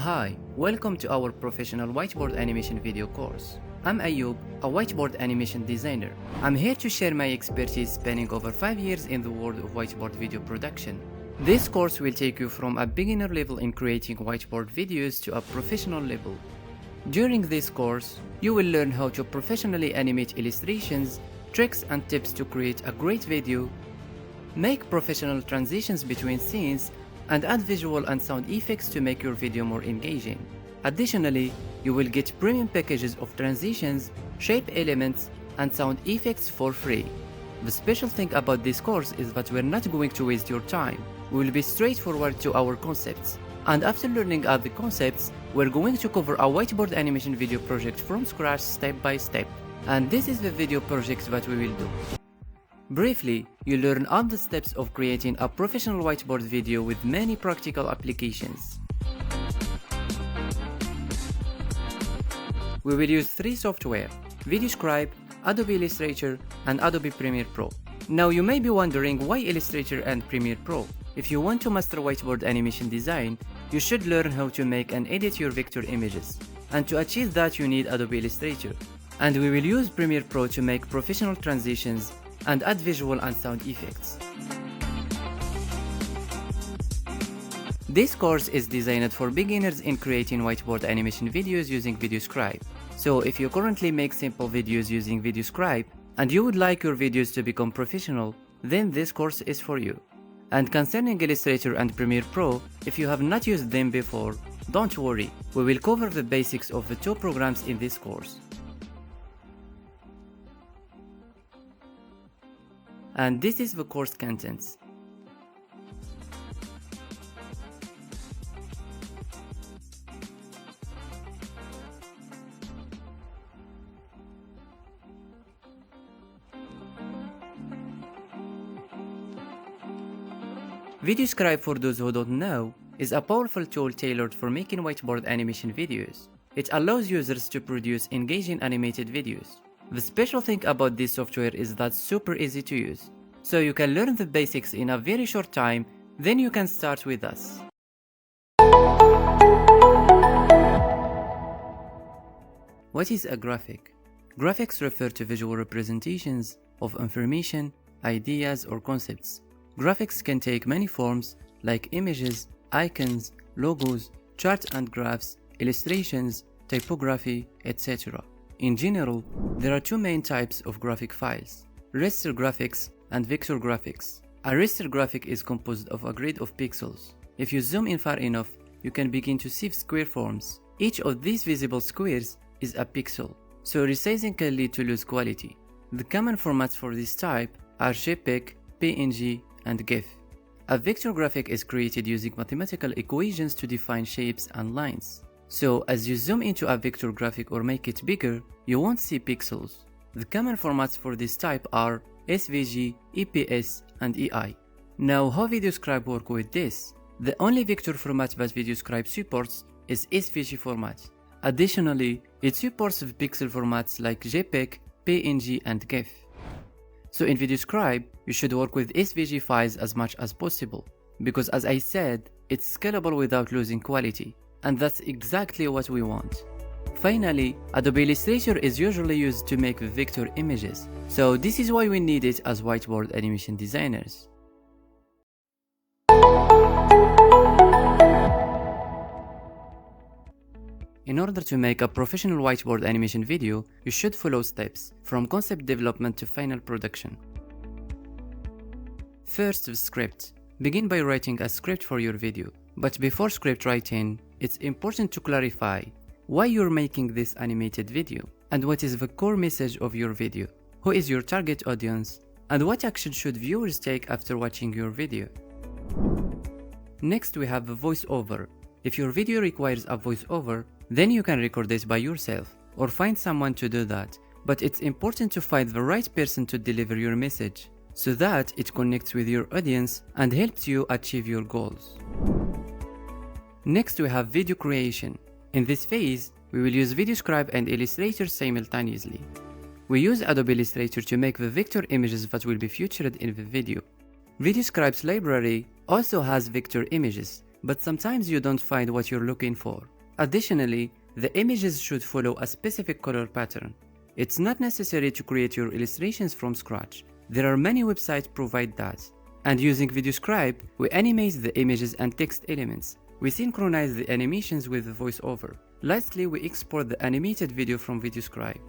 Hi, welcome to our professional whiteboard animation video course. I'm Ayub, a whiteboard animation designer. I'm here to share my expertise spanning over 5 years in the world of whiteboard video production. This course will take you from a beginner level in creating whiteboard videos to a professional level. During this course, you will learn how to professionally animate illustrations, tricks and tips to create a great video, make professional transitions between scenes, and add visual and sound effects to make your video more engaging. Additionally, you will get premium packages of transitions, shape elements, and sound effects for free. The special thing about this course is that we're not going to waste your time. We will be straightforward to our concepts. And after learning all the concepts, we're going to cover a whiteboard animation video project from scratch step by step. And this is the video project that we will do. Briefly, you learn all the steps of creating a professional whiteboard video with many practical applications. We will use 3 software: VideoScribe, Adobe Illustrator, and Adobe Premiere Pro. Now you may be wondering why Illustrator and Premiere Pro? If you want to master whiteboard animation design, you should learn how to make and edit your vector images. And to achieve that you need Adobe Illustrator. And we will use Premiere Pro to make professional transitions and add visual and sound effects. This course is designed for beginners in creating whiteboard animation videos using VideoScribe. So if you currently make simple videos using VideoScribe and you would like your videos to become professional, then this course is for you. And concerning Illustrator and Premiere Pro, if you have not used them before, don't worry, we will cover the basics of the 2 programs in this course. And this is the course contents. VideoScribe, for those who don't know, is a powerful tool tailored for making whiteboard animation videos. It allows users to produce engaging animated videos. The special thing about this software is that it's super easy to use. So you can learn the basics in a very short time, then you can start with us. What is a graphic? Graphics refer to visual representations of information, ideas, or concepts. Graphics can take many forms like images, icons, logos, charts and graphs, illustrations, typography, etc. In general, there are 2 main types of graphic files: raster graphics and vector graphics. A raster graphic is composed of a grid of pixels. If you zoom in far enough, you can begin to see square forms. Each of these visible squares is a pixel, so resizing can lead to loose quality. The common formats for this type are JPEG, PNG, and GIF. A vector graphic is created using mathematical equations to define shapes and lines. So as you zoom into a vector graphic or make it bigger, you won't see pixels. The common formats for this type are SVG, EPS, and EI. Now how VideoScribe work with this? The only vector format that VideoScribe supports is SVG format. Additionally, it supports the pixel formats like JPEG, PNG, and GIF. So in VideoScribe, you should work with SVG files as much as possible, because as I said, it's scalable without losing quality. And that's exactly what we want. Finally, Adobe Illustrator is usually used to make the vector images, so this is why we need it as whiteboard animation designers. In order to make a professional whiteboard animation video, you should follow steps from concept development to final production. First, the script. Begin by writing a script for your video. But before script writing, it's important to clarify why you're making this animated video, and what is the core message of your video, who is your target audience, and what action should viewers take after watching your video. Next we have the voiceover. If your video requires a voiceover, then you can record it by yourself, or find someone to do that, but it's important to find the right person to deliver your message, so that it connects with your audience and helps you achieve your goals. Next we have video creation. In this phase, we will use VideoScribe and Illustrator simultaneously. We use Adobe Illustrator to make the vector images that will be featured in the video. VideoScribe's library also has vector images, but sometimes you don't find what you're looking for. Additionally, the images should follow a specific color pattern. It's not necessary to create your illustrations from scratch. There are many websites provide that. And using VideoScribe, we animate the images and text elements. We synchronize the animations with the voiceover. Lastly, we export the animated video from VideoScribe.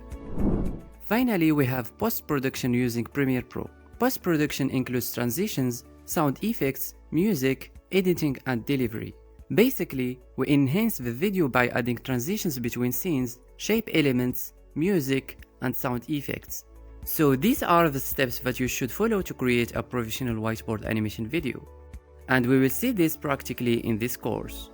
Finally, we have post-production using Premiere Pro. Post-production includes transitions, sound effects, music, editing, and delivery. Basically, we enhance the video by adding transitions between scenes, shape elements, music, and sound effects. So these are the steps that you should follow to create a professional whiteboard animation video. And we will see this practically in this course.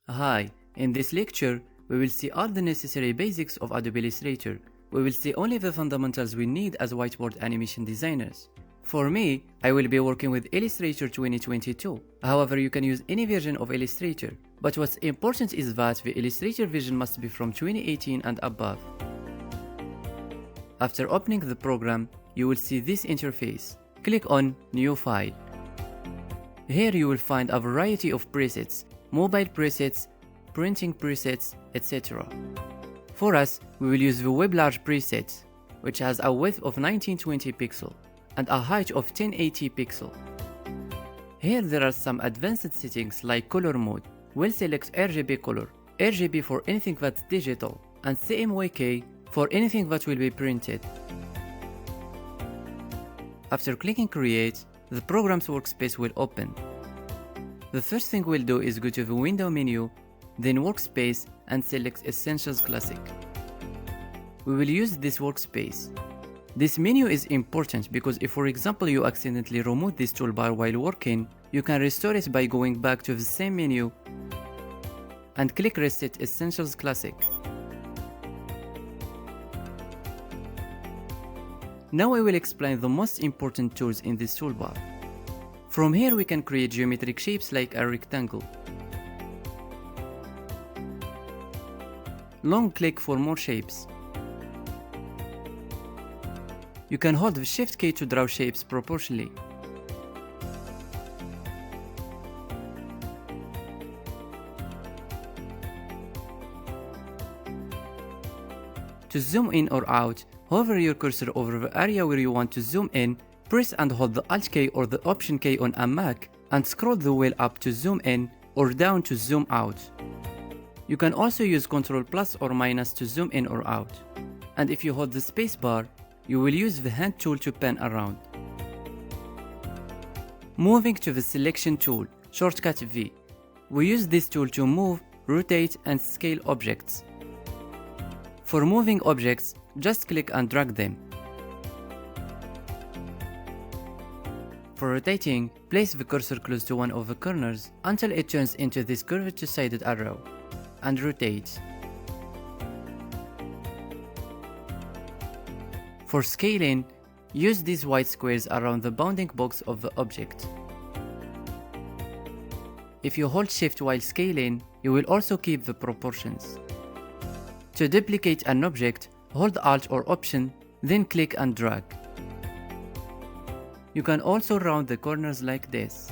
Hi, in this lecture, we will see all the necessary basics of Adobe Illustrator. We will see only the fundamentals we need as whiteboard animation designers. For me, I will be working with Illustrator 2022. However, you can use any version of Illustrator. But what's important is that the Illustrator version must be from 2018 and above. After opening the program, you will see this interface. Click on New File. Here you will find a variety of presets, mobile presets, printing presets, etc. For us, we will use the Web Large preset, which has a width of 1920 pixel and a height of 1080 pixel. Here there are some advanced settings like color mode. We'll select RGB color, RGB for anything that's digital, and CMYK for anything that will be printed. After clicking Create, the program's workspace will open. The first thing we'll do is go to the Window menu, then Workspace, and select Essentials Classic. We will use this workspace. This menu is important because if, for example, you accidentally remove this toolbar while working, you can restore it by going back to the same menu and click Reset Essentials Classic. Now I will explain the most important tools in this toolbar. From here we can create geometric shapes like a rectangle. Long click for more shapes. You can hold the Shift key to draw shapes proportionally. To zoom in or out, hover your cursor over the area where you want to zoom in, press and hold the Alt key or the Option key on a Mac, and scroll the wheel up to zoom in or down to zoom out. You can also use Ctrl plus or minus to zoom in or out. And if you hold the spacebar, you will use the hand tool to pan around. Moving to the Selection tool, shortcut V. We use this tool to move, rotate, and scale objects. For moving objects, just click and drag them. For rotating, place the cursor close to one of the corners until it turns into this curved two-sided arrow, and rotate. For scaling, use these white squares around the bounding box of the object. If you hold Shift while scaling, you will also keep the proportions. To duplicate an object, hold Alt or Option, then click and drag. You can also round the corners like this.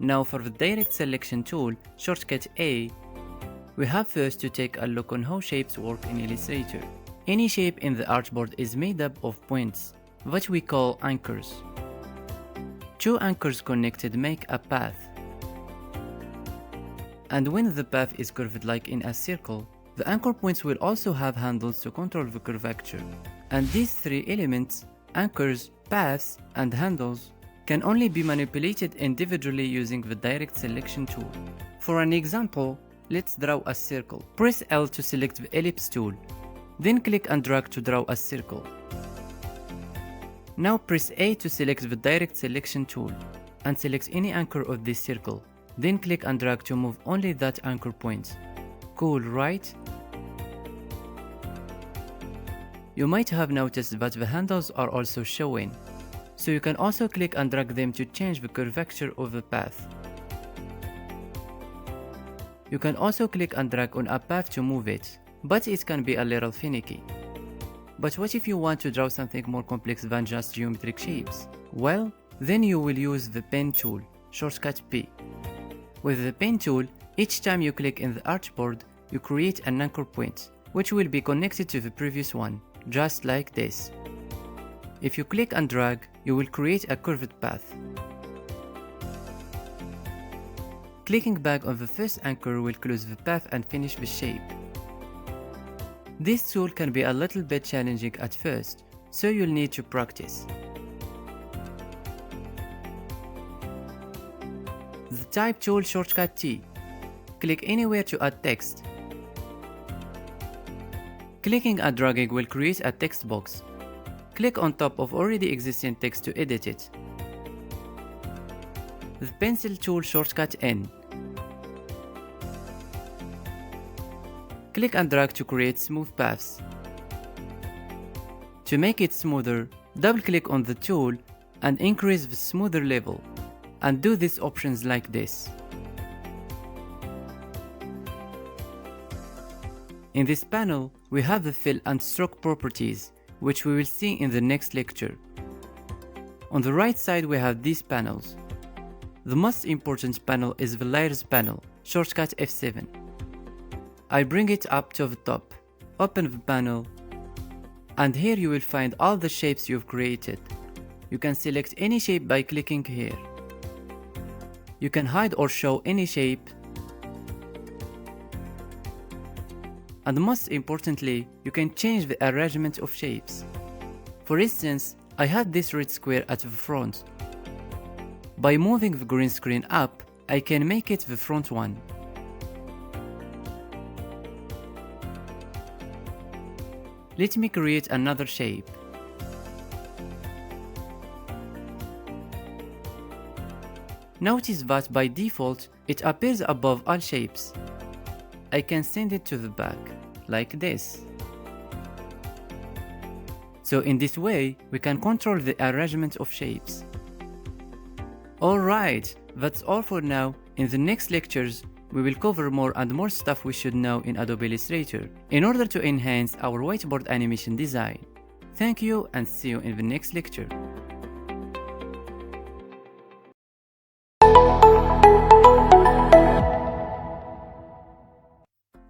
Now for the Direct Selection tool, shortcut A, we have first to take a look on how shapes work in Illustrator. Any shape in the artboard is made up of points, what we call anchors. Two anchors connected make a path. And when the path is curved like in a circle, the anchor points will also have handles to control the curvature. And these three elements, anchors, paths, and handles, can only be manipulated individually using the Direct Selection tool. For an example, let's draw a circle. Press L to select the Ellipse tool. Then click and drag to draw a circle. Now press A to select the Direct Selection tool and select any anchor of this circle. Then click and drag to move only that anchor point. Cool, right? You might have noticed that the handles are also showing, so you can also click and drag them to change the curvature of the path. You can also click and drag on a path to move it, but it can be a little finicky. But what if you want to draw something more complex than just geometric shapes? Well, then you will use the pen tool, shortcut P. With the pen tool, each time you click in the artboard, you create an anchor point, which will be connected to the previous one, just like this. If you click and drag, you will create a curved path. Clicking back on the first anchor will close the path and finish the shape. This tool can be a little bit challenging at first, so you'll need to practice. The type tool, shortcut T. Click anywhere to add text. Clicking and dragging will create a text box. Click on top of already existing text to edit it. The pencil tool, shortcut N. Click and drag to create smooth paths. To make it smoother, double-click on the tool and increase the smoother level, and do these options like this. In this panel, we have the fill and stroke properties, which we will see in the next lecture. On the right side, we have these panels. The most important panel is the layers panel, shortcut F7. I bring it up to the top, open the panel, and here you will find all the shapes you've created. You can select any shape by clicking here. You can hide or show any shape. And most importantly, you can change the arrangement of shapes. For instance, I had this red square at the front. By moving the green screen up, I can make it the front one. Let me create another shape. Notice that by default, it appears above all shapes. I can send it to the back, like this. So in this way, we can control the arrangement of shapes. Alright, that's all for now. In the next lectures, we will cover more and more stuff we should know in Adobe Illustrator in order to enhance our whiteboard animation design. Thank you and see you in the next lecture.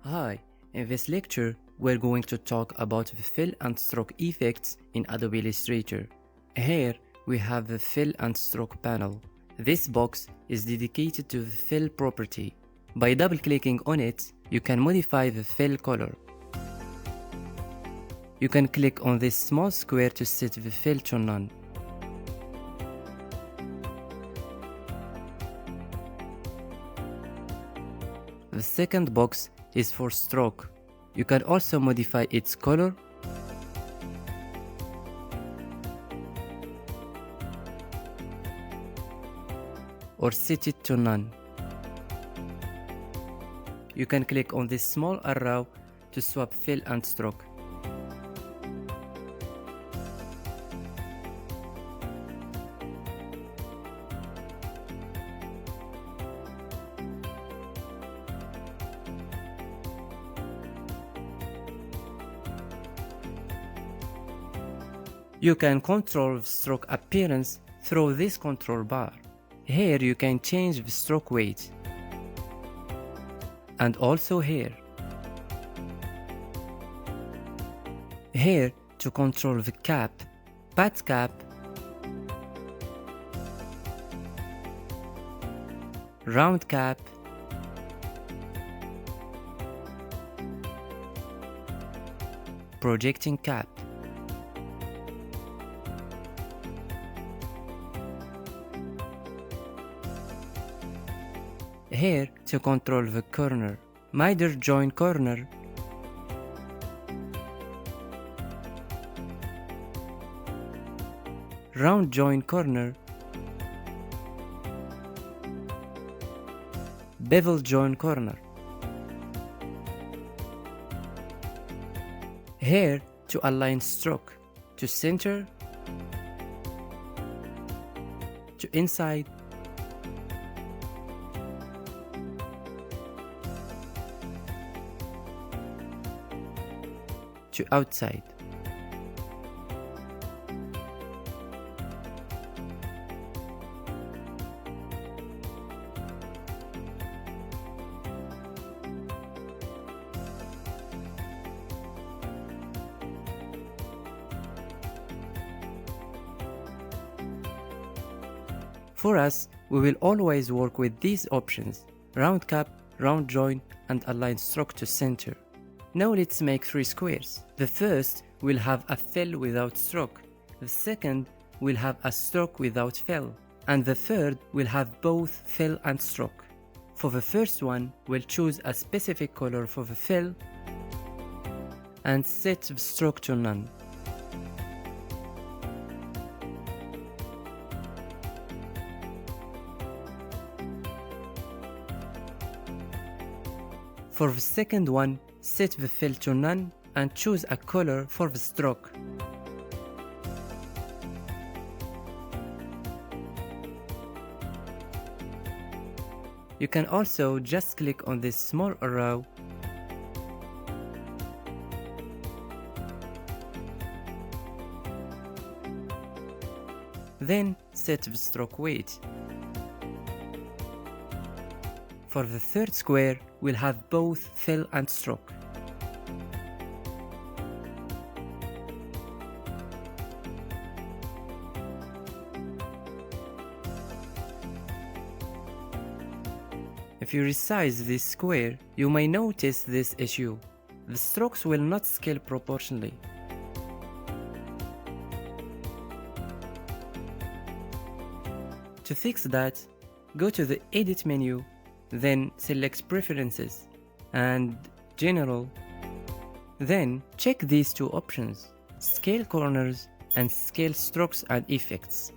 Hi, in this lecture, we're going to talk about the fill and stroke effects in Adobe Illustrator. Here, we have the fill and stroke panel. This box is dedicated to the fill property. By double-clicking on it, you can modify the fill color. You can click on this small square to set the fill to none. The second box is for stroke. You can also modify its color or set it to none. You can click on this small arrow to swap fill and stroke. You can control the stroke appearance through this control bar. Here you can change the stroke weight. And also here. Here to control the cap, pat cap, round cap, projecting cap. Here to control the corner, miter join corner, round join corner, bevel join corner. Here to align stroke, to center, to inside, to outside. For us, we will always work with these options: round cap, round join, and align stroke to center. Now let's make 3 squares. The first will have a fill without stroke. The second will have a stroke without fill. And the third will have both fill and stroke. For the first one, we'll choose a specific color for the fill and set the stroke to none. For the second one, set the fill to none and choose a color for the stroke. You can also just click on this small arrow then set the stroke weight. For the third square, we'll have both fill and stroke. If you resize this square, you may notice this issue. The strokes will not scale proportionally. To fix that, go to the Edit menu, then select Preferences and General. Then check these 2 options: Scale Corners and Scale Strokes and Effects.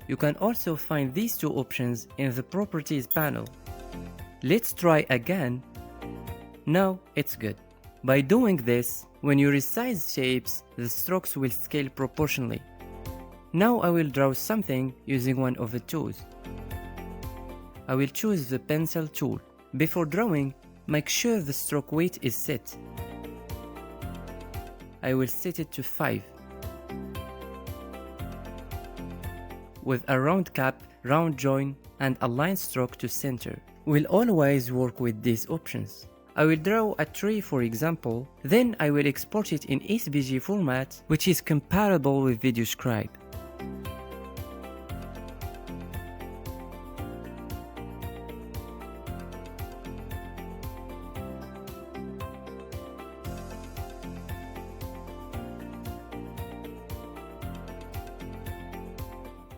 You can also find these 2 options in the Properties panel. Let's try again. Now it's good. By doing this, when you resize shapes, the strokes will scale proportionally. Now I will draw something using one of the tools. I will choose the pencil tool. Before drawing, make sure the stroke weight is set. I will set it to 5. With a round cap, round join, and align stroke to center. We'll always work with these options. I will draw a tree for example, then I will export it in SVG format, which is comparable with VideoScribe.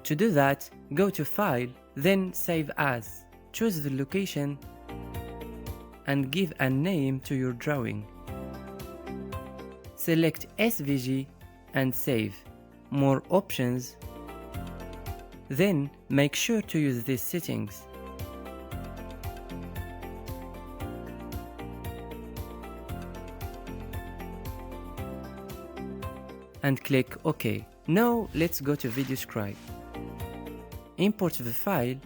To do that, go to File, then Save As. Choose the location and give a name to your drawing. Select SVG and save. More options. Then make sure to use these settings. And click OK. Now let's go to VideoScribe. Import the file.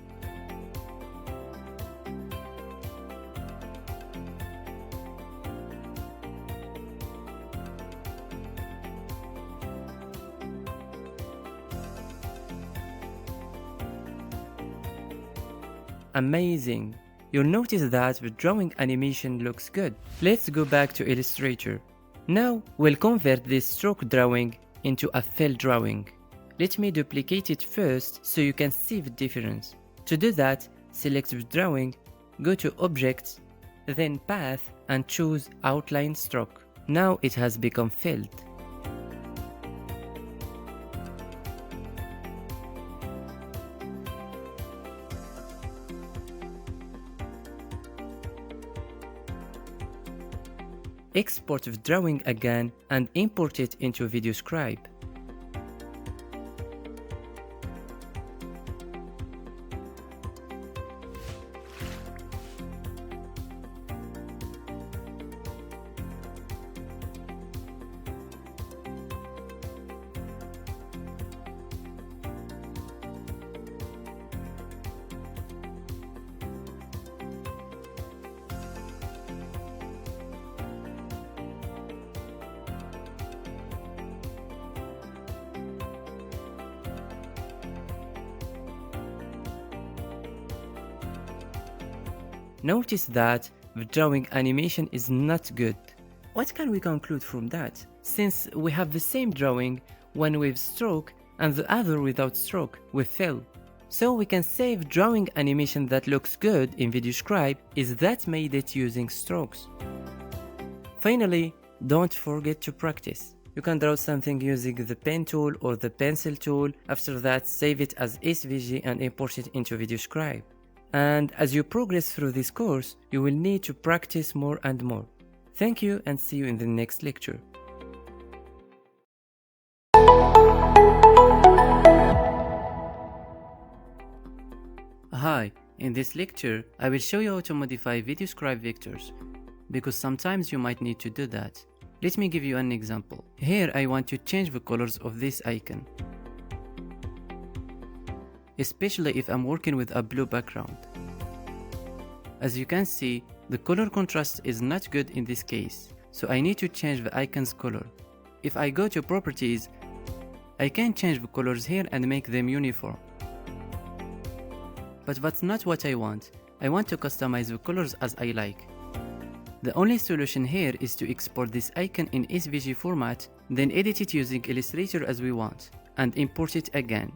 Amazing! You'll notice that the drawing animation looks good. Let's go back to Illustrator. Now we'll convert this stroke drawing into a fill drawing. Let me duplicate it first so you can see the difference. To do that, select the drawing, go to Object, then Path and choose Outline Stroke. Now it has become filled. Export the drawing again and import it into VideoScribe. Notice that the drawing animation is not good. What can we conclude from that? Since we have the same drawing, one with stroke and the other without stroke, with fill. So we can save drawing animation that looks good in VideoScribe is that made it using strokes. Finally, don't forget to practice. You can draw something using the pen tool or the pencil tool. After that, save it as SVG and import it into VideoScribe. And as you progress through this course, you will need to practice more and more. Thank you and see you in the next lecture. Hi, in this lecture, I will show you how to modify VideoScribe vectors, because sometimes you might need to do that. Let me give you an example. Here I want to change the colors of this icon, especially if I'm working with a blue background. As you can see, the color contrast is not good in this case, so I need to change the icon's color. If I go to Properties, I can change the colors here and make them uniform. But that's not what I want. I want to customize the colors as I like. The only solution here is to export this icon in SVG format, then edit it using Illustrator as we want, and import it again.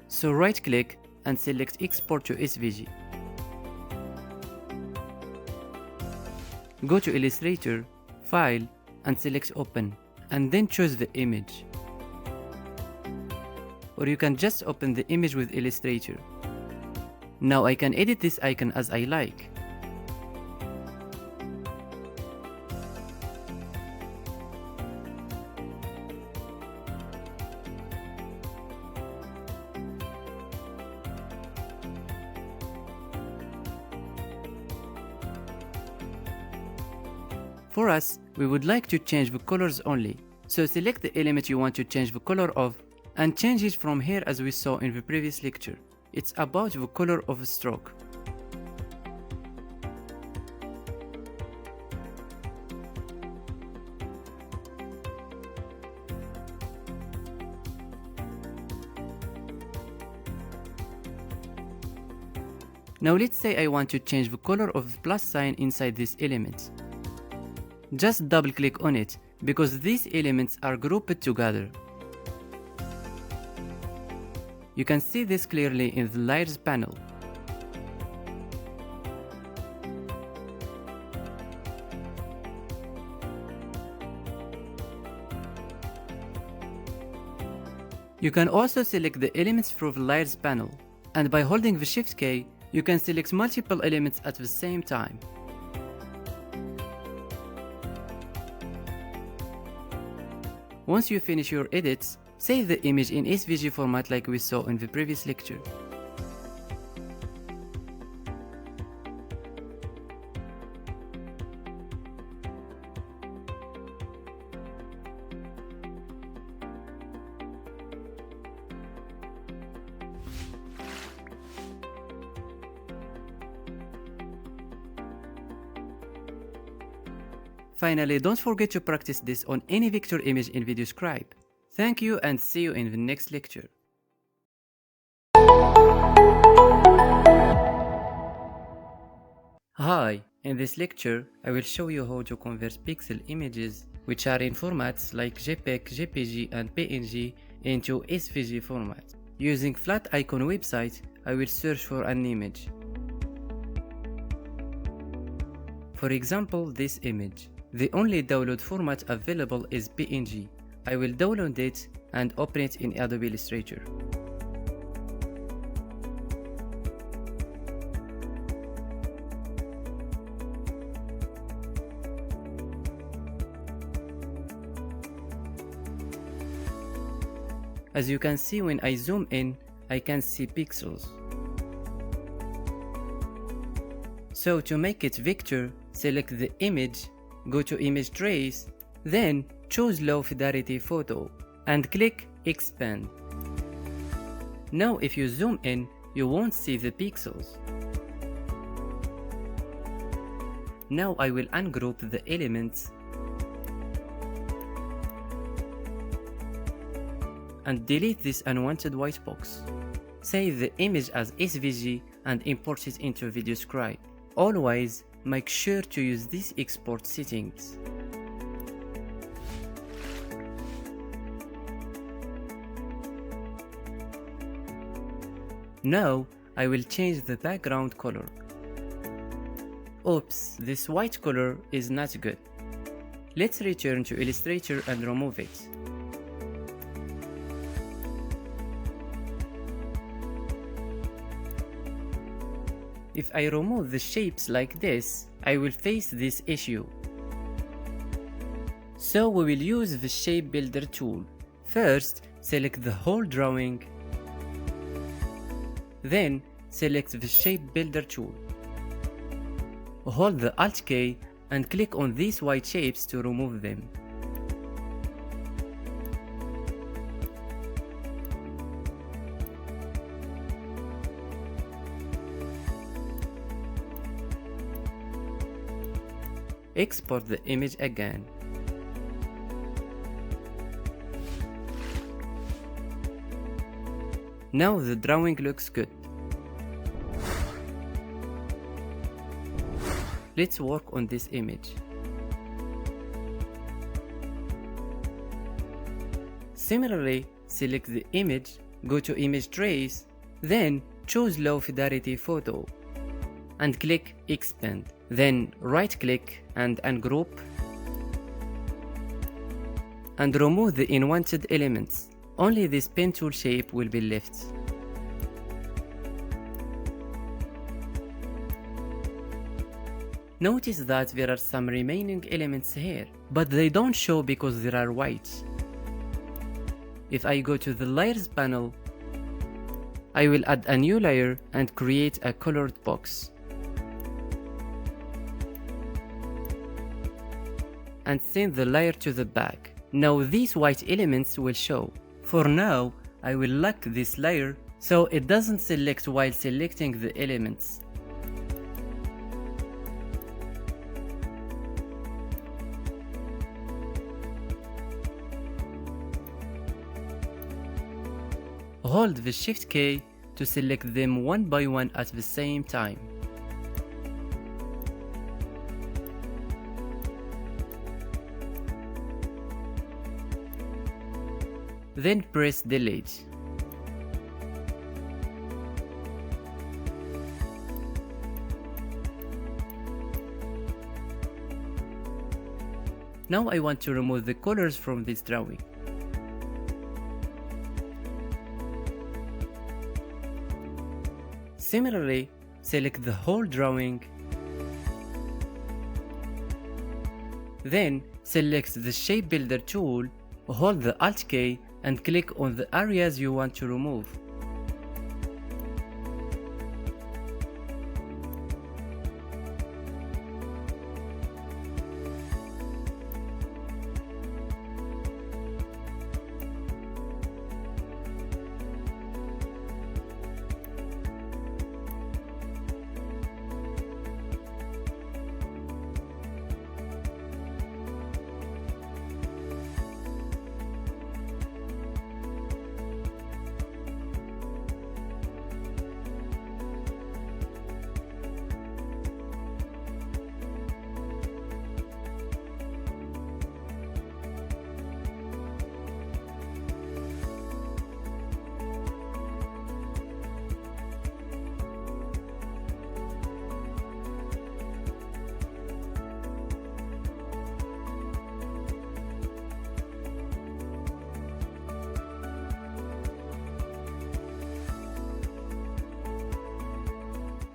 So right click and select Export to SVG. Go to Illustrator, File, and select Open, and then choose the image. Or you can just open the image with Illustrator. Now I can edit this icon as I like. For us, we would like to change the colors only. So select the element you want to change the color of and change it from here as we saw in the previous lecture. It's about the color of a stroke. Now let's say I want to change the color of the plus sign inside this element. Just double click on it, because these elements are grouped together. You can see this clearly in the Layers panel. You can also select the elements from the Layers panel, and by holding the Shift key, you can select multiple elements at the same time. Once you finish your edits, save the image in SVG format like we saw in the previous lecture. Finally, don't forget to practice this on any vector image in VideoScribe. Thank you and see you in the next lecture. Hi, in this lecture, I will show you how to convert pixel images, which are in formats like JPEG, JPG and PNG, into SVG format. Using Flat Icon website, I will search for an image. For example, this image. The only download format available is PNG. I will download it and open it in Adobe Illustrator. As you can see, when I zoom in, I can see pixels. So to make it vector, select the image, go to Image Trace, then choose Low Fidelity Photo and click Expand. Now if you zoom in, you won't see the pixels. Now I will ungroup the elements and delete this unwanted white box. Save the image as SVG and import it into VideoScribe. Always make sure to use these export settings. Now I will change the background color. Oops, this white color is not good. Let's return to Illustrator and remove it. If I remove the shapes like this, I will face this issue. So we will use the Shape Builder tool. First, select the whole drawing. Then, select the Shape Builder tool. Hold the Alt key and click on these white shapes to remove them. Export the image again. Now the drawing looks good. Let's work on this image. Similarly, select the image, go to Image Trace, then choose Low Fidelity Photo and click Expand. Then right-click and ungroup and remove the unwanted elements. Only this pen tool shape will be left. Notice that there are some remaining elements here, but they don't show because they are white. If I go to the Layers panel, I will add a new layer and create a colored box. And send the layer to the back. Now these white elements will show. For now, I will lock this layer so it doesn't select while selecting the elements. Hold the Shift key to select them one by one at the same time. Then press Delete. Now I want to remove the colors from this drawing. Similarly, select the whole drawing. Then select the Shape Builder tool, hold the Alt key and click on the areas you want to remove.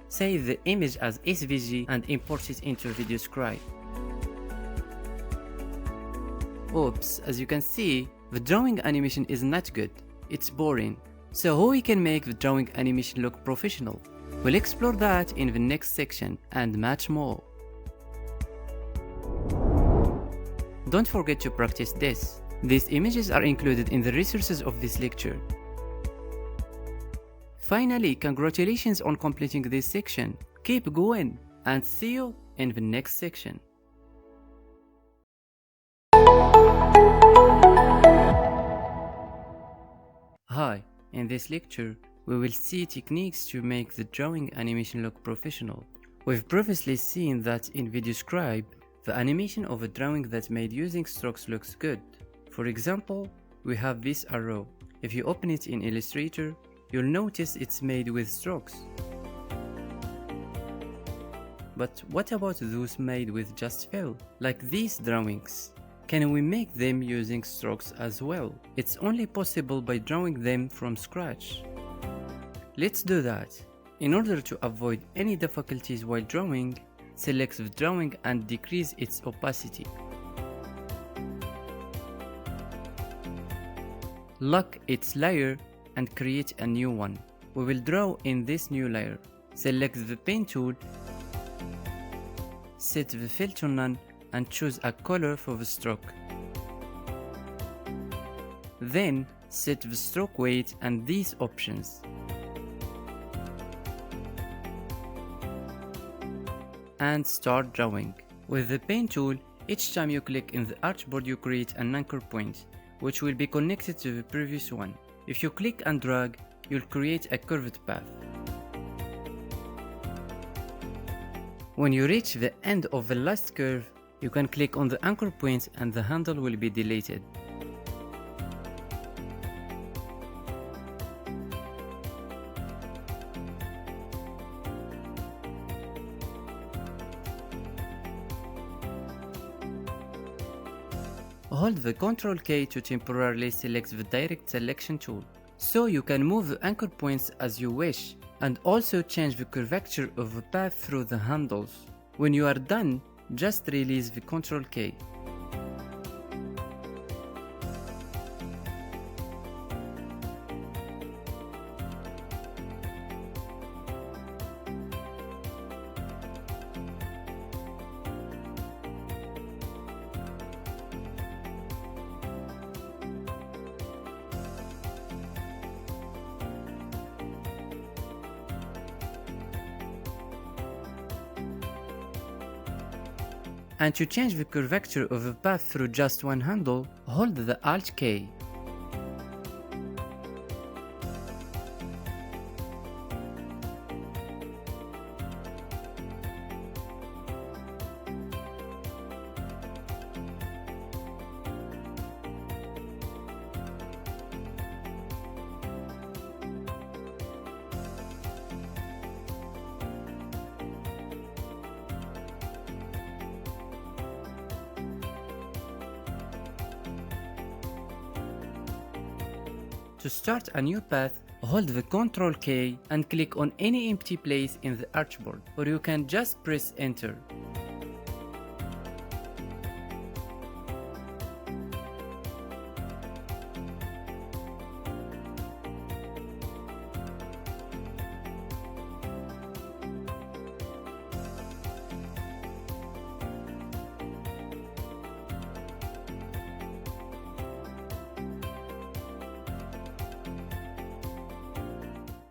Save the image as SVG and import it into VideoScribe. Oops, as you can see, the drawing animation is not good. It's boring. So how we can make the drawing animation look professional? We'll explore that in the next section and much more. Don't forget to practice this. These images are included in the resources of this lecture. Finally, congratulations on completing this section. Keep going and see you in the next section. Hi, in this lecture, we will see techniques to make the drawing animation look professional. We've previously seen that in VideoScribe, the animation of a drawing that's made using strokes looks good. For example, we have this arrow. If you open it in Illustrator, you'll notice it's made with strokes. But what about those made with just fill, like these drawings? Can we make them using strokes as well? It's only possible by drawing them from scratch. Let's do that. In order to avoid any difficulties while drawing, select the drawing and decrease its opacity. Lock its layer and create a new one. We will draw in this new layer. Select the pen tool, set the fill to none and choose a color for the stroke. Then set the stroke weight and these options. And start drawing. With the pen tool, each time you click in the archboard you create an anchor point, which will be connected to the previous one. If you click and drag, you'll create a curved path. When you reach the end of the last curve, you can click on the anchor point and the handle will be deleted. Hold the Ctrl K to temporarily select the direct selection tool, so you can move the anchor points as you wish and also change the curvature of the path through the handles. When you are done, just release the Ctrl K. And to change the curvature of the path through just one handle, hold the Alt K. To start a new path, hold the Ctrl K and click on any empty place in the archboard, or you can just press Enter.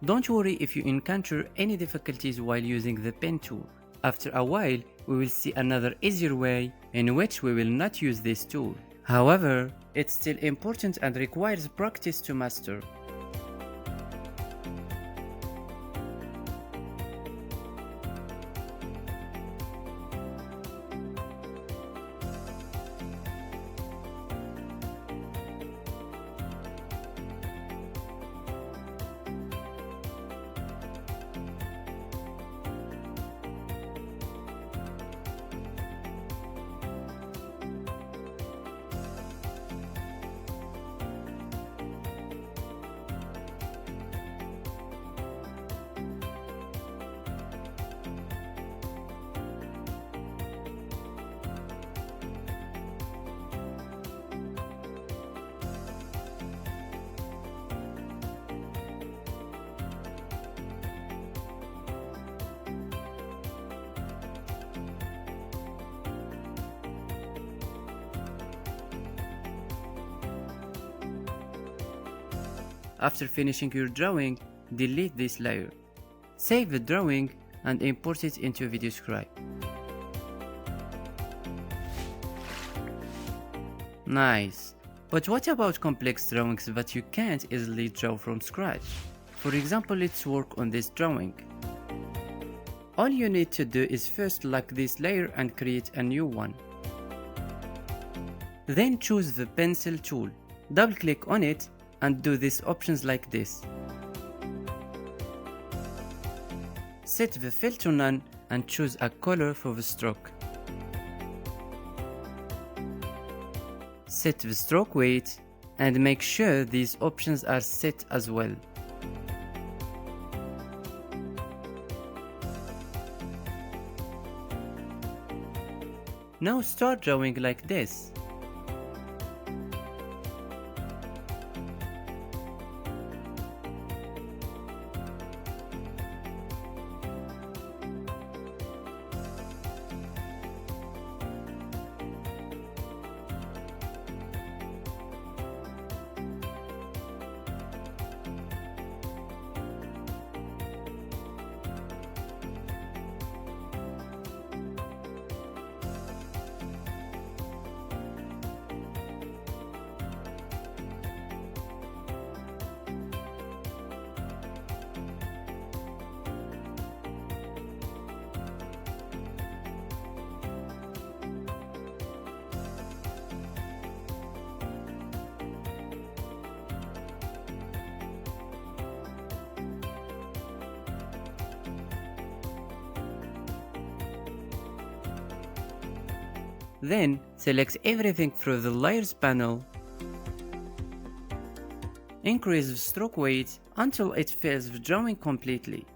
Don't worry if you encounter any difficulties while using the pen tool. After a while, we will see another easier way in which we will not use this tool. However, it's still important and requires practice to master. After finishing your drawing, delete this layer. Save the drawing and import it into VideoScribe. Nice! But what about complex drawings that you can't easily draw from scratch? For example, let's work on this drawing. All you need to do is first lock this layer and create a new one. Then choose the pencil tool, double click on it and do these options like this. Set the fill to none and choose a color for the stroke. Set the stroke weight and make sure these options are set as well. Now start drawing like this. Then select everything through the layers panel. Increase the stroke weight until it fills the drawing completely.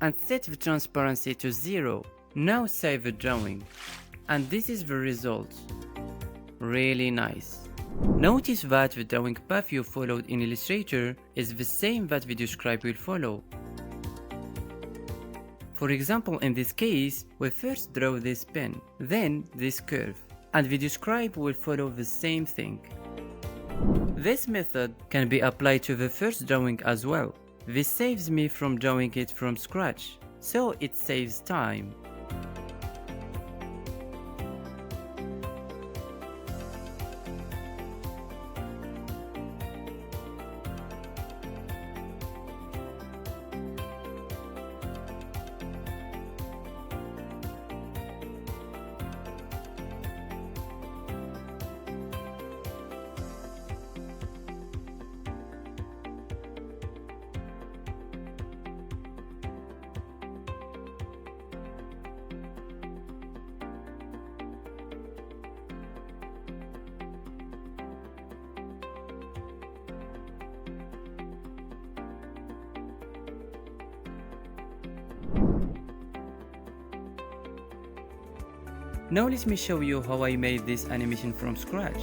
And set the transparency to 0. Now save the drawing. And this is the result. Really nice. Notice that the drawing path you followed in Illustrator is the same that VideoScribe will follow. For example, in this case, we first draw this pen, then this curve, and VideoScribe will follow the same thing. This method can be applied to the first drawing as well. This saves me from drawing it from scratch, so it saves time. Now let me show you how I made this animation from scratch.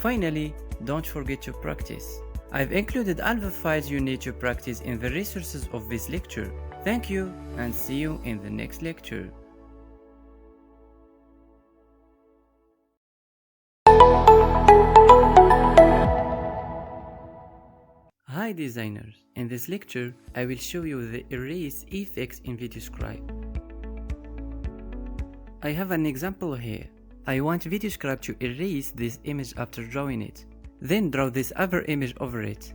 Finally, don't forget to practice. I've included all the files you need to practice in the resources of this lecture. Thank you and see you in the next lecture. Hi designers, in this lecture I will show you the erase effects in VideoScribe. I have an example here. I want VideoScribe to erase this image after drawing it, then draw this other image over it.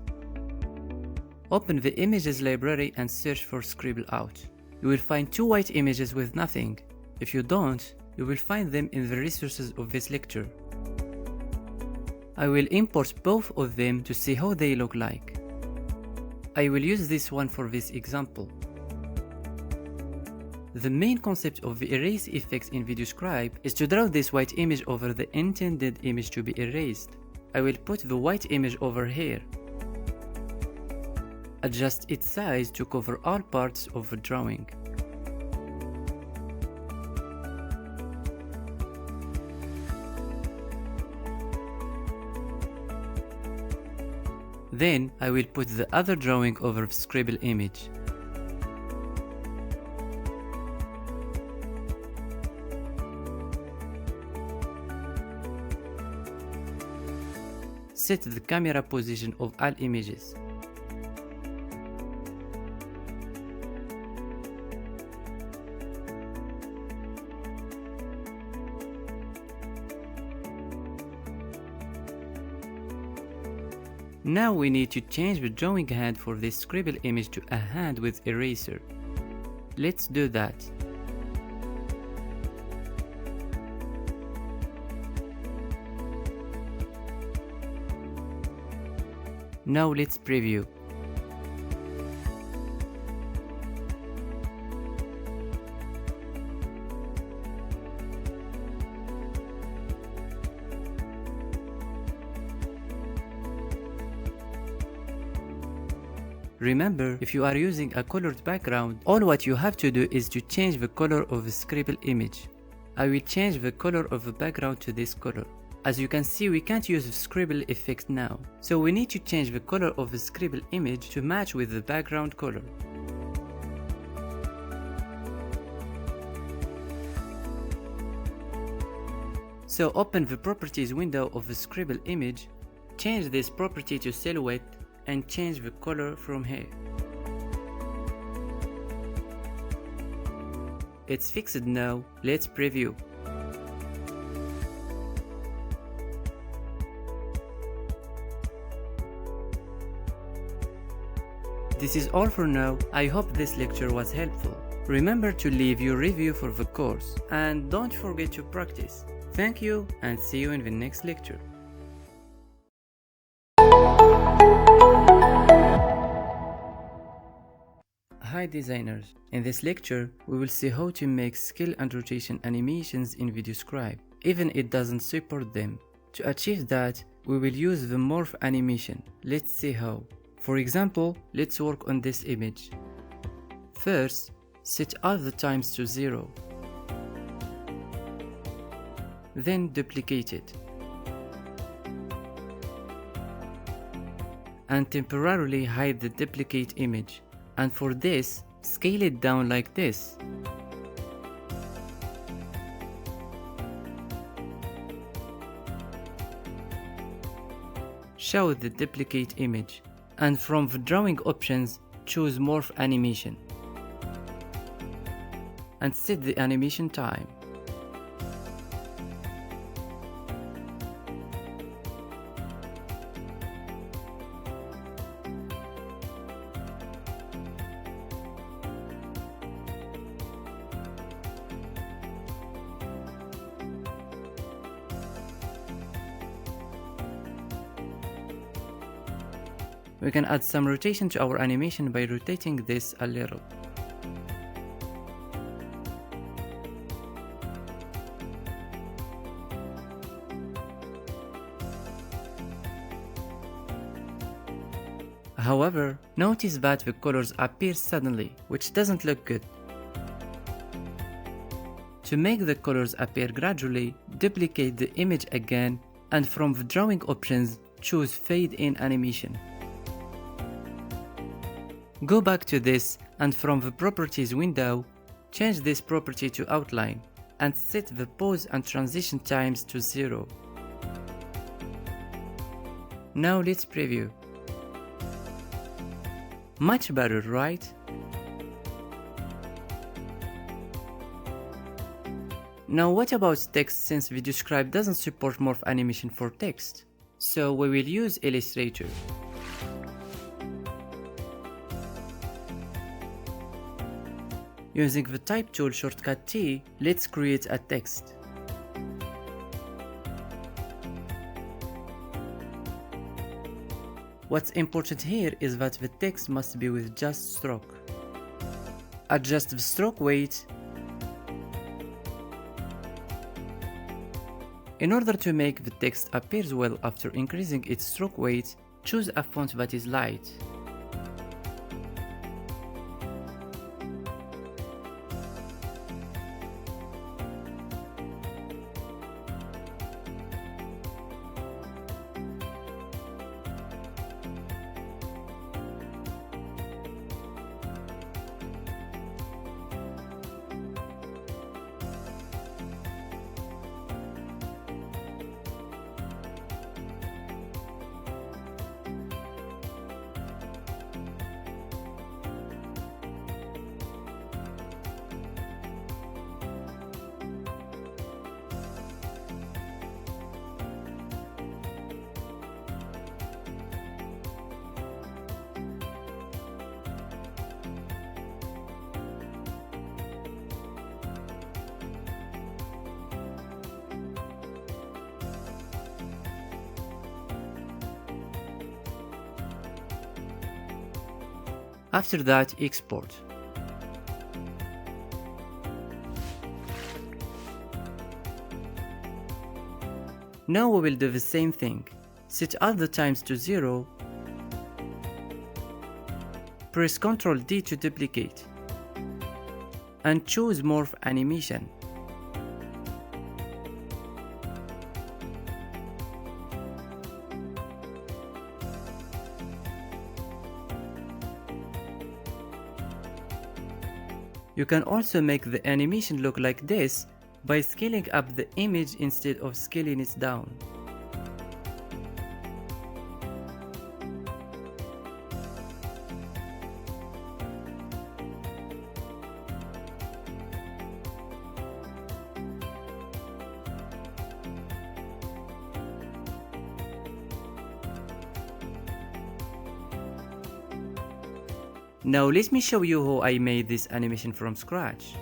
Open the images library and search for Scribble Out. You will find two white images with nothing. If you don't, you will find them in the resources of this lecture. I will import both of them to see how they look like. I will use this one for this example. The main concept of the erase effects in VideoScribe is to draw this white image over the intended image to be erased. I will put the white image over here. Adjust its size to cover all parts of the drawing. Then I will put the other drawing over the scribble image. Set the camera position of all images. Now we need to change the drawing hand for this scribble image to a hand with eraser. Let's do that. Now let's preview. Remember, if you are using a colored background, all what you have to do is to change the color of the scribble image. I will change the color of the background to this color. As you can see, we can't use the scribble effect now, so we need to change the color of the scribble image to match with the background color. So open the properties window of the scribble image, change this property to silhouette and change the color from here. It's fixed now, let's preview. This is all for now. I hope this lecture was helpful. Remember to leave your review for the course and don't forget to practice. Thank you and see you in the next lecture. Hi designers, in this lecture we will see how to make scale and rotation animations in VideoScribe, even it doesn't support them. To achieve that, we will use the morph animation. Let's see how. For example, let's work on this image. First, set all the times to 0. Then duplicate it. And temporarily hide the duplicate image. And for this, scale it down like this. Show the duplicate image. And from the drawing options, choose Morph Animation. And set the animation time. We can add some rotation to our animation by rotating this a little. However, notice that the colors appear suddenly, which doesn't look good. To make the colors appear gradually, duplicate the image again and from the drawing options, choose Fade in Animation. Go back to this and from the Properties window, change this property to Outline and set the pause and transition times to 0. Now let's preview. Much better, right? Now what about text, since VideoScribe doesn't support morph animation for text? So we will use Illustrator. Using the Type tool shortcut T, let's create a text. What's important here is that the text must be with just stroke. Adjust the stroke weight. In order to make the text appear well after increasing its stroke weight, choose a font that is light. After that, export. Now we will do the same thing. Set all the times to 0. Press Ctrl D to duplicate. And choose Morph Animation. You can also make the animation look like this by scaling up the image instead of scaling it down. Now let me show you how I made this animation from scratch.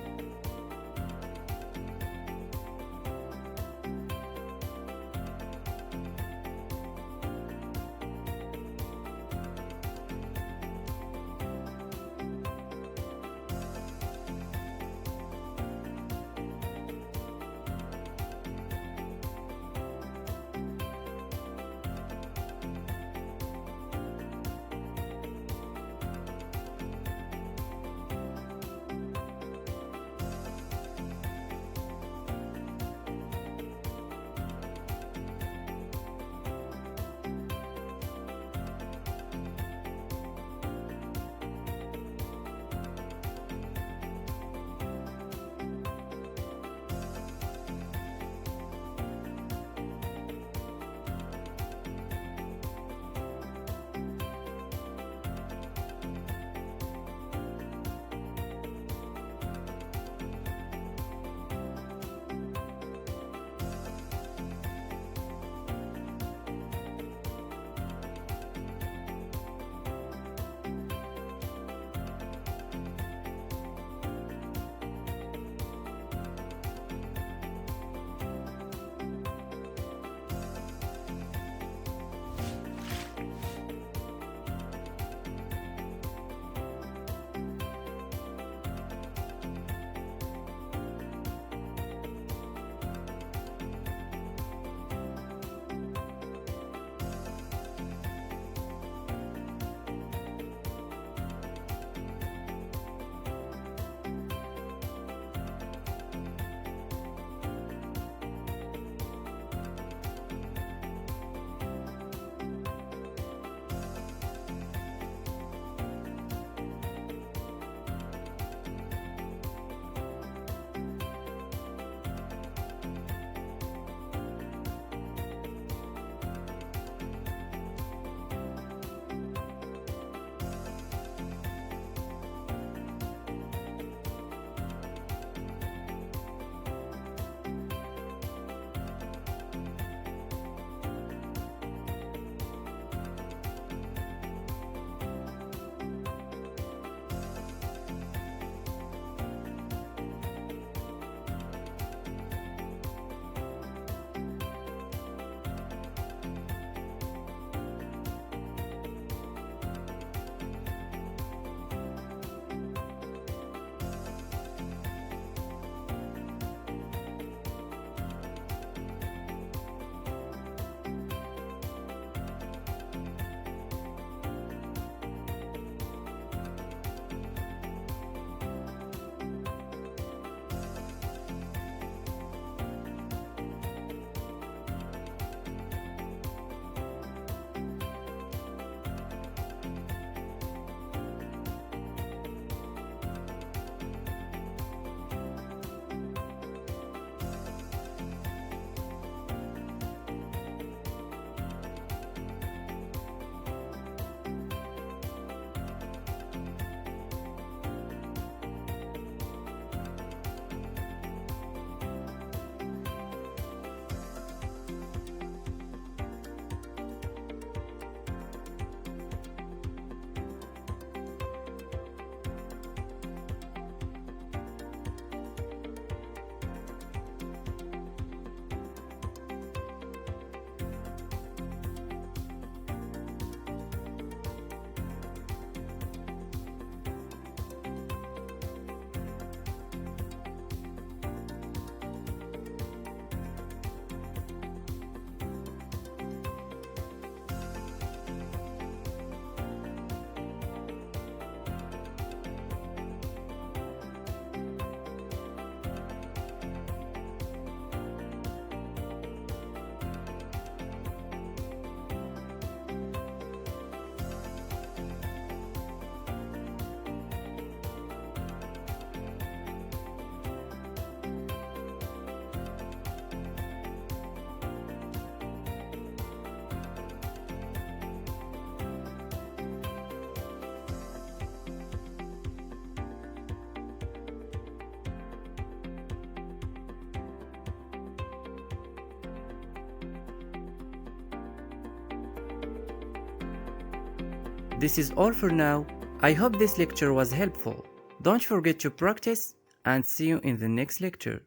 This is all for now. I hope this lecture was helpful. Don't forget to practice and see you in the next lecture.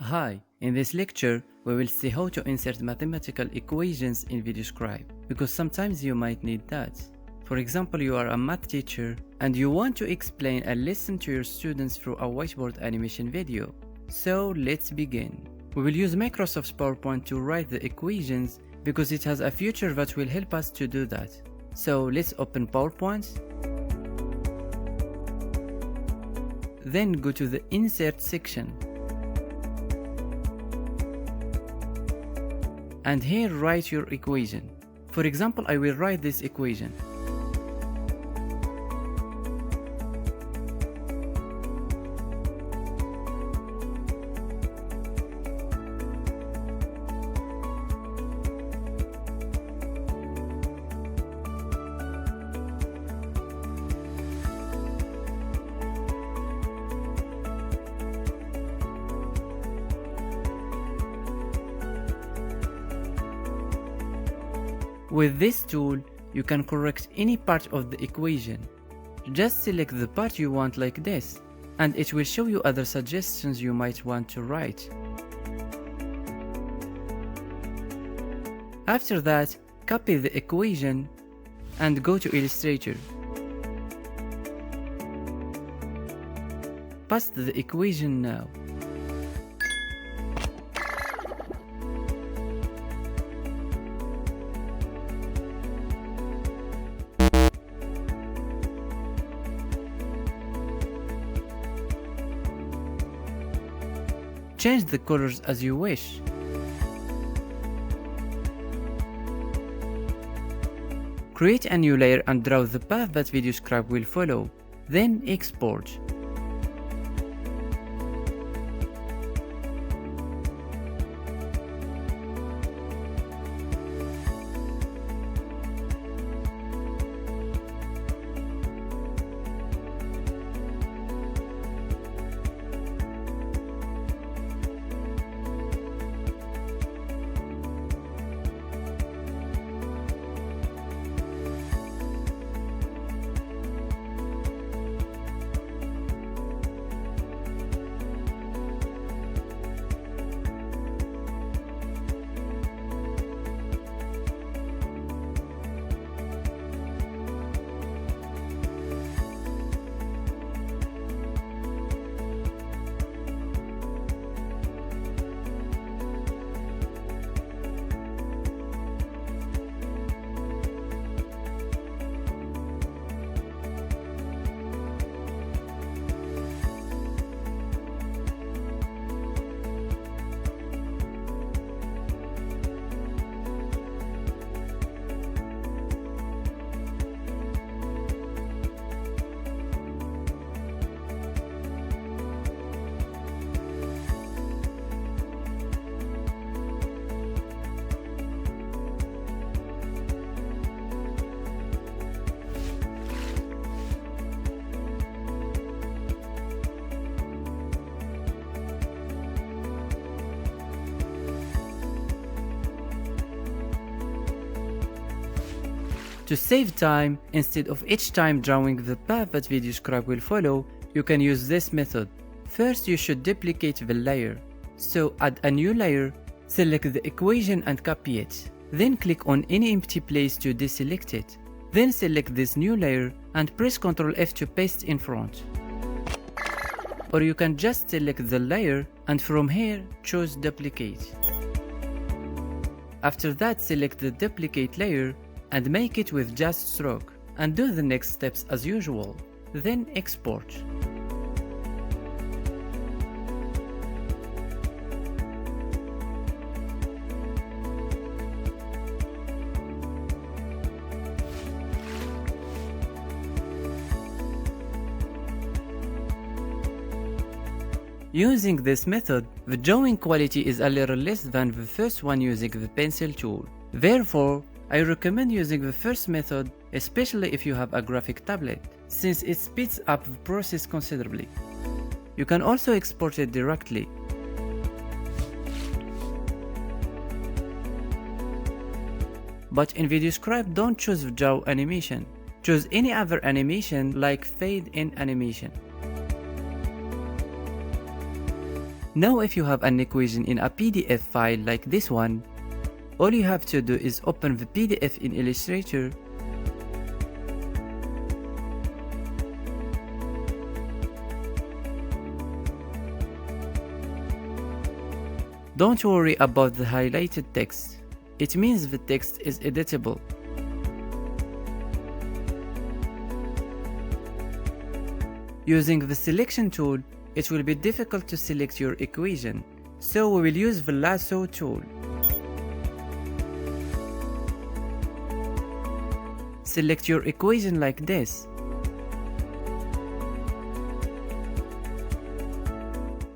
Hi, in this lecture, we will see how to insert mathematical equations in VideoScribe, because sometimes you might need that. For example, you are a math teacher and you want to explain a lesson to your students through a whiteboard animation video. So let's begin. We will use Microsoft's PowerPoint to write the equations because it has a feature that will help us to do that. So let's open PowerPoint. Then go to the Insert section. And here write your equation. For example, I will write this equation. With this tool, you can correct any part of the equation. Just select the part you want like this, and it will show you other suggestions you might want to write. After that, copy the equation and go to Illustrator. Paste the equation now. Change the colors as you wish. Create a new layer and draw the path that VideoScribe will follow. Then export. To save time, instead of each time drawing the path that VideoScribe will follow, you can use this method. First, you should duplicate the layer. So add a new layer, select the equation and copy it. Then click on any empty place to deselect it. Then select this new layer and press Ctrl F to paste in front. Or you can just select the layer and from here choose duplicate. After that, select the duplicate layer and make it with just stroke, and do the next steps as usual. Then export. Using this method, the drawing quality is a little less than the first one using the pencil tool. Therefore, I recommend using the first method, especially if you have a graphic tablet, since it speeds up the process considerably. You can also export it directly. But in VideoScribe, don't choose draw animation. Choose any other animation like fade in animation. Now if you have an equation in a PDF file like this one, all you have to do is open the PDF in Illustrator, don't worry about the highlighted text. It means the text is editable. Using the selection tool, it will be difficult to select your equation, so we will use the lasso tool. Select your equation like this.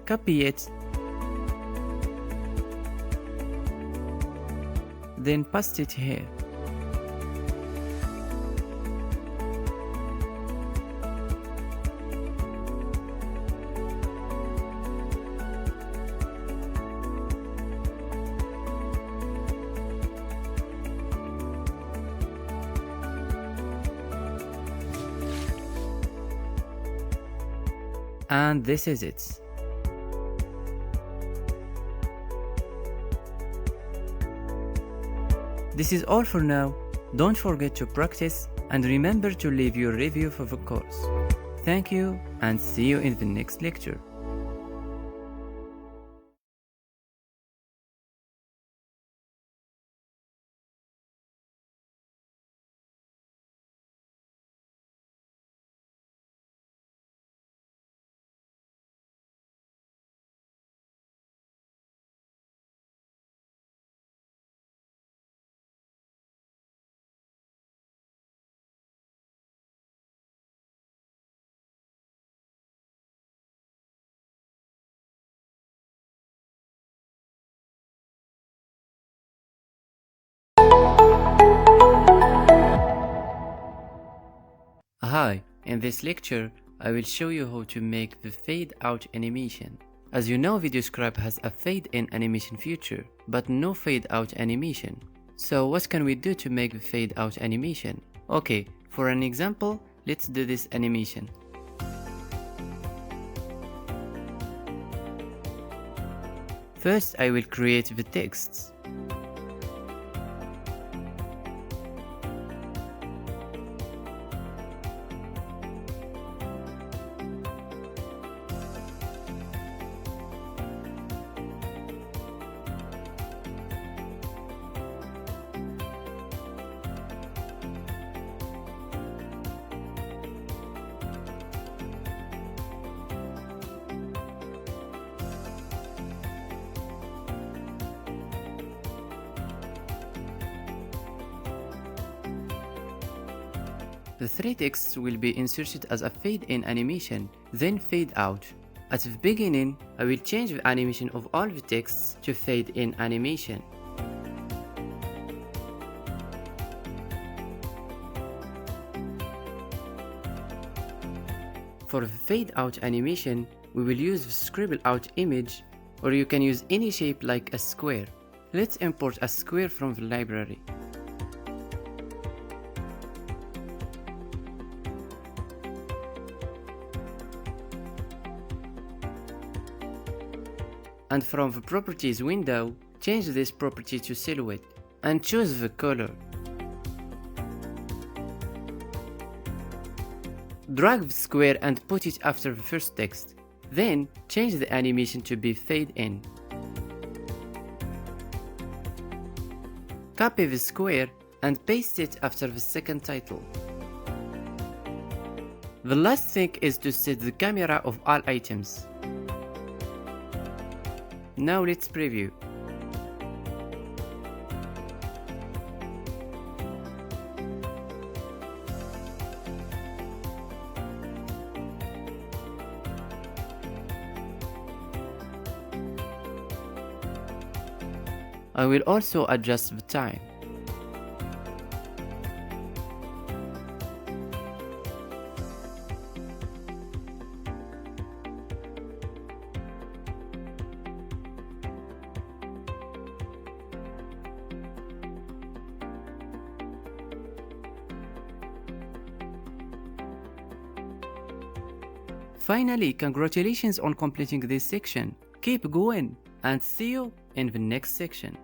Copy it. Then paste it here. And this is it. This is all for now. Don't forget to practice and remember to leave your review for the course. Thank you and see you in the next lecture. Hi, in this lecture, I will show you how to make the fade out animation. As you know, VideoScribe has a fade in animation feature, but no fade out animation. So what can we do to make the fade out animation? Okay, for an example, let's do this animation. First, I will create the texts. The three texts will be inserted as a fade-in animation, then fade out. At the beginning, I will change the animation of all the texts to fade-in animation. For the fade-out animation, we will use the scribble out image, or you can use any shape like a square. Let's import a square from the library. And from the Properties window, change this property to Silhouette and choose the color. Drag the square and put it after the first text. Then, change the animation to be fade in. Copy the square and paste it after the second title. The last thing is to set the camera of all items. Now let's preview. I will also adjust the time. Finally, congratulations on completing this section. Keep going and see you in the next section.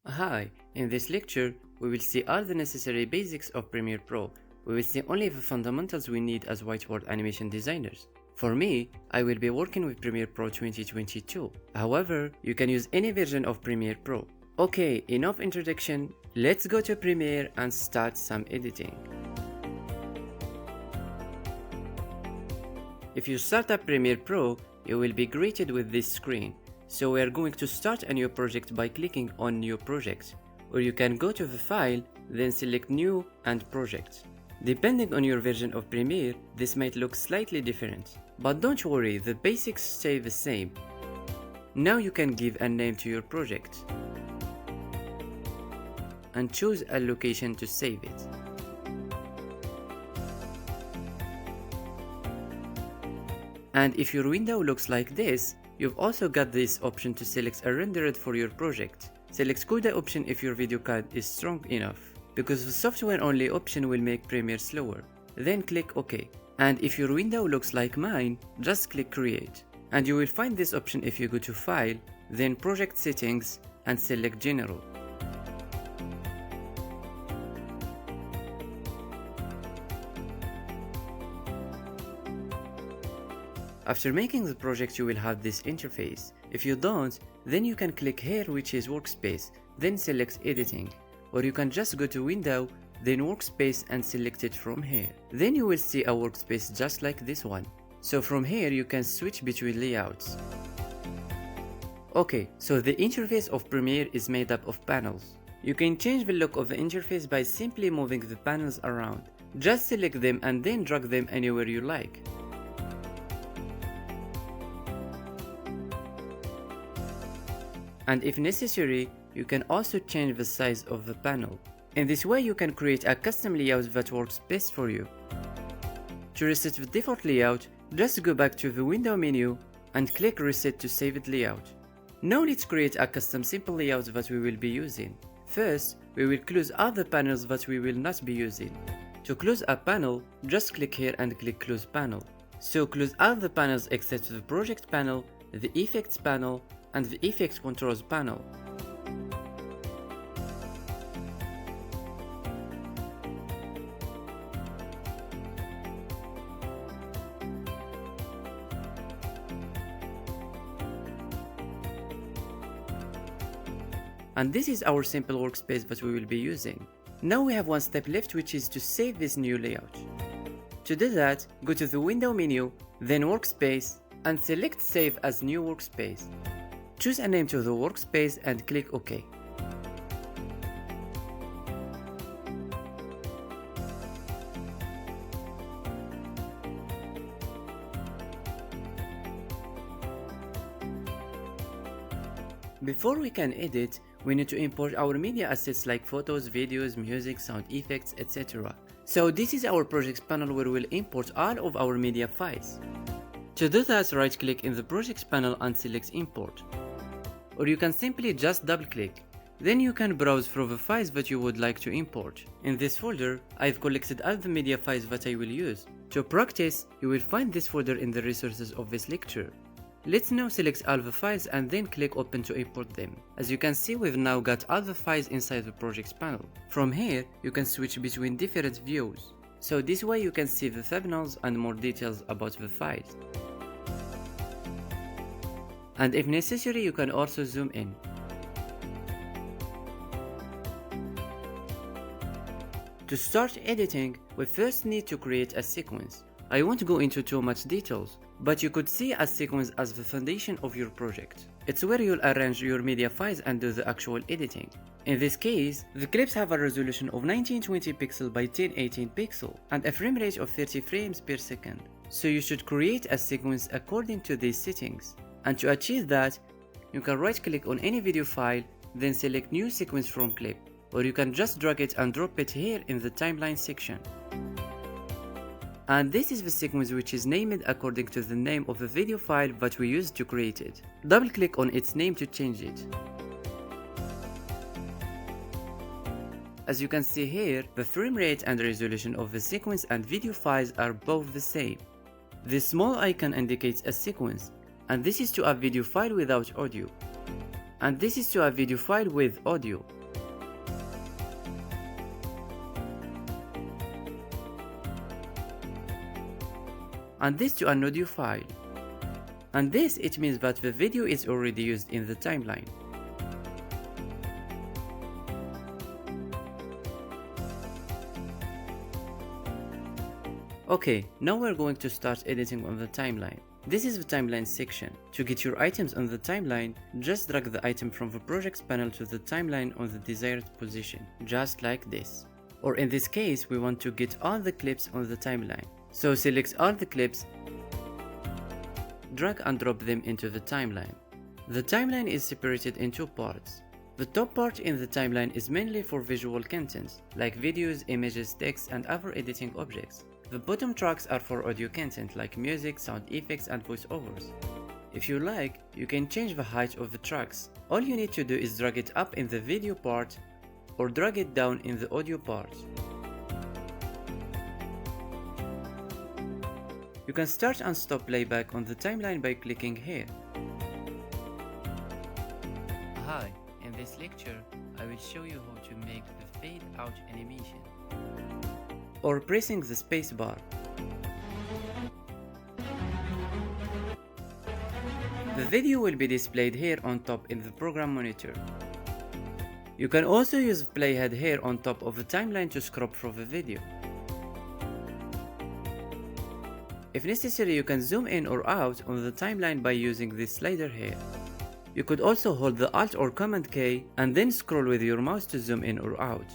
Hi, in this lecture, we will see all the necessary basics of Premiere Pro. We will see only the fundamentals we need as whiteboard animation designers. For me, I will be working with Premiere Pro 2022. However, you can use any version of Premiere Pro. Okay, enough introduction. Let's go to Premiere and start some editing. If you start up Premiere Pro, you will be greeted with this screen. So we are going to start a new project by clicking on New Project, or you can go to the file, then select New and Project. Depending on your version of Premiere, this might look slightly different, but don't worry, the basics stay the same. Now you can give a name to your project and choose a location to save it. And if your window looks like this, you've also got this option to select a rendered for your project. Select CUDA option if your video card is strong enough, because the software only option will make Premiere slower. Then click OK. And if your window looks like mine, just click Create. And you will find this option if you go to File, then Project Settings and select General. After making the project, you will have this interface. If you don't, then you can click here, which is Workspace, then select Editing. Or you can just go to Window, then Workspace and select it from here. Then you will see a workspace just like this one. So from here you can switch between layouts. Okay, so the interface of Premiere is made up of panels. You can change the look of the interface by simply moving the panels around. Just select them and then drag them anywhere you like. And if necessary, you can also change the size of the panel. In this way you can create a custom layout that works best for you. To reset the default layout, just go back to the window menu and click Reset to save it layout. Now let's create a custom simple layout that we will be using. First, we will close all the panels that we will not be using. To close a panel, just click here and click Close Panel. So close all the panels except the Project panel, the Effects panel, and the Effects Controls panel. And this is our simple workspace that we will be using. Now we have one step left, which is to save this new layout. To do that, go to the Window menu, then Workspace, and select Save as New Workspace. Choose a name to the workspace and click OK. Before we can edit, we need to import our media assets like photos, videos, music, sound effects, etc. So this is our projects panel where we'll import all of our media files. To do that, right click in the projects panel and select Import. Or you can simply just double click. Then you can browse through the files that you would like to import. In this folder, I've collected all the media files that I will use. To practice, you will find this folder in the resources of this lecture. Let's now select all the files and then click Open to import them. As you can see, we've now got all the files inside the projects panel. From here, you can switch between different views. So this way you can see the thumbnails and more details about the files. And if necessary, you can also zoom in. To start editing, we first need to create a sequence. I won't go into too much details, but you could see a sequence as the foundation of your project. It's where you'll arrange your media files and do the actual editing. In this case, the clips have a resolution of 1920 pixel by 1080 pixel and a frame rate of 30 frames per second. So you should create a sequence according to these settings. And to achieve that, you can right click on any video file, then select New Sequence from Clip, or you can just drag it and drop it here in the timeline section. And this is the sequence which is named according to the name of the video file that we used to create it. Double click on its name to change it. As you can see here, the frame rate and resolution of the sequence and video files are both the same. This small icon indicates a sequence, and this is to a video file without audio. And this is to a video file with audio. And this to an audio file. And this, it means that the video is already used in the timeline. Okay, now we're going to start editing on the timeline. This is the timeline section. To get your items on the timeline, just drag the item from the projects panel to the timeline on the desired position, just like this. Or in this case, we want to get all the clips on the timeline. So select all the clips, drag and drop them into the timeline. The timeline is separated in two parts. The top part in the timeline is mainly for visual content, like videos, images, text, and other editing objects. The bottom tracks are for audio content like music, sound effects, and voiceovers. If you like, you can change the height of the tracks. All you need to do is drag it up in the video part or drag it down in the audio part. You can start and stop playback on the timeline by clicking here. Hi, in this lecture, I will show you how to make the fade out animation. Or pressing the space bar. The video will be displayed here on top in the program monitor. You can also use playhead here on top of the timeline to scrub through the video. If necessary, you can zoom in or out on the timeline by using this slider here. You could also hold the Alt or Command K and then scroll with your mouse to zoom in or out.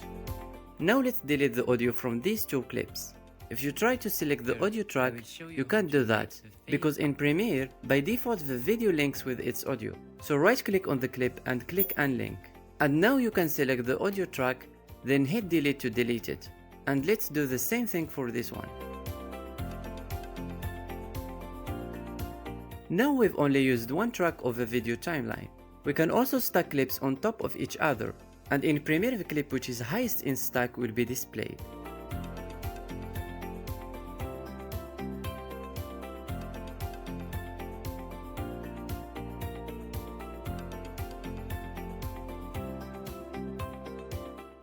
Now let's delete the audio from these two clips. If you try to select the audio track, you can't do that, because in Premeire, by default the video links with its audio. So right click on the clip and click Unlink. And now you can select the audio track, then hit delete to delete it. And let's do the same thing for this one. Now we've only used one track of the video timeline. We can also stack clips on top of each other. And in Premeire, the clip which is highest in stack will be displayed.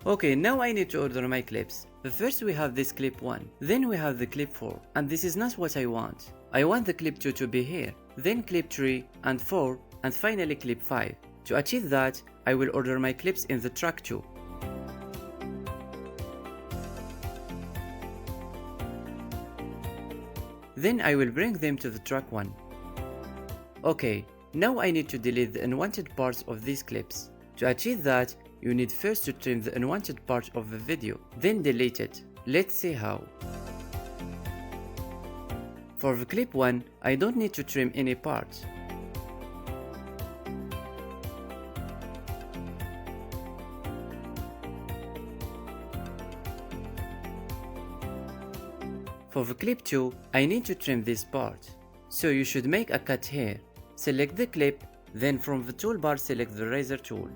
Okay, now I need to order my clips. But first we have this clip 1, then we have the clip 4, and this is not what I want. I want the clip 2 to be here, then clip 3 and 4, and finally clip 5. To achieve that, I will order my clips in the track 2. Then I will bring them to the track 1. Okay, now I need to delete the unwanted parts of these clips. To achieve that, you need first to trim the unwanted part of the video, then delete it. Let's see how. For the clip 1, I don't need to trim any parts. For the clip 2, I need to trim this part. So you should make a cut here. Select the clip, then from the toolbar select the razor tool.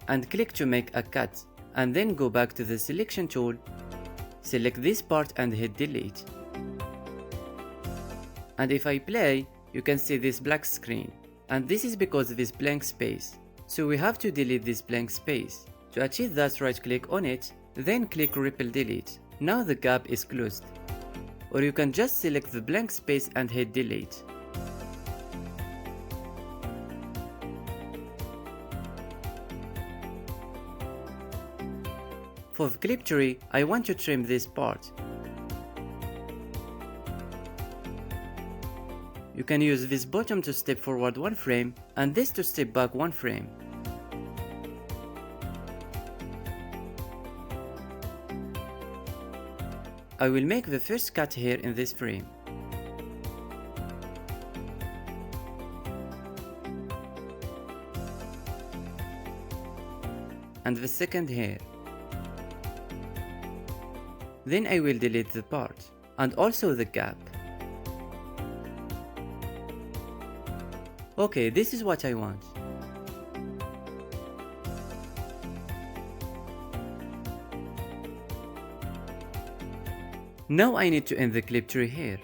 And click to make a cut, and then go back to the selection tool. Select this part and hit delete. And if I play, you can see this black screen. And this is because of this blank space. So we have to delete this blank space. To achieve that, right click on it, then click Ripple Delete. Now the gap is closed. Or you can just select the blank space and hit delete. For the clip 3, I want to trim this part. You can use this bottom to step forward 1 frame and this to step back 1 frame. I will make the first cut here in this frame. And the second here. Then I will delete the part, and also the gap. Okay, this is what I want. Now I need to end the clip tree here.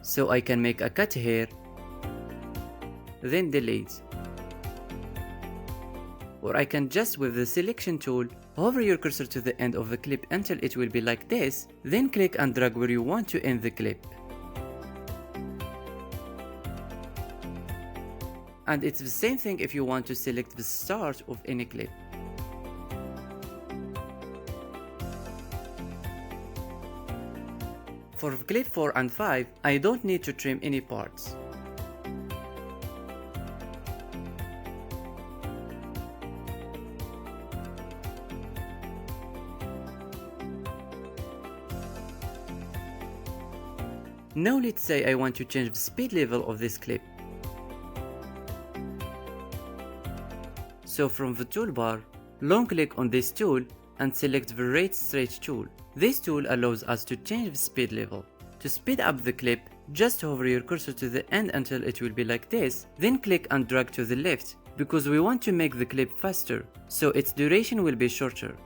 So I can make a cut here, then delete. Or I can just with the selection tool, hover your cursor to the end of the clip until it will be like this, then click and drag where you want to end the clip. And it's the same thing if you want to select the start of any clip. For clip 4 and 5, I don't need to trim any parts. Now let's say I want to change the speed level of this clip. So from the toolbar, long click on this tool and select the Rate Stretch tool. This tool allows us to change the speed level. To speed up the clip, just hover your cursor to the end until it will be like this, then click and drag to the left, because we want to make the clip faster, so its duration will be shorter.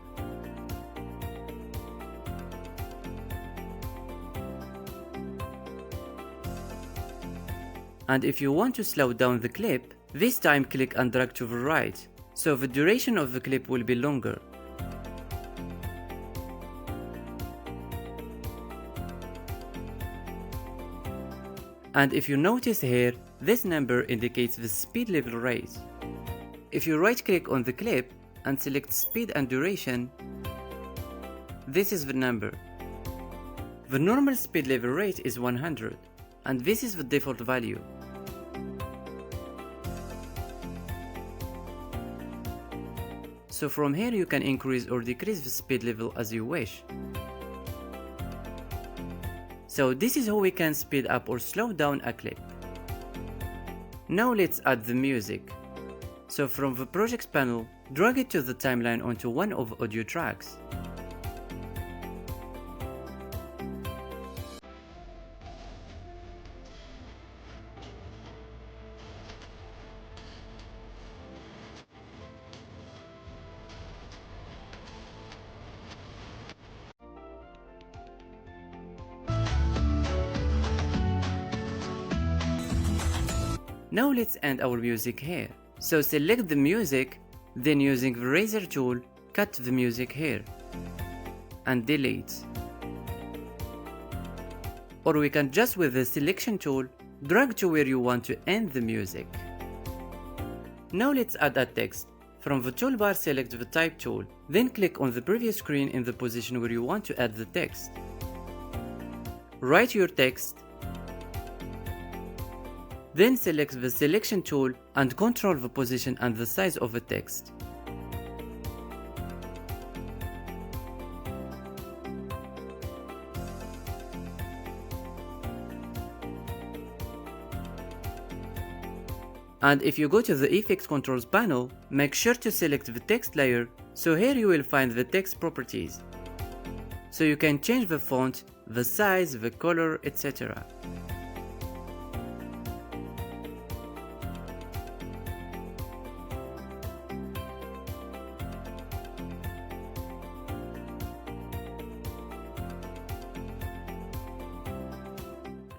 And if you want to slow down the clip, this time click and drag to the right, so the duration of the clip will be longer. And if you notice here, this number indicates the speed level rate. If you right click on the clip and select speed and duration, this is the number. The normal speed level rate is 100, and this is the default value. So from here you can increase or decrease the speed level as you wish. So this is how we can speed up or slow down a clip. Now let's add the music. So from the projects panel, drag it to the timeline onto one of audio tracks. Now let's end our music here. So select the music, then using the razor tool, cut the music here and delete. Or we can just with the selection tool, drag to where you want to end the music. Now let's add a text. From the toolbar, select the type tool, then click on the previous screen in the position where you want to add the text. Write your text, then select the selection tool and control the position and the size of the text. And if you go to the Effects Controls panel, make sure to select the text layer, so here you will find the text properties. So you can change the font, the size, the color, etc.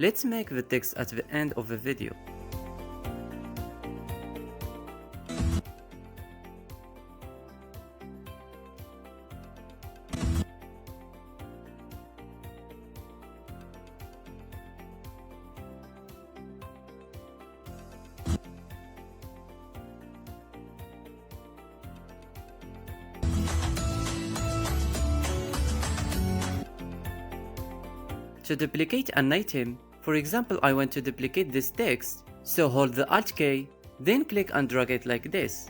Let's make the text at the end of the video. To duplicate an item, for example, I want to duplicate this text, so hold the Alt key, then click and drag it like this.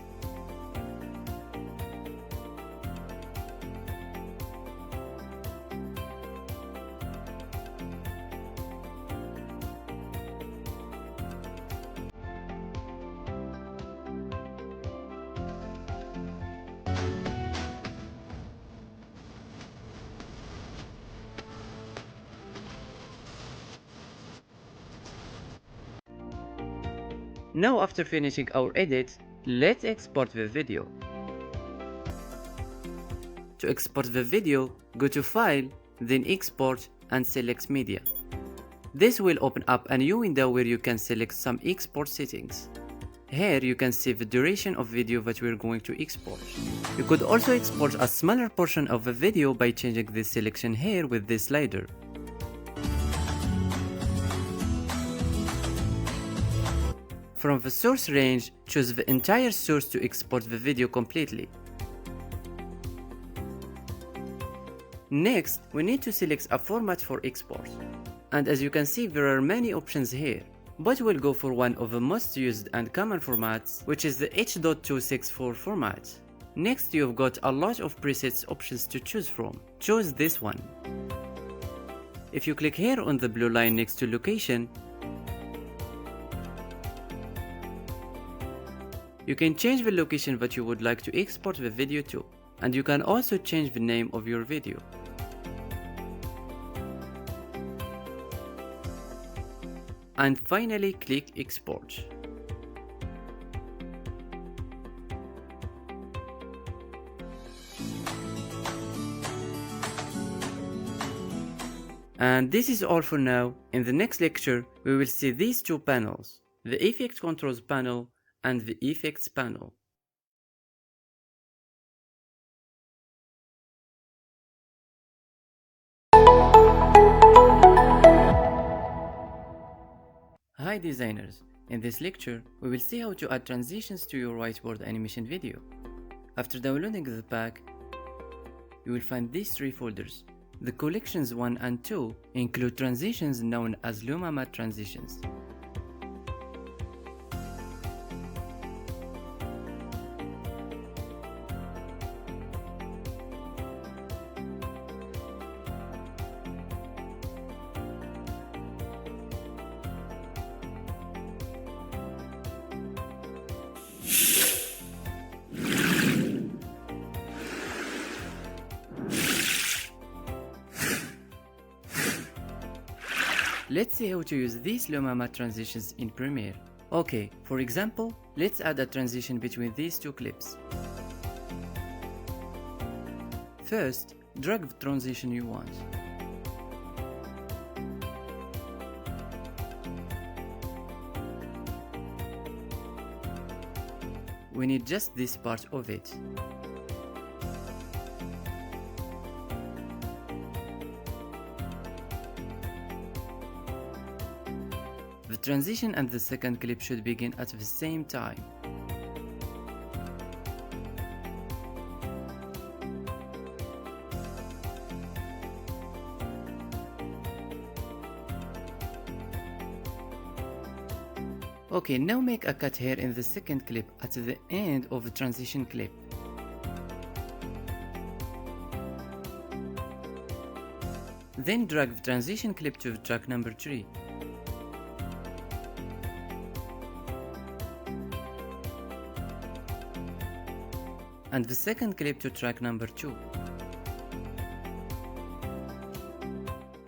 Now after finishing our edit, let's export the video. To export the video, go to File, then Export, and select Media. This will open up a new window where you can select some export settings. Here you can see the duration of video that we're going to export. You could also export a smaller portion of a video by changing this selection here with this slider. From the source range, choose the entire source to export the video completely. Next, we need to select a format for export. And as you can see, there are many options here, but we'll go for one of the most used and common formats, which is the H.264 format. Next, you've got a lot of presets options to choose from. Choose this one. If you click here on the blue line next to location, you can change the location that you would like to export the video to, and you can also change the name of your video. And finally click Export. And this is all for now. In the next lecture, we will see these two panels, the Effect Controls panel and the Effects panel. Hi designers! In this lecture, we will see how to add transitions to your whiteboard animation video. After downloading the pack, you will find these three folders. The collections 1 and 2 include transitions known as Luma Matte transitions. Let's see how to use these Luma Matte transitions in Premeire. Okay, for example, let's add a transition between these two clips. First, drag the transition you want. We need just this part of it. The transition and the second clip should begin at the same time. Okay, now make a cut here in the second clip at the end of the transition clip. Then drag the transition clip to track number 3. And the second clip to track number 2.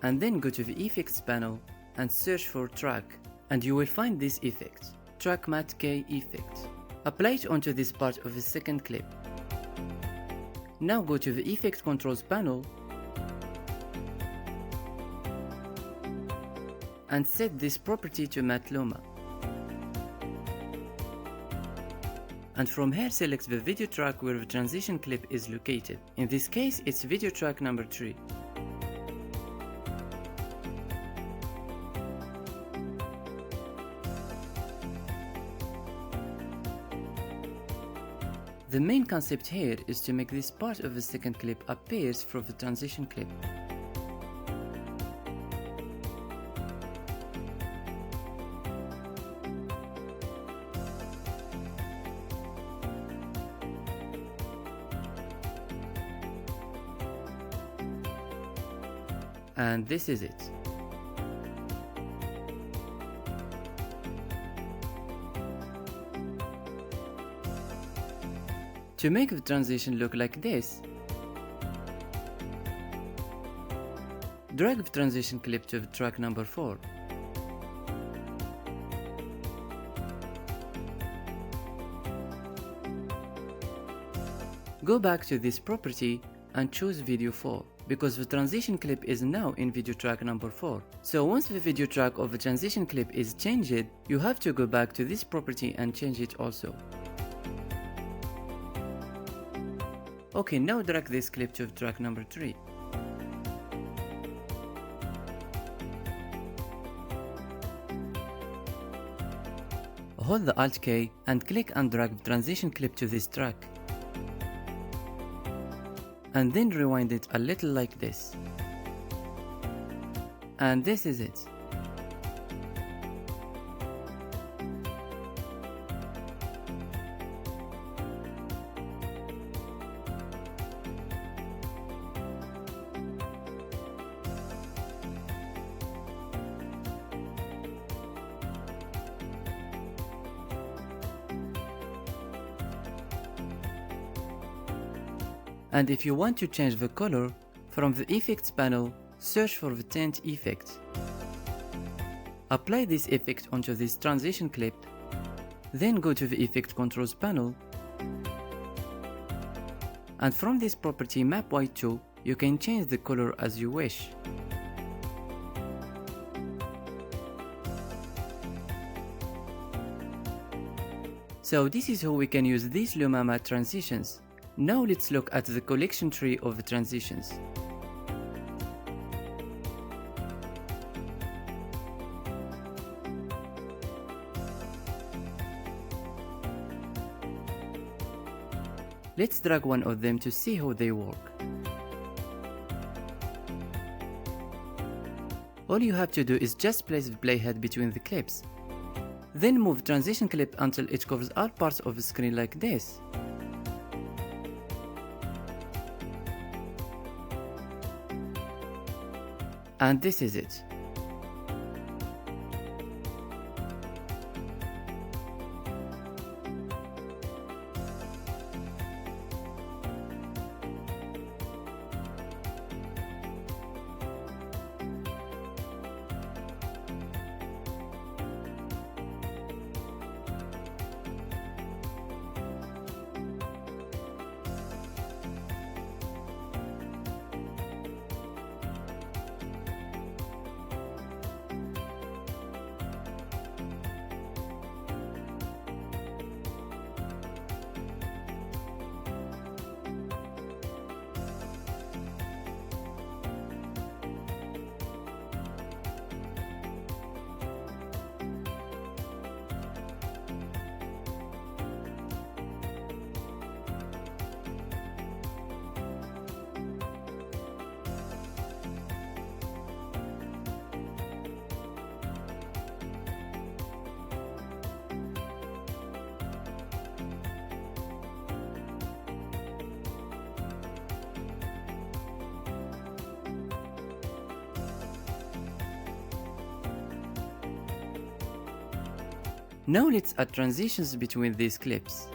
And then go to the Effects panel and search for Track, and you will find this effect, Track Matte K effect. Apply it onto this part of the second clip. Now go to the Effect Controls panel and set this property to Matte Luma. And from here select the video track where the transition clip is located. In this case, it's video track number 3. The main concept here is to make this part of the second clip appears from the transition clip. And this is it. To make the transition look like this, drag the transition clip to track number 4. Go back to this property and choose video 4, because the transition clip is now in video track number 4. So once the video track of the transition clip is changed, you have to go back to this property and change it also. Okay, now drag this clip to track number 3. Hold the Alt key and click and drag the transition clip to this track. And then rewind it a little like this. And this is it. And if you want to change the color, from the Effects panel, search for the Tint effect. Apply this effect onto this transition clip, then go to the Effect Controls panel, and from this property Map White to, you can change the color as you wish. So this is how we can use these Luma matte transitions. Now let's look at the collection tree of the transitions. Let's drag one of them to see how they work. All you have to do is just place the playhead between the clips. Then move transition clip until it covers all parts of the screen like this. And this is it. Now let's add transitions between these clips.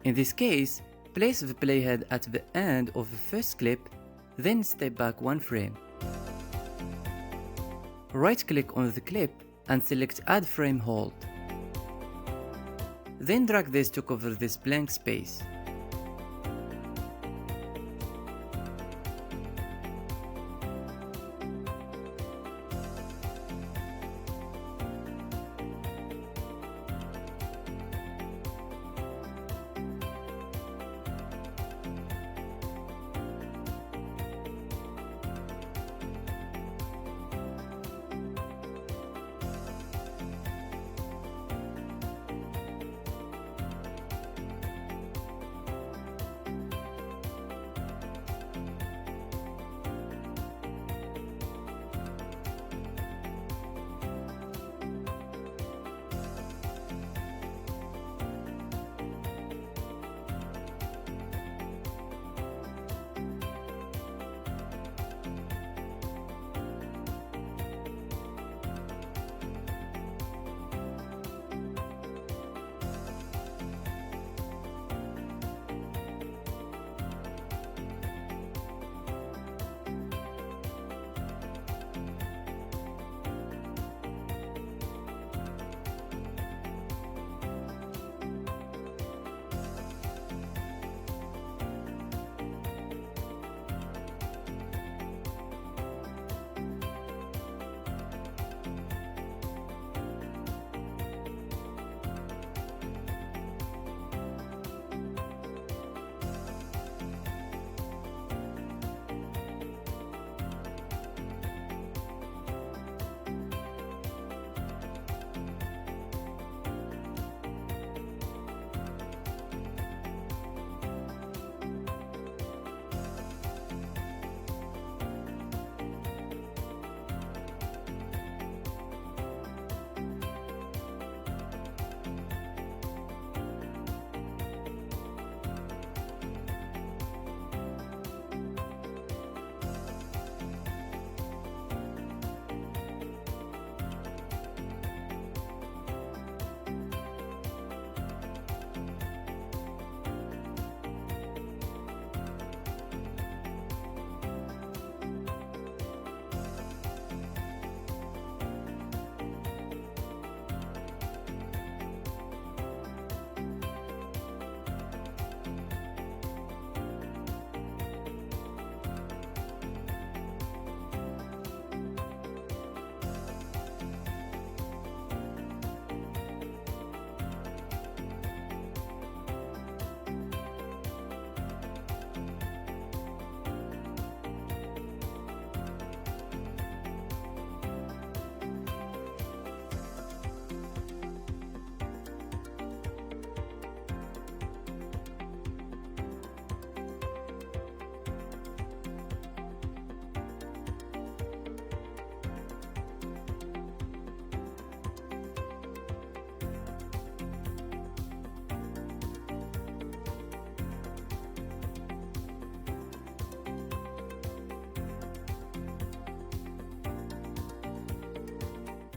In this case, place the playhead at the end of the first clip, then step back one frame. right-click on the clip and select Add Frame Hold. Then drag this to cover this blank space.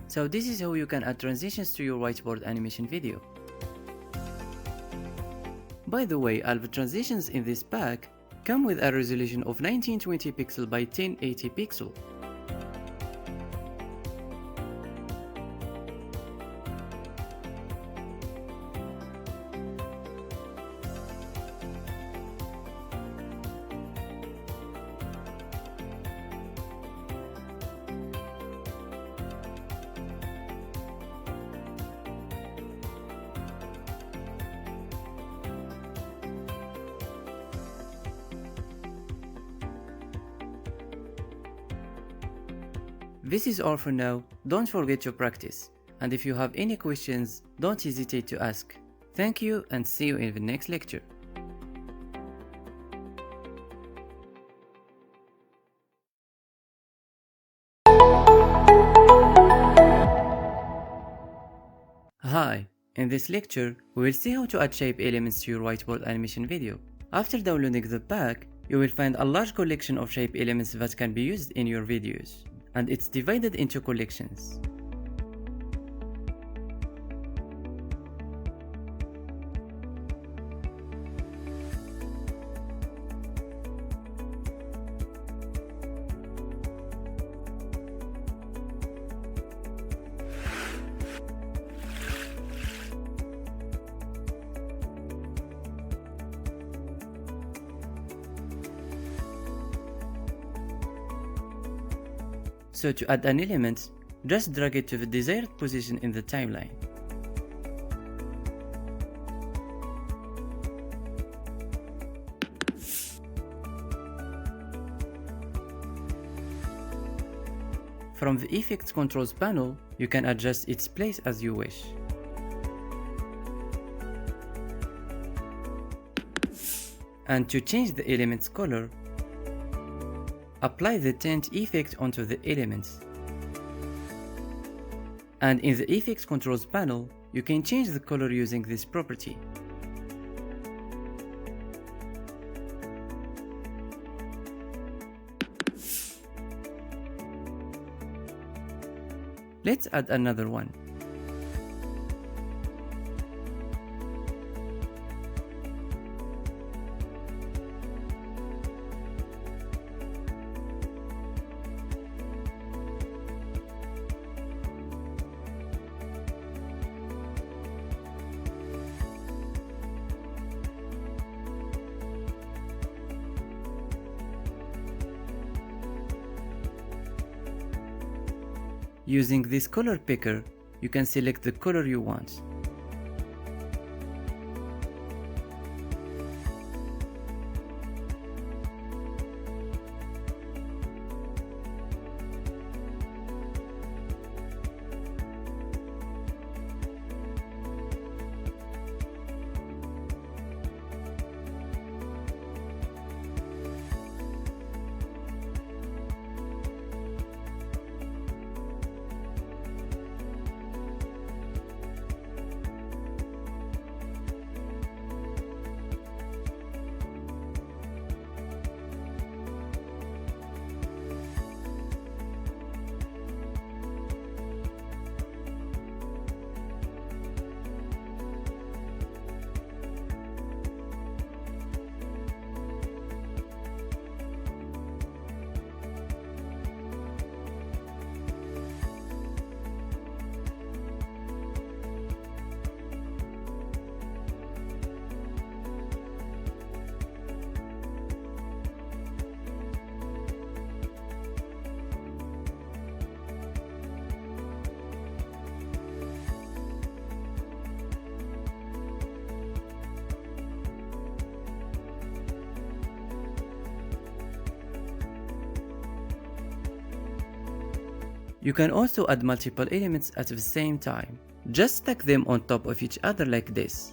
So this is how you can add transitions to your whiteboard animation video. By the way, all the transitions in this pack come with a resolution of 1920 pixel by 1080 pixel. This is all for now. Don't forget to practice, and if you have any questions, don't hesitate to ask. Thank you and see you in the next lecture. Hi, in this lecture, we will see how to add shape elements to your whiteboard animation video. After downloading the pack, you will find a large collection of shape elements that can be used in your videos, and it's divided into collections. So to add an element, just drag it to the desired position in the timeline. From the Effects Controls panel, you can adjust its place as you wish. And to change the element's color, apply the tint effect onto the elements. And in the Effects Controls panel, you can change the color using this property. Let's add another one. Using this color picker, you can select the color you want. You can also add multiple elements at the same time. Just stack them on top of each other like this.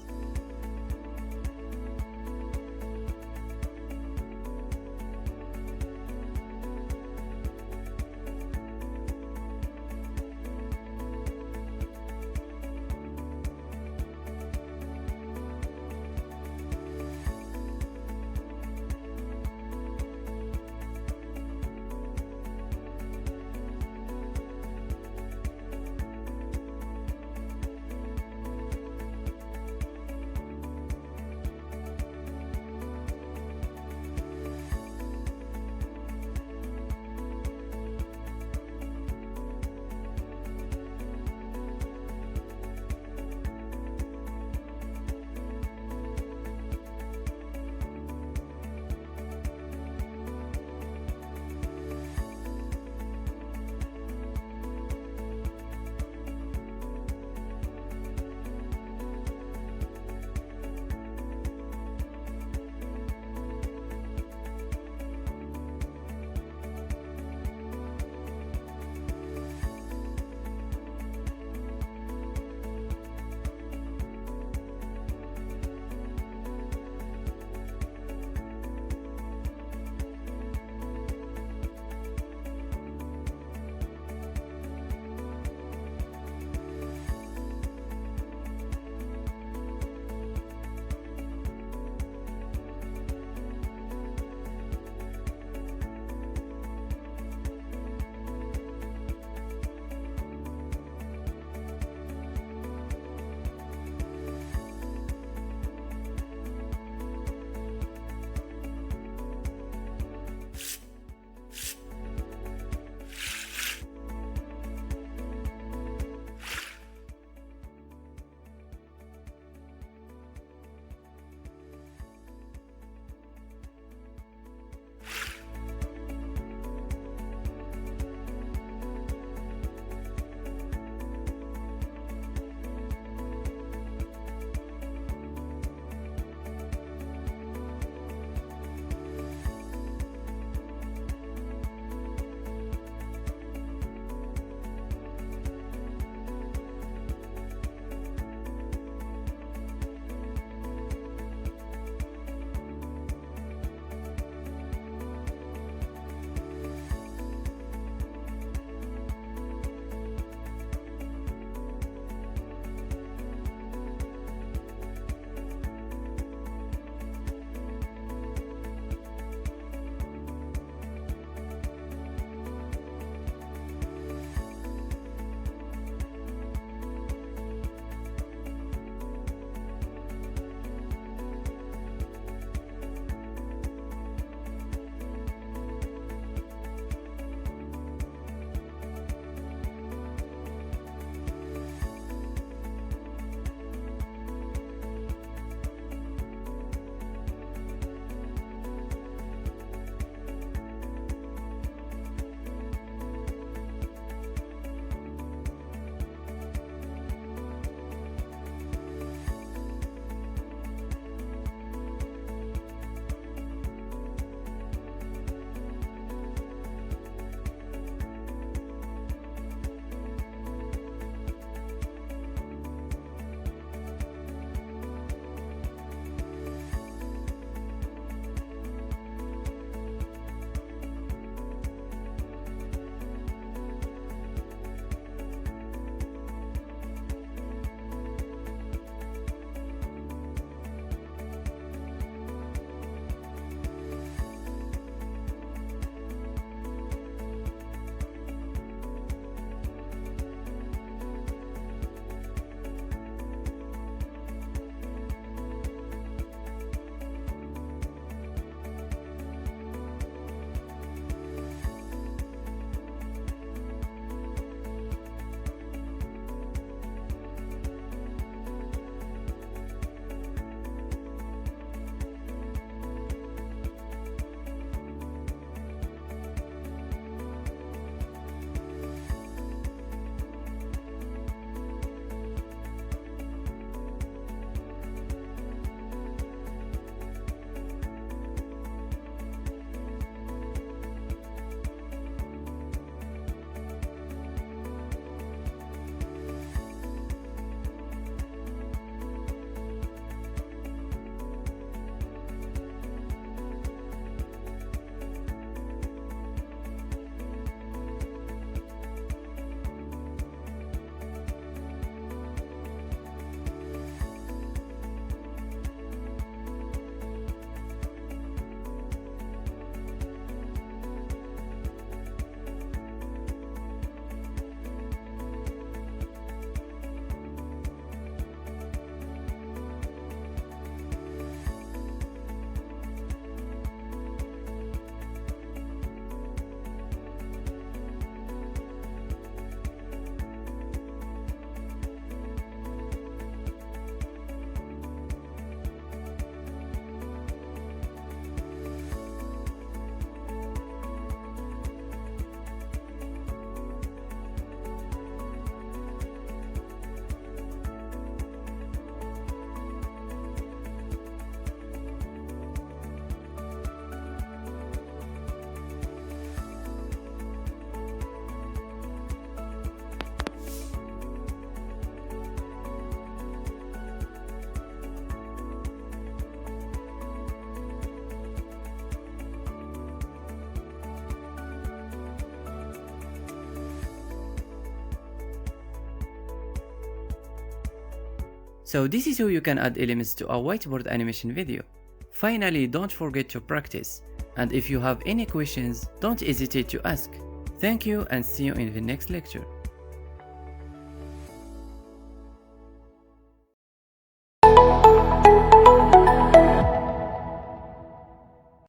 So this is how you can add elements to a whiteboard animation video. Finally, don't forget to practice. And if you have any questions, don't hesitate to ask. Thank you and see you in the next lecture.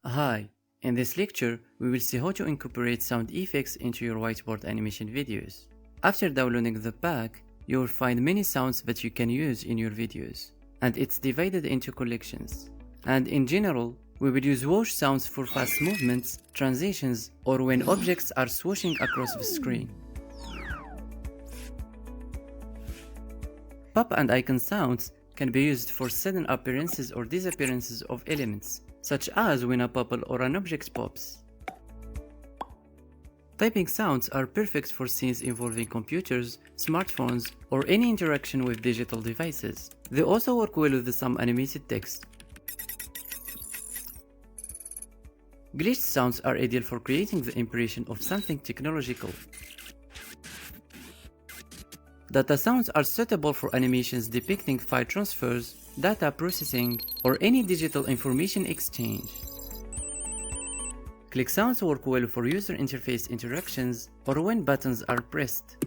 Hi, in this lecture, we will see how to incorporate sound effects into your whiteboard animation videos. After downloading the pack, you will find many sounds that you can use in your videos, and it's divided into collections. And in general, we will use whoosh sounds for fast movements, transitions, or when objects are swooshing across the screen. Pop and icon sounds can be used for sudden appearances or disappearances of elements, such as when a bubble or an object pops. Typing sounds are perfect for scenes involving computers, smartphones, or any interaction with digital devices. They also work well with some animated text. Glitched sounds are ideal for creating the impression of something technological. Data sounds are suitable for animations depicting file transfers, data processing, or any digital information exchange. Click sounds work well for user interface interactions or when buttons are pressed.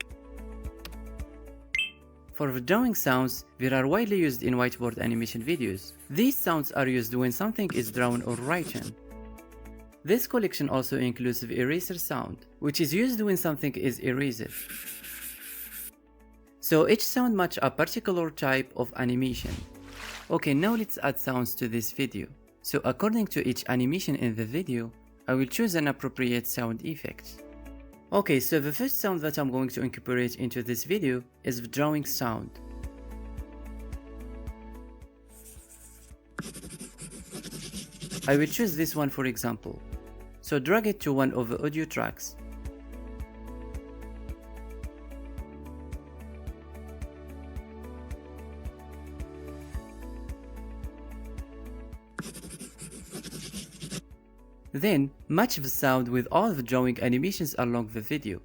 For the drawing sounds, they are widely used in whiteboard animation videos. These sounds are used when something is drawn or written. This collection also includes the eraser sound, which is used when something is erased. So each sound matches a particular type of animation. Okay, now let's add sounds to this video. So according to each animation in the video, I will choose an appropriate sound effect. Okay, so the first sound that I'm going to incorporate into this video is the drawing sound. I will choose this one for example. So drag it to one of the audio tracks. Then, match the sound with all the drawing animations along the video.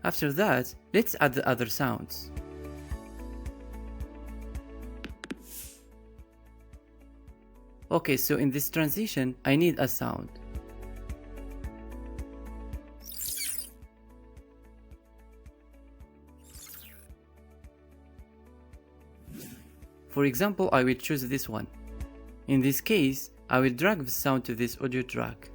After that, let's add the other sounds. Okay, so in this transition, I need a sound. For example, I will choose this one. In this case, I will drag the sound to this audio track.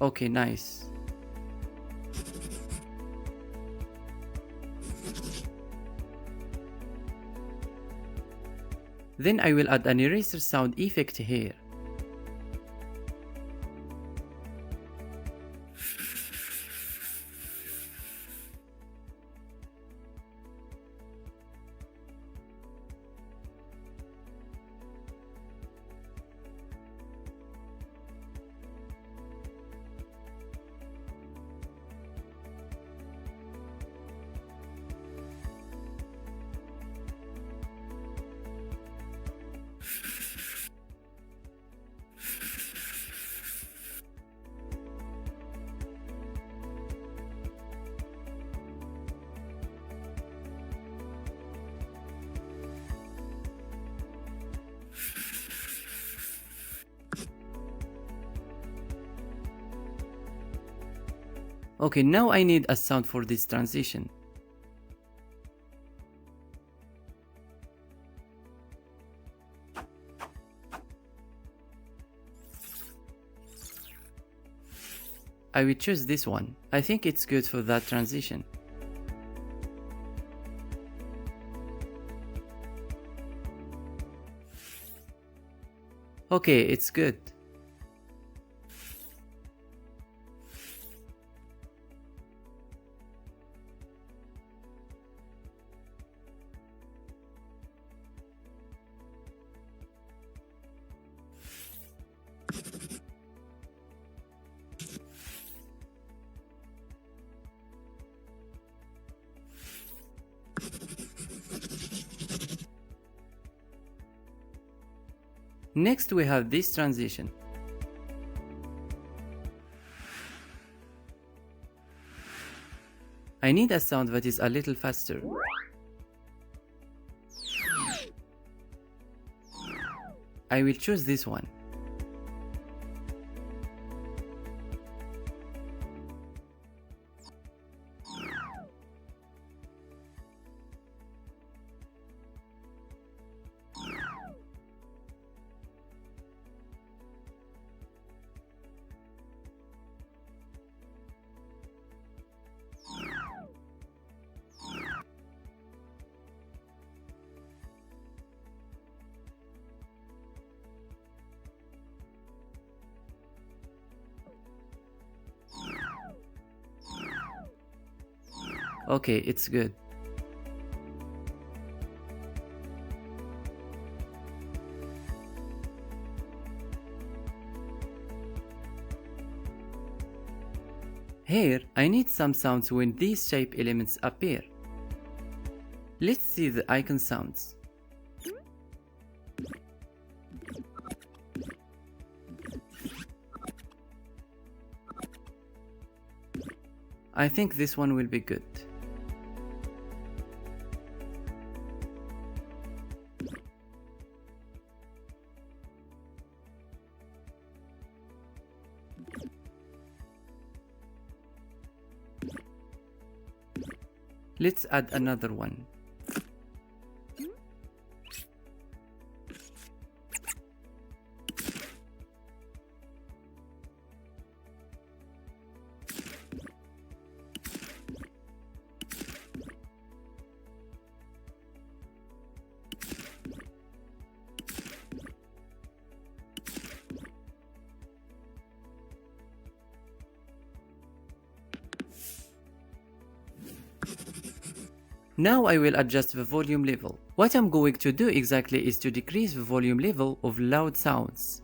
Okay, nice. Then I will add an eraser sound effect here. Okay, now I need a sound for this transition. I will choose this one. I think it's good for that transition. Okay, it's good. Next we have this transition. I need a sound that is a little faster. I will choose this one. Okay, it's good. Here, I need some sounds when these shape elements appear. Let's see the icon sounds. I think this one will be good. Let's add another one. Now I will adjust the volume level. What I'm going to do exactly is to decrease the volume level of loud sounds.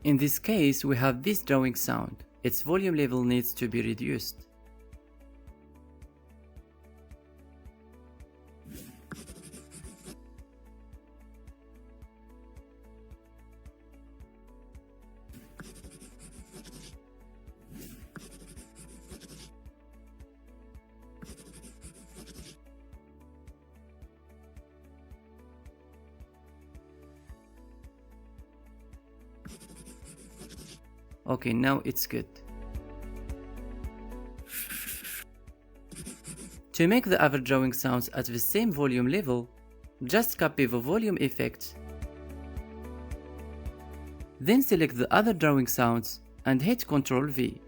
In this case, we have this drawing sound. Its volume level needs to be reduced. Okay, now it's good. To make the other drawing sounds at the same volume level, just copy the volume effect, then select the other drawing sounds and hit Ctrl V.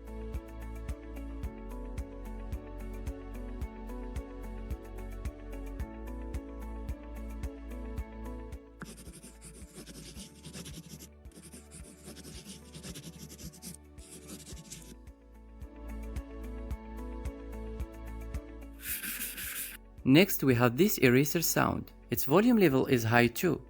Next we have this eraser sound. Its volume level is high too.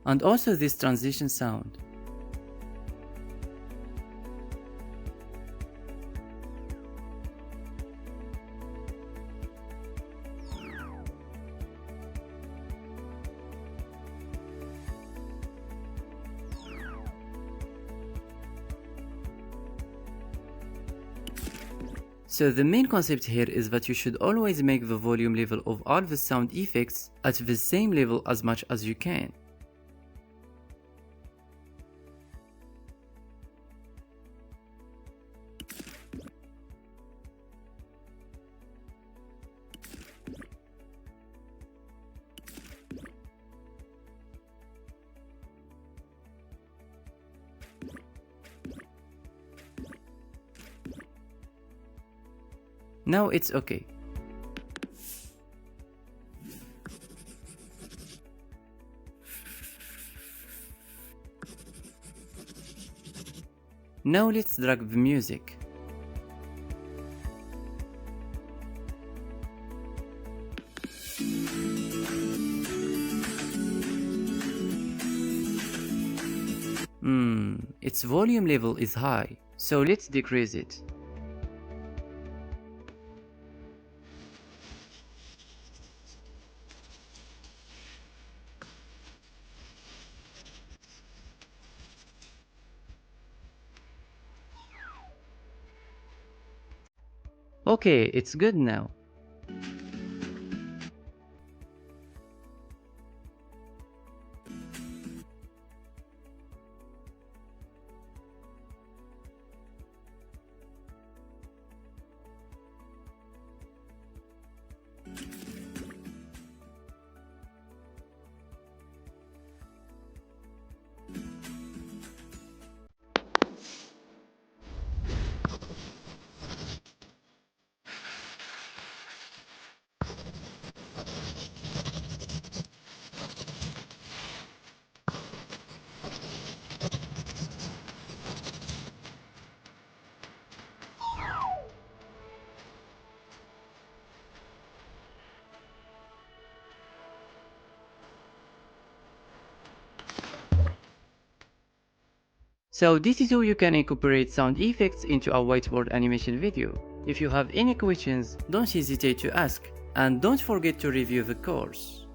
And also this transition sound. So the main concept here is that you should always make the volume level of all the sound effects at the same level as much as you can. Now it's okay. Now let's drag the music. Its volume level is high, so let's decrease it. Okay, it's good now. So this is how you can incorporate sound effects into a whiteboard animation video. If you have any questions, don't hesitate to ask, and don't forget to review the course.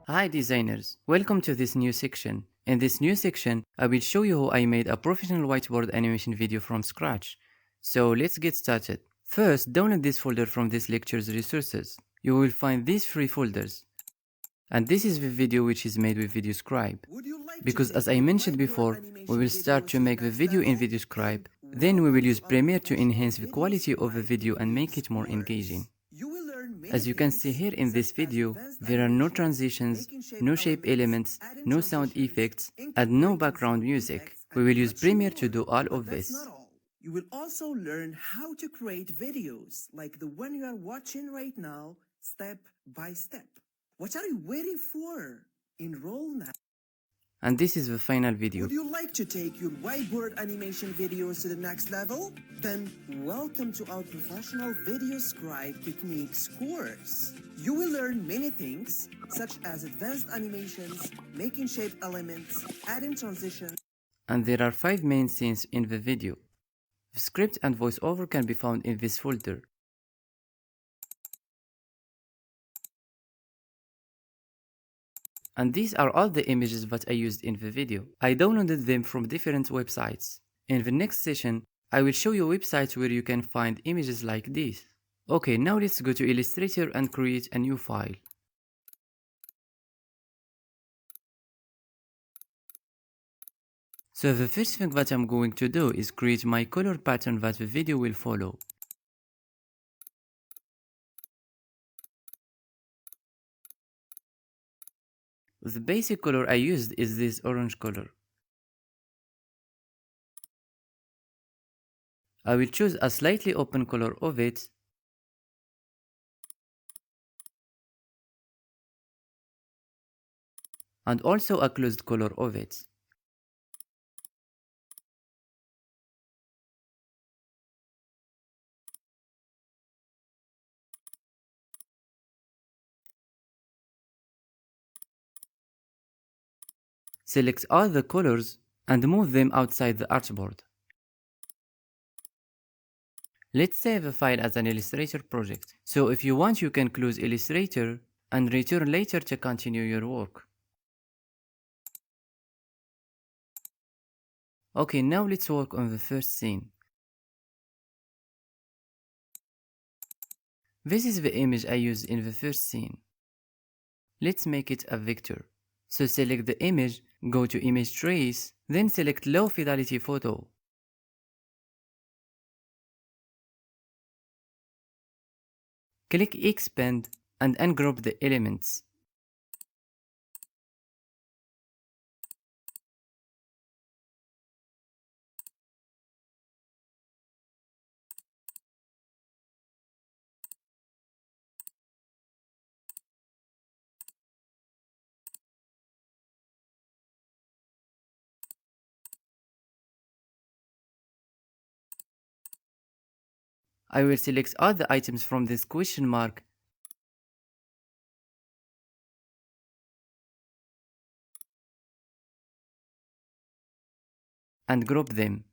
Hi designers, welcome to this new section. In this new section, I will show you how I made a professional whiteboard animation video from scratch. So let's get started. First, download this folder from this lecture's resources. You will find these three folders. And this is the video which is made with VideoScribe. Because as I mentioned before, we will start to make the video in VideoScribe, then we will use Premeire to enhance the quality of the video and make it more engaging. As you can see here in this video, there are no transitions, no shape elements, no sound effects, and no background music. We will use Premeire to do all of this. You will also learn how to create videos like the one you are watching right now, step by step. What are you waiting for? Enroll now. And this is the final video. Would you like to take your whiteboard animation videos to the next level? Then welcome to our Professional VideoScribe Techniques course. You will learn many things, such as advanced animations, making shape elements, adding transitions. And there are 5 main scenes in the video. The script and voiceover can be found in this folder. And these are all the images that I used in the video. I downloaded them from different websites. In the next session, I will show you websites where you can find images like this. Okay, now let's go to Illustrator and create a new file. So the first thing that I'm going to do is create my color pattern that the video will follow. The basic color I used is this orange color. I will choose a slightly open color of it and also a closed color of it. Select all the colors and move them outside the artboard. Let's save the file as an Illustrator project. So if you want, you can close Illustrator and return later to continue your work. Okay, now let's work on the first scene. This is the image I used in the first scene. Let's make it a vector. So select the image, go to Image Trace, then select Low Fidelity Photo. Click Expand and ungroup the elements. I will select all the items from this question mark and group them.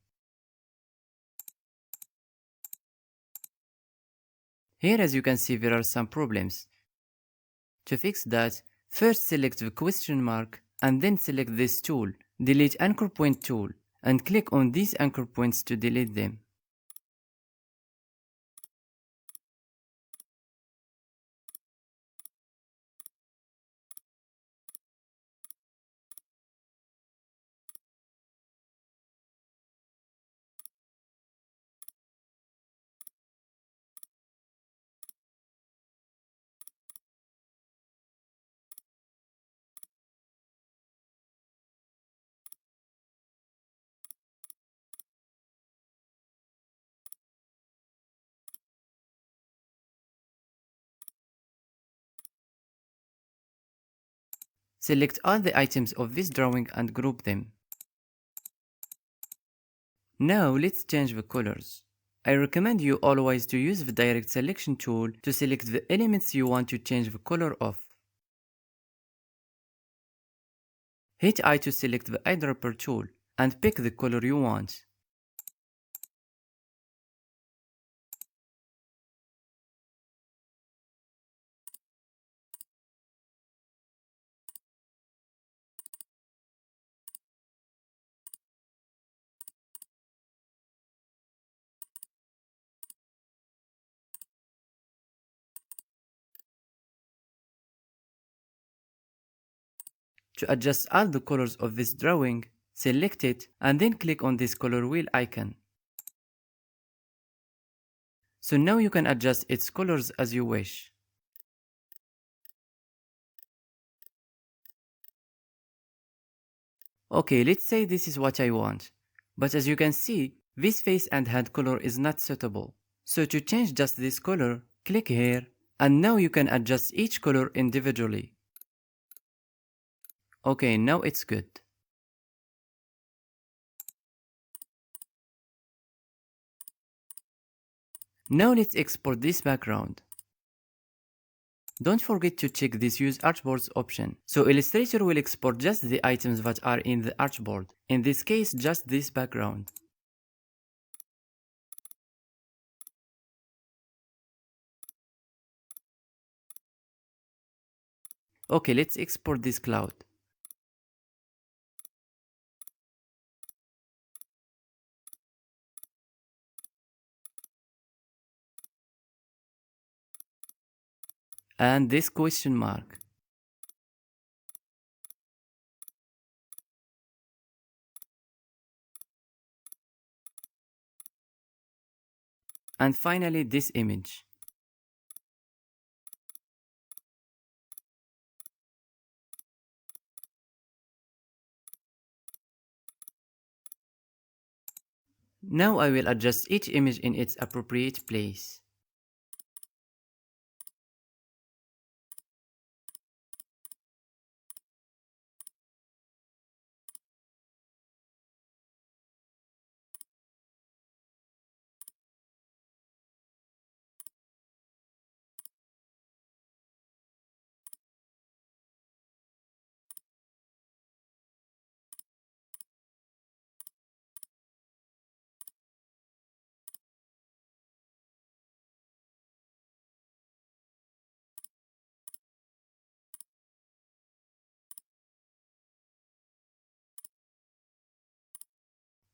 Here, as you can see, there are some problems. To fix that, first select the question mark and then select this tool, Delete Anchor Point tool, and click on these anchor points to delete them. Select all the items of this drawing and group them. Now let's change the colors. I recommend you always to use the direct selection tool to select the elements you want to change the color of. Hit I to select the eyedropper tool and pick the color you want. To adjust all the colors of this drawing, select it and then click on this color wheel icon. So now you can adjust its colors as you wish. Okay, let's say this is what I want. But as you can see, this face and hand color is not suitable. So to change just this color, click here, and now you can adjust each color individually. Okay, now it's good. Now let's export this background. Don't forget to check this Use Artboards option. So Illustrator will export just the items that are in the artboard. In this case, just this background. Okay, let's export this cloud. And this question mark. And finally, this image. Now I will adjust each image in its appropriate place.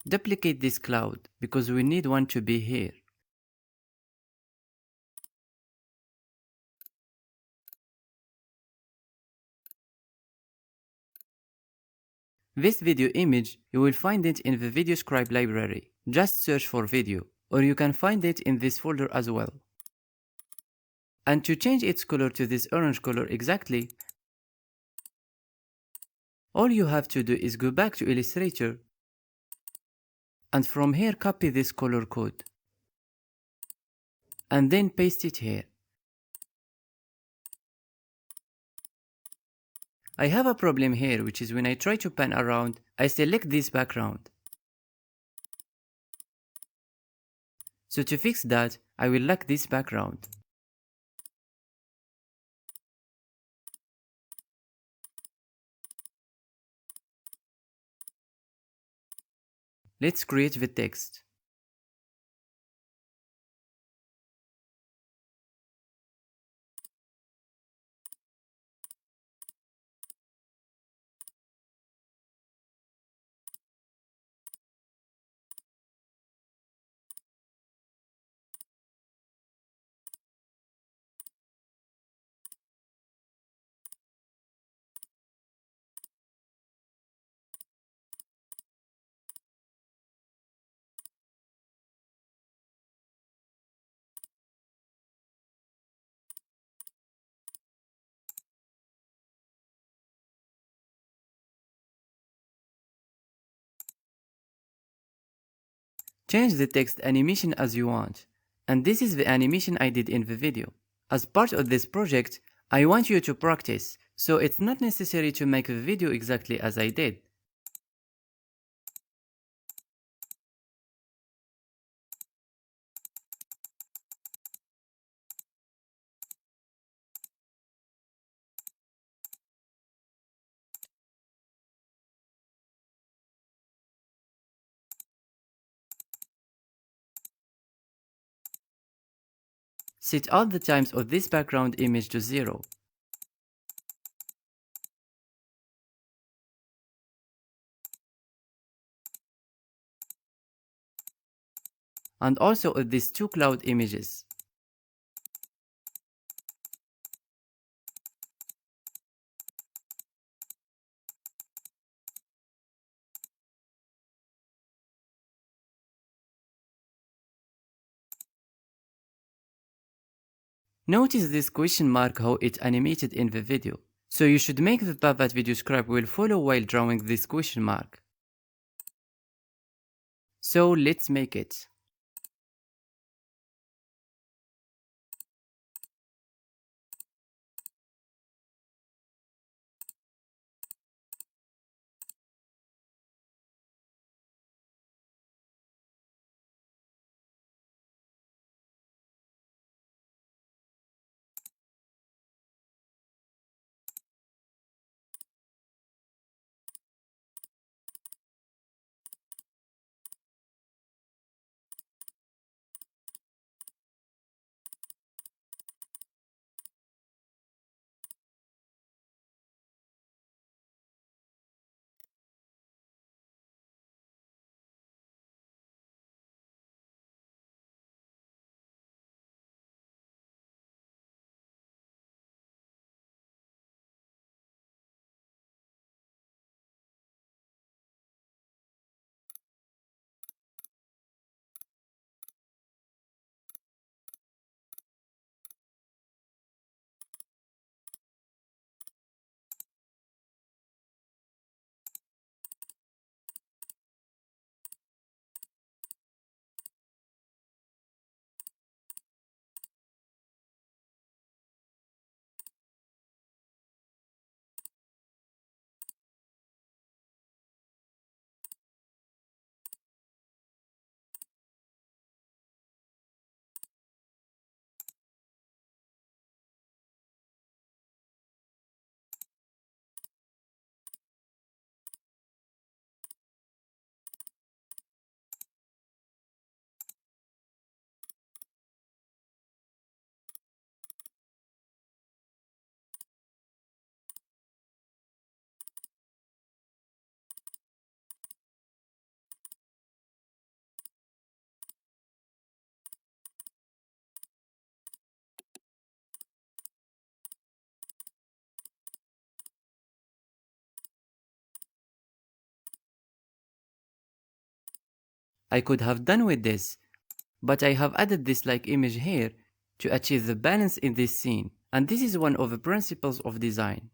Duplicate this cloud because we need one to be here. This video image, you will find it in the VideoScribe library. Just search for video, or you can find it in this folder as well. And to change its color to this orange color exactly, all you have to do is go back to Illustrator, and from here copy this color code, and then paste it here. I have a problem here, which is when I try to pan around, I select this background. So to fix that, I will lock this background. Let's create the text. Change the text animation as you want. And this is the animation I did in the video. As part of this project, I want you to practice, so it's not necessary to make the video exactly as I did. Set all the times of this background image to 0. And also of these two cloud images. Notice this question mark how it animated in the video. So you should make the path that VideoScribe will follow while drawing this question mark. So let's make it. I could have done with this, but I have added this like image here to achieve the balance in this scene, and this is one of the principles of design.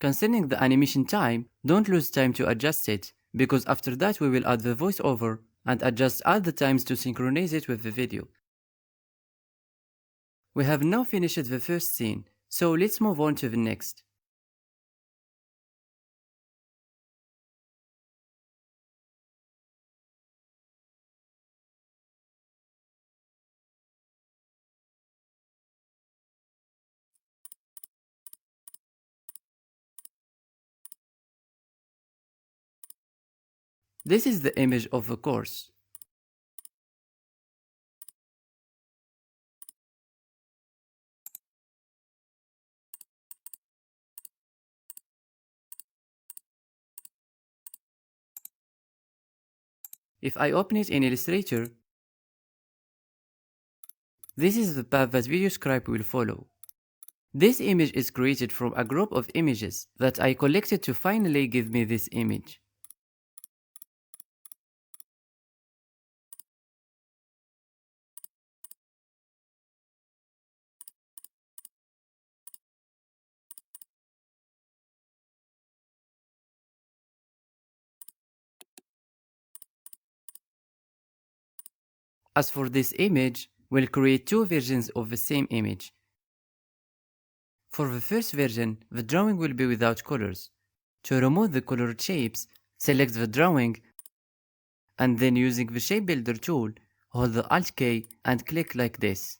Concerning the animation time, don't lose time to adjust it, because after that we will add the voiceover and adjust all the times to synchronize it with the video. We have now finished the first scene, so let's move on to the next. This is the image of the course. If I open it in Illustrator, this is the path that VideoScribe will follow. This image is created from a group of images that I collected to finally give me this image. As for this image, we'll create two versions of the same image. For the first version, the drawing will be without colors. To remove the colored shapes, select the drawing and then using the Shape Builder tool, hold the Alt key and click like this.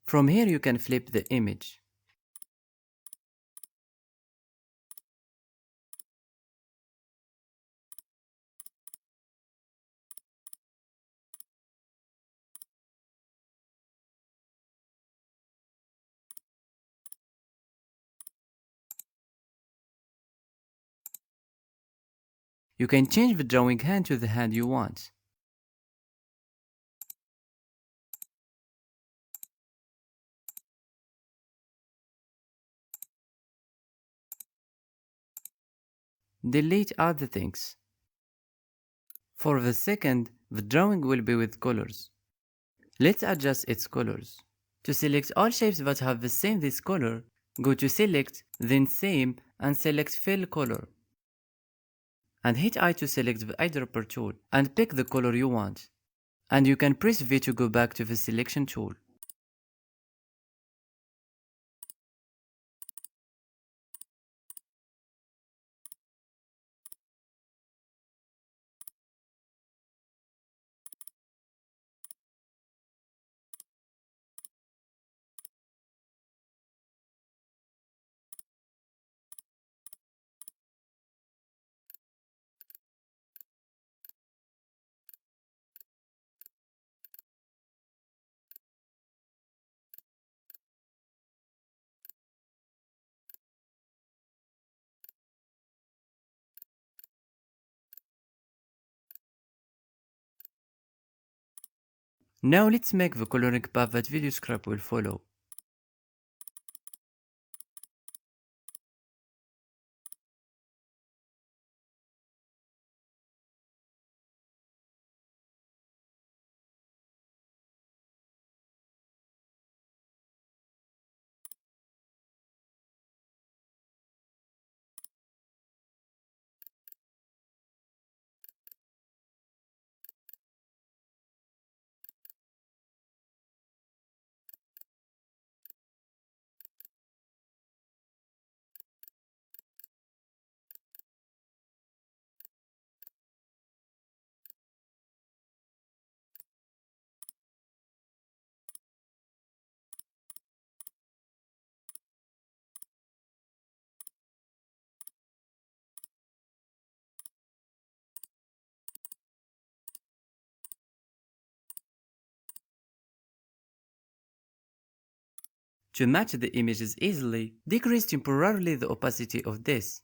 From here you can flip the image. You can change the drawing hand to the hand you want. Delete other things. For the second, the drawing will be with colors. Let's adjust its colors. To select all shapes that have the same this color, go to Select, then Same, and select Fill Color. And hit I to select the eyedropper tool, and pick the color you want. And you can press V to go back to the selection tool. Now let's make the coloring path that VideoScribe will follow. To match the images easily, decrease temporarily the opacity of this.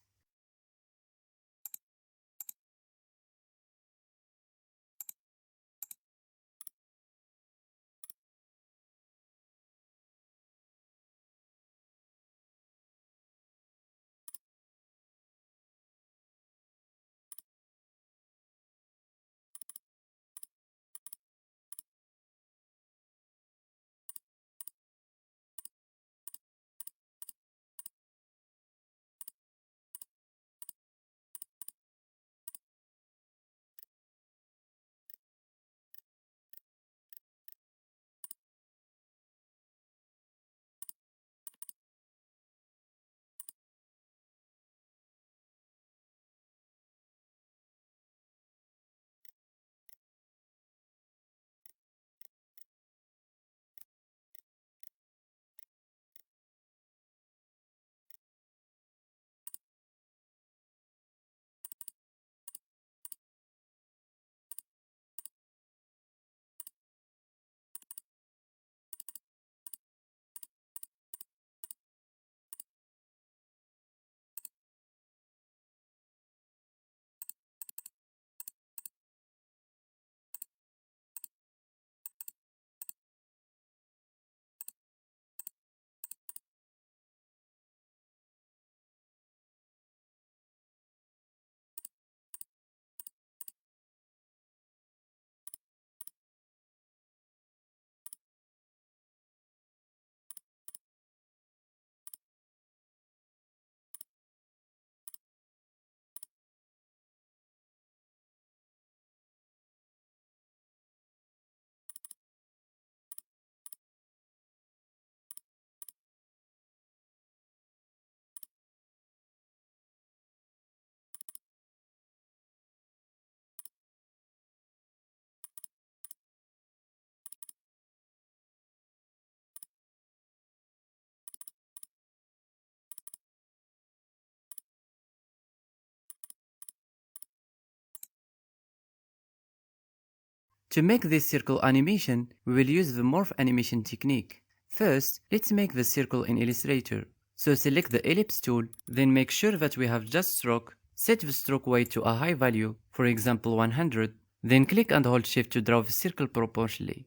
To make this circle animation, we will use the morph animation technique. First, let's make the circle in Illustrator. So select the ellipse tool, then make sure that we have just stroke, set the stroke weight to a high value, for example 100, then click and hold shift to draw the circle proportionally.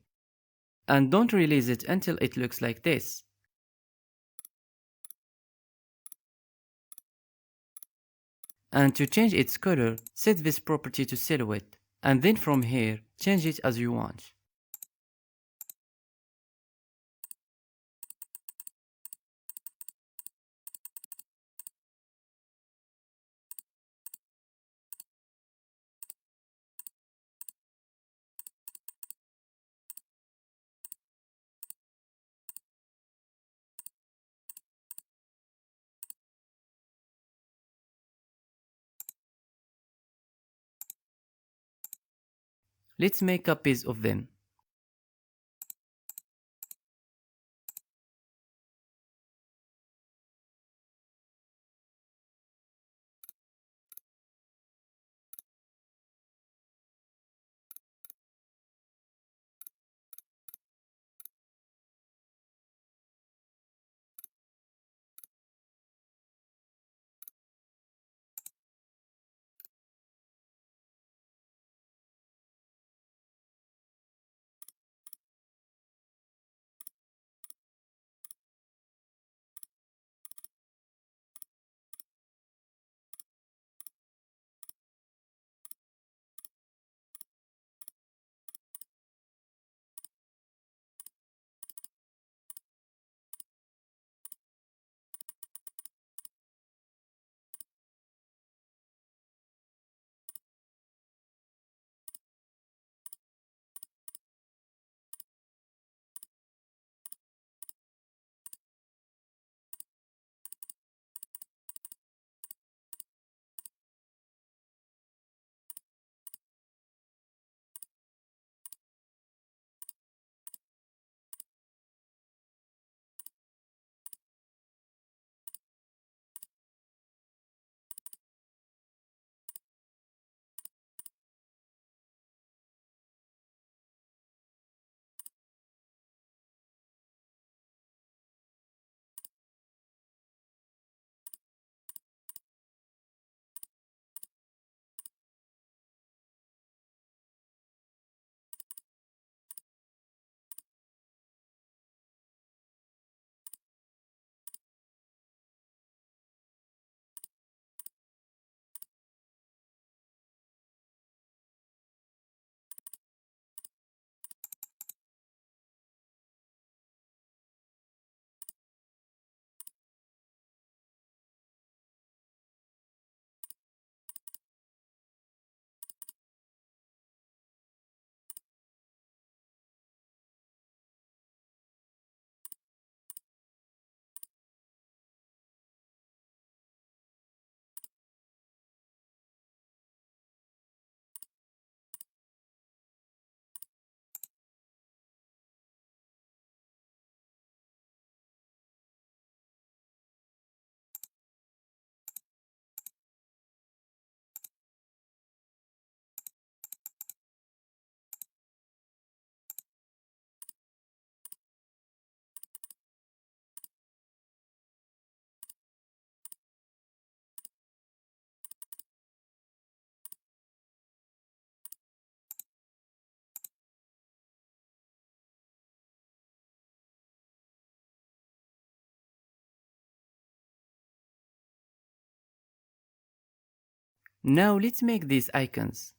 And don't release it until it looks like this. And to change its color, set this property to silhouette, and then from here, change it as you want. Let's make copies of them. Now let's make these icons.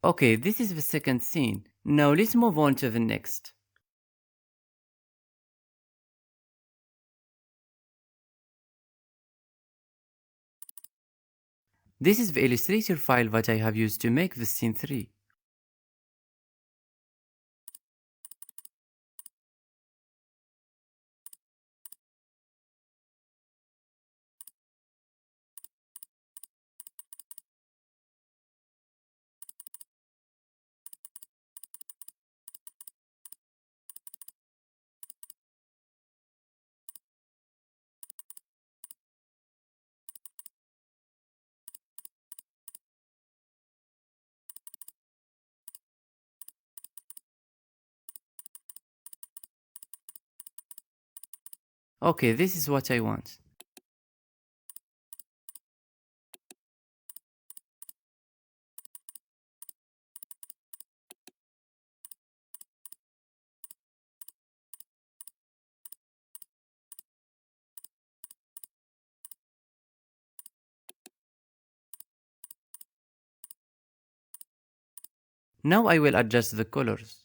Okay, this is the second scene. Now let's move on to the next. This is the Illustrator file that I have used to make the scene 3. Okay, this is what I want. Now I will adjust the colors.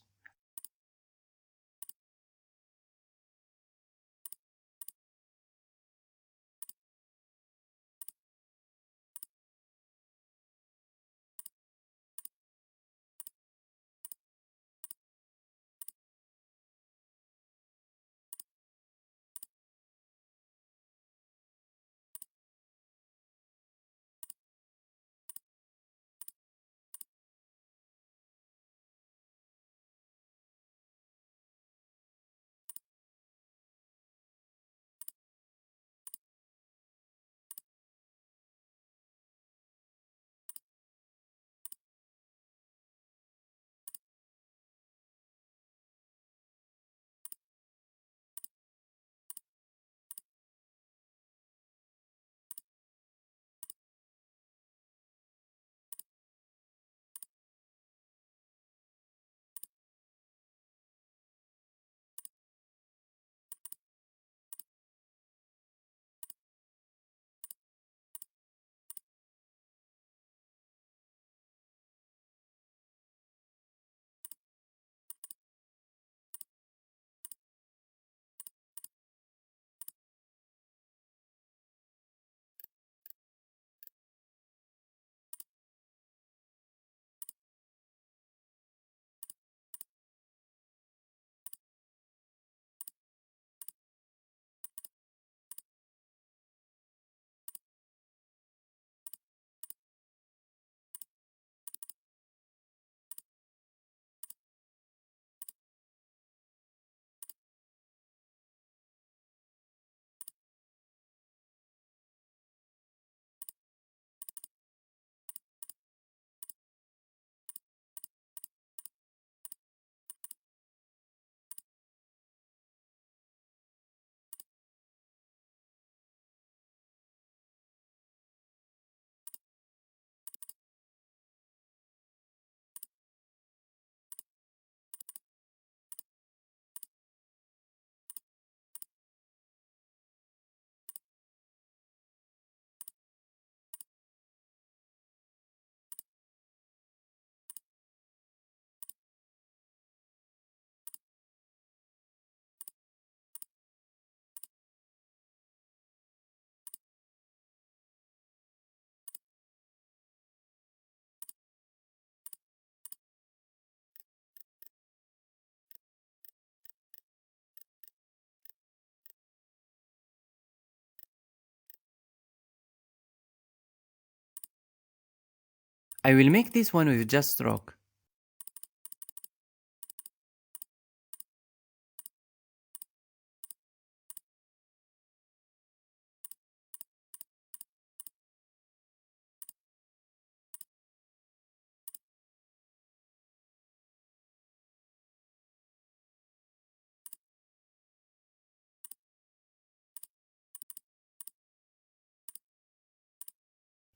I will make this one with just stroke.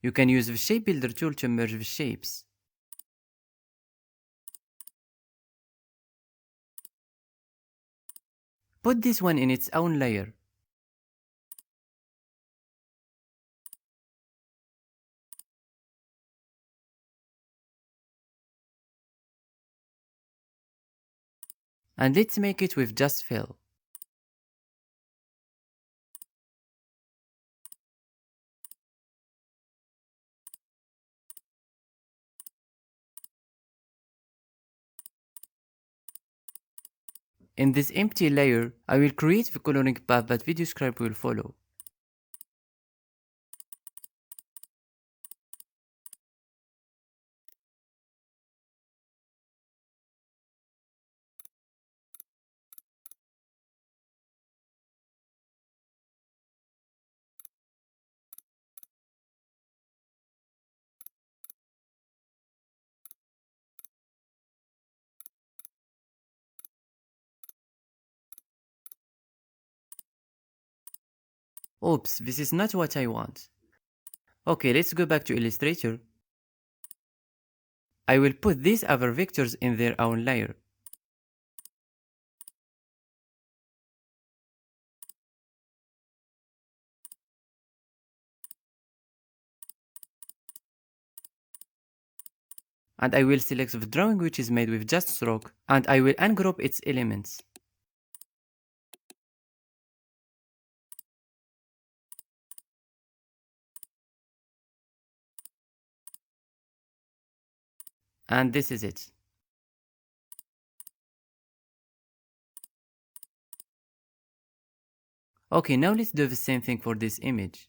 You can use the Shape Builder tool to merge the shapes. Put this one in its own layer. And let's make it with just fill. In this empty layer, I will create the coloring path that VideoScribe will follow. Oops, this is not what I want. Okay, let's go back to Illustrator. I will put these other vectors in their own layer. And I will select the drawing which is made with just stroke, and I will ungroup its elements. And this is it. Okay, now let's do the same thing for this image.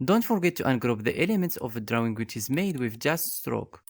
Don't forget to ungroup the elements of a drawing which is made with just stroke.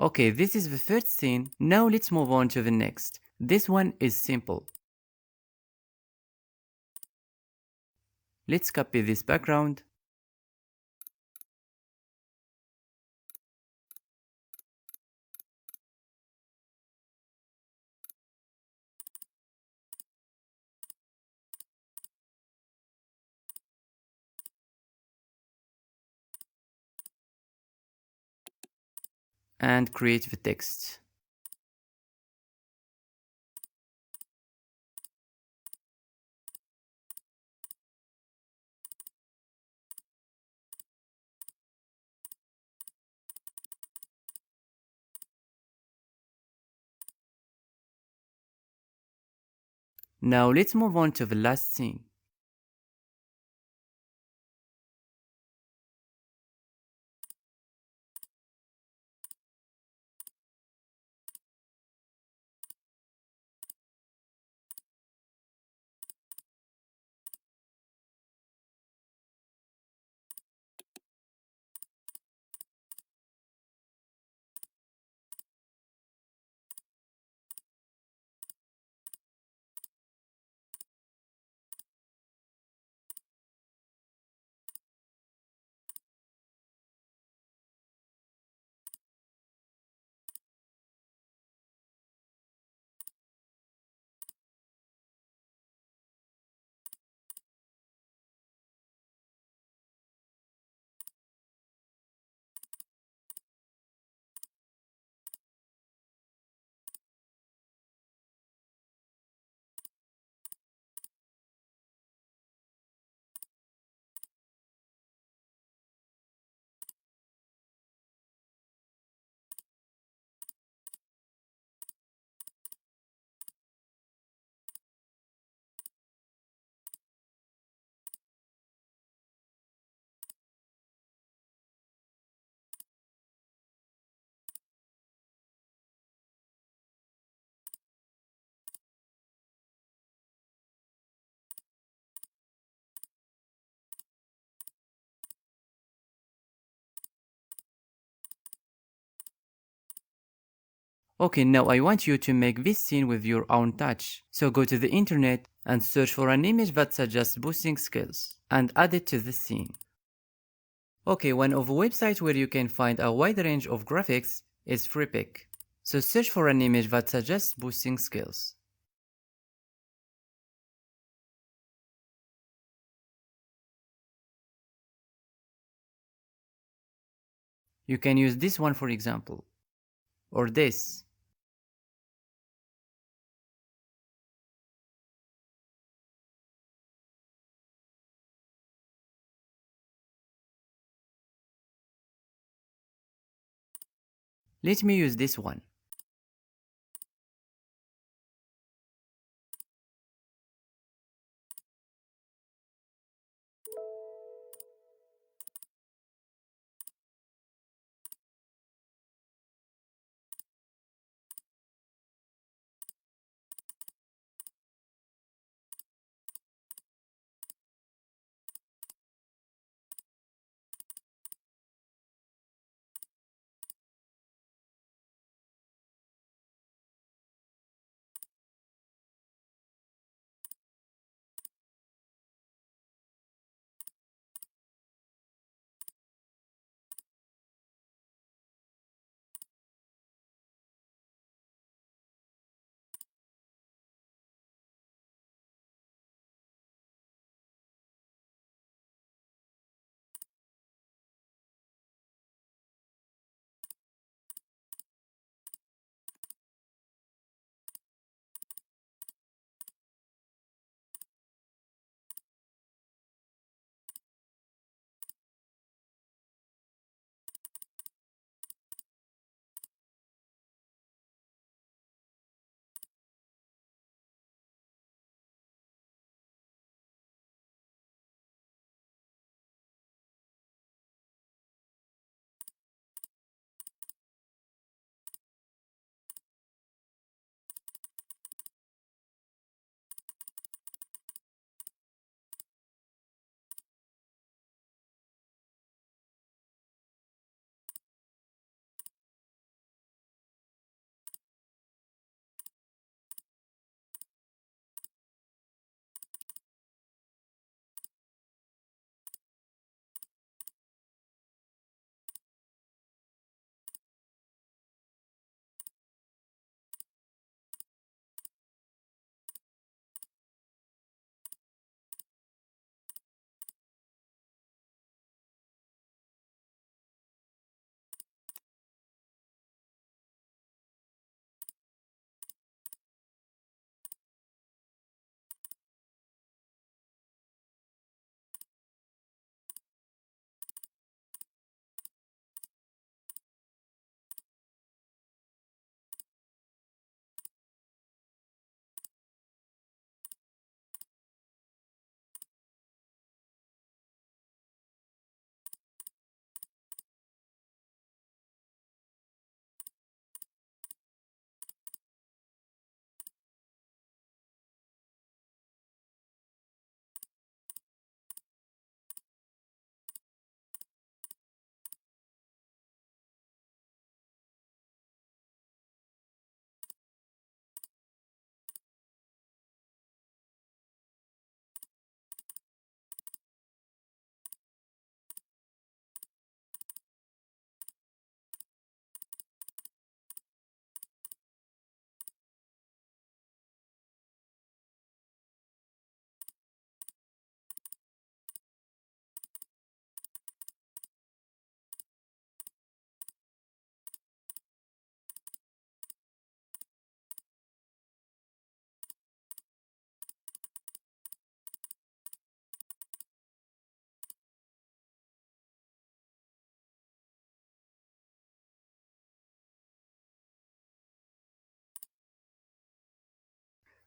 Okay, this is the first scene. Now let's move on to the next. This one is simple. Let's copy this background and create the text. Now let's move on to the last scene. Okay, now I want you to make this scene with your own touch. So go to the internet and search for an image that suggests boosting skills and add it to the scene. Okay, one of the websites where you can find a wide range of graphics is Premeire. So search for an image that suggests boosting skills. You can use this one for example, or this. Let me use this one.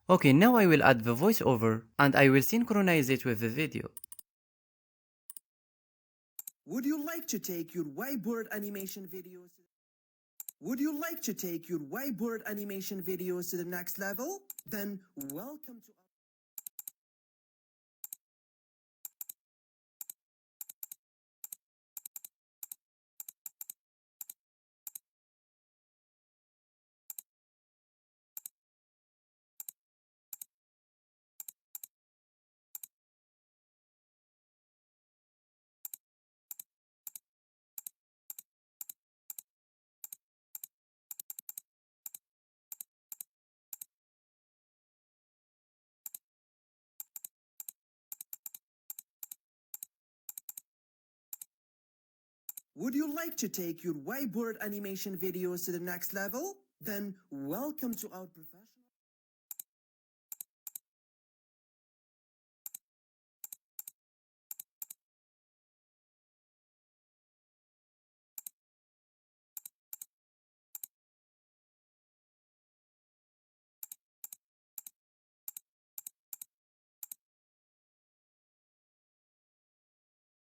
Okay, now I will add the voiceover and I will synchronize it with the video. Would you like to take your whiteboard animation videos? Would you like to take your whiteboard animation videos to the next level? Then welcome to Would you like to take your whiteboard animation videos to the next level? Then welcome to our professional.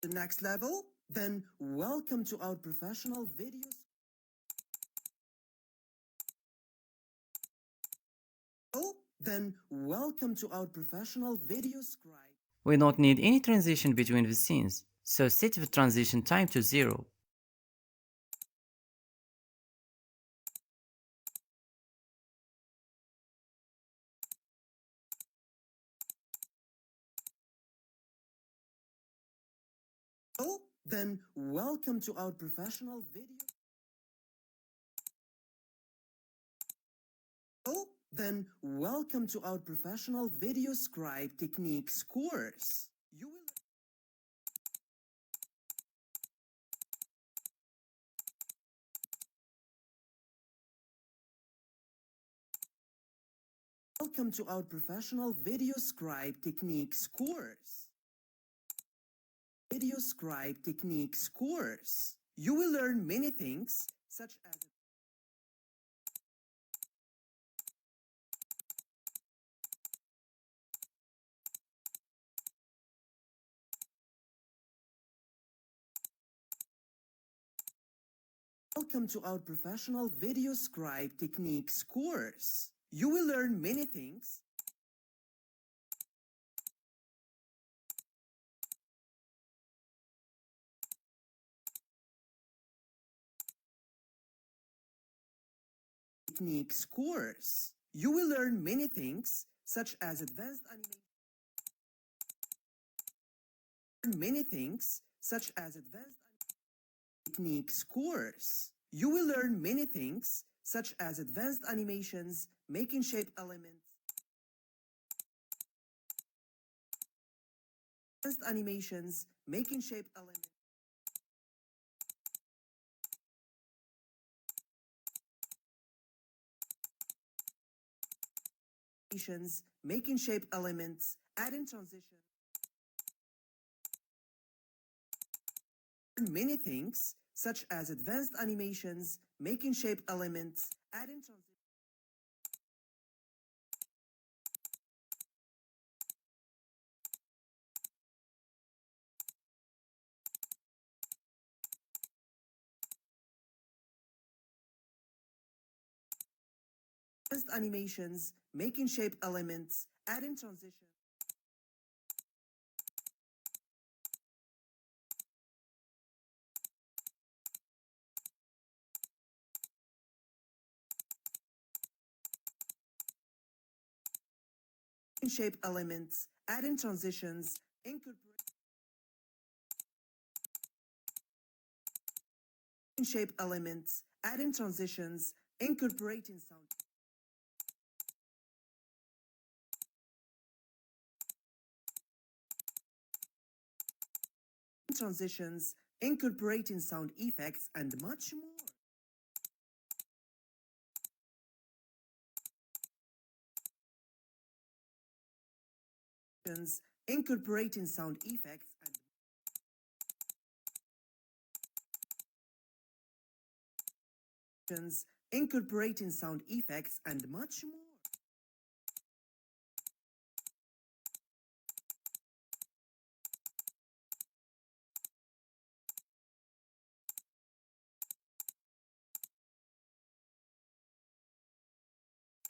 The next level? Then welcome to our professional videos. Then welcome to our professional VideoScribe. We don't need any transition between the scenes, so set the transition time to 0. Then welcome to our professional video. Then welcome to our professional VideoScribe techniques course. You will Welcome to our professional VideoScribe techniques course. VideoScribe techniques course. You will learn many things such as Welcome to our professional VideoScribe techniques course. You will learn many things. Techniques course. You will learn many things such as advanced animation. Many things such as advanced techniques course. You will learn many things such as advanced animations, making shape elements, advanced animations, making shape elements, making shape elements, adding transition. Many things such as advanced animations, making shape elements, adding advanced animations, making shape elements, adding transition. Shape elements, adding transitions, shape elements, adding transitions, incorporating sound. Transitions, incorporating sound effects, and much more. Incorporating sound effects and incorporating sound effects and much more.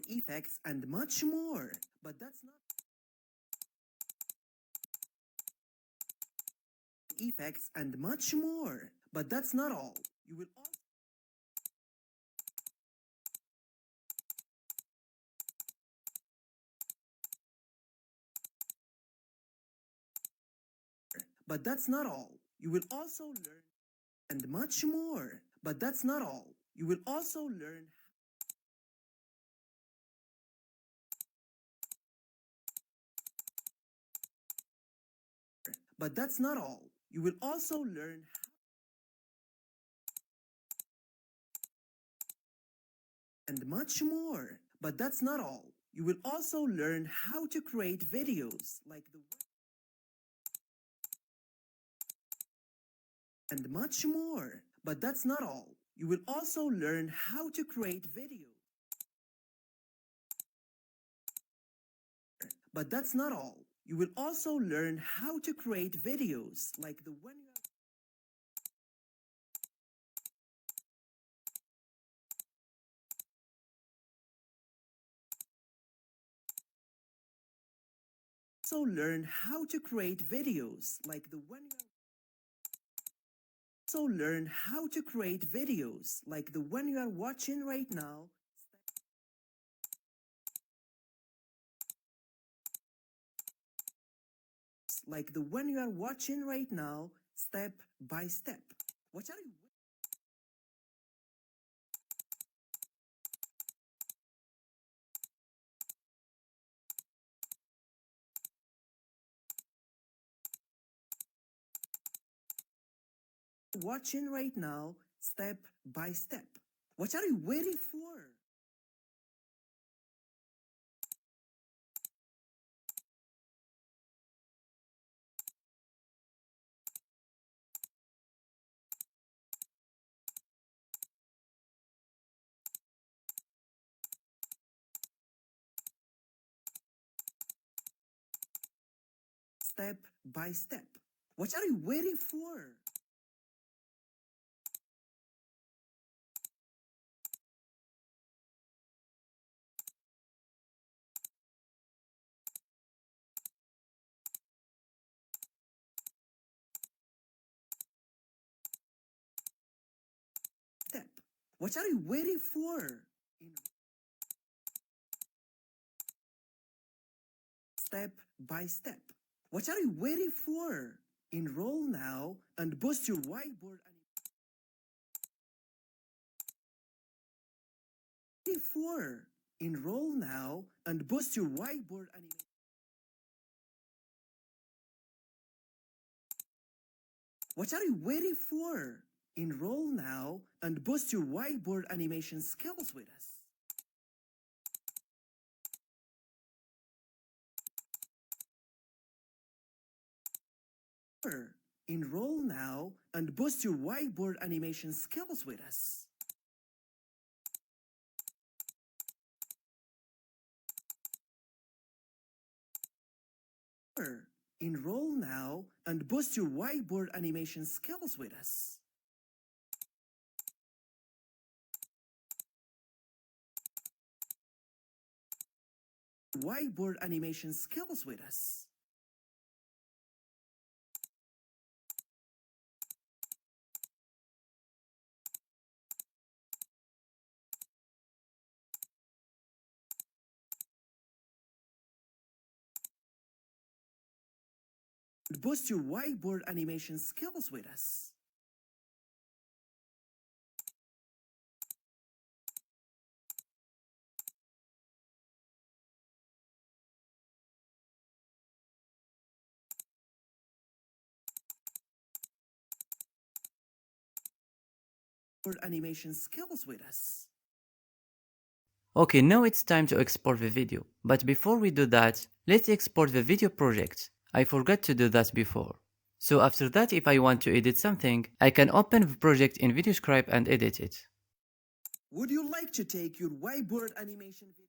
effects and much more. But that's not effects and much more. But that's not all. You will also But that's not all. You will also learn and much more. But that's not all. You will also learn But that's not all. You will also learn and much more. But that's not all. You will also learn how to create videos like the and much more. But that's not all. You will also learn how to create videos. But that's not all. You will also learn how to create videos like the one you also learn how to create videos like the one you also learn how to create videos like the one you are watching right now. Like the one you are watching right now, step by step. What are you watching right now, step by step? What are you waiting for? Step by step. What are you waiting for? Step. What are you waiting for? Step by step. What are you waiting for? Enroll now and boost your whiteboard for. Enroll now and boost your whiteboard animation. What are you waiting for? Enroll now and boost your whiteboard animation skills with us. Enroll now and boost your whiteboard animation skills with us. Enroll now and boost your whiteboard animation skills with us. Whiteboard animation skills with us. Boost your whiteboard animation skills with us. Animation skills with us. Okay, now it's time to export the video. But before we do that, let's export the video project. I forgot to do that before. So after that, if I want to edit something, I can open the project in VideoScribe and edit it. Would you like to take your whiteboard animation video?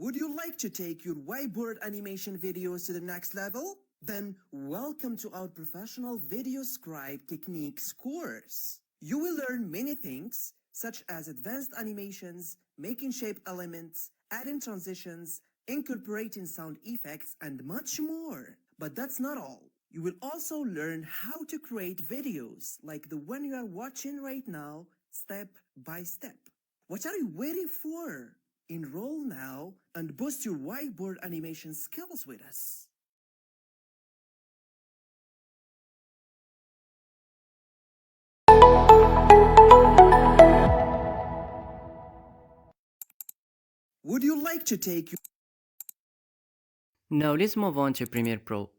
Would you like to take your whiteboard animation videos to the next level? Then welcome to our Professional VideoScribe Techniques course. You will learn many things, such as advanced animations, making shape elements, adding transitions, incorporating sound effects, and much more. But that's not all. You will also learn how to create videos like the one you are watching right now, step by step. What are you waiting for? Enroll now and boost your whiteboard animation skills with us. Would you like to take Now let's move on to Premiere Pro.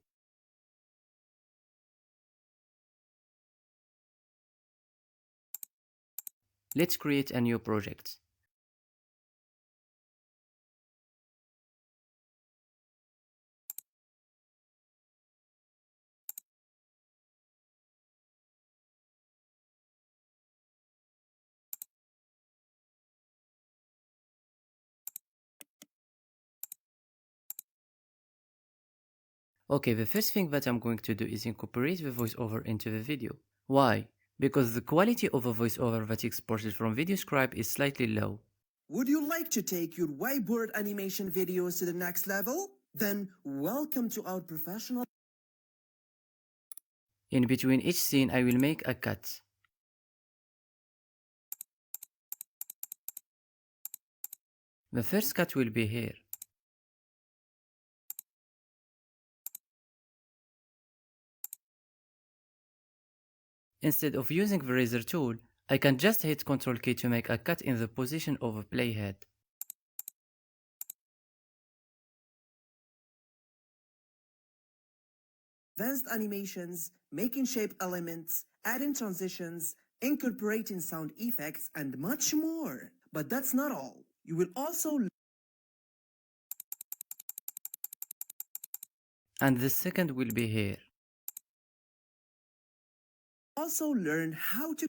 Let's create a new project. Okay, the first thing that I'm going to do is incorporate the voiceover into the video. Why? Because the quality of a voiceover that exported from VideoScribe is slightly low. Would you like to take your whiteboard animation videos to the next level? Then welcome to our professional. In between each scene, I will make a cut. The first cut will be here. Instead of using the razor tool, I can just hit Ctrl K to make a cut in the position of a playhead. Advanced animations, making shape elements, adding transitions, incorporating sound effects, and much more. But that's not all. You will also And the second will be here. learn how to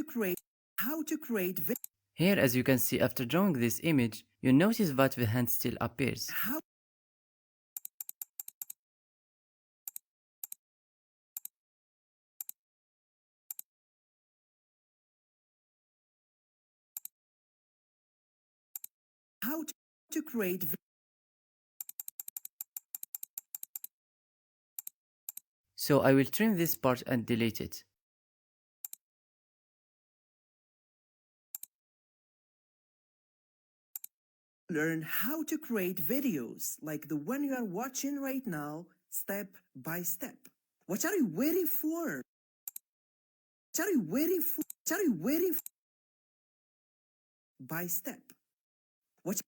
create Here, as you can see, after drawing this image, you notice that the hand still appears. how to create So I will trim this part and delete it. learn how to create videos like the one you are watching right now, step by step. What are you waiting for? What are you waiting for? What are you waiting for? By step. What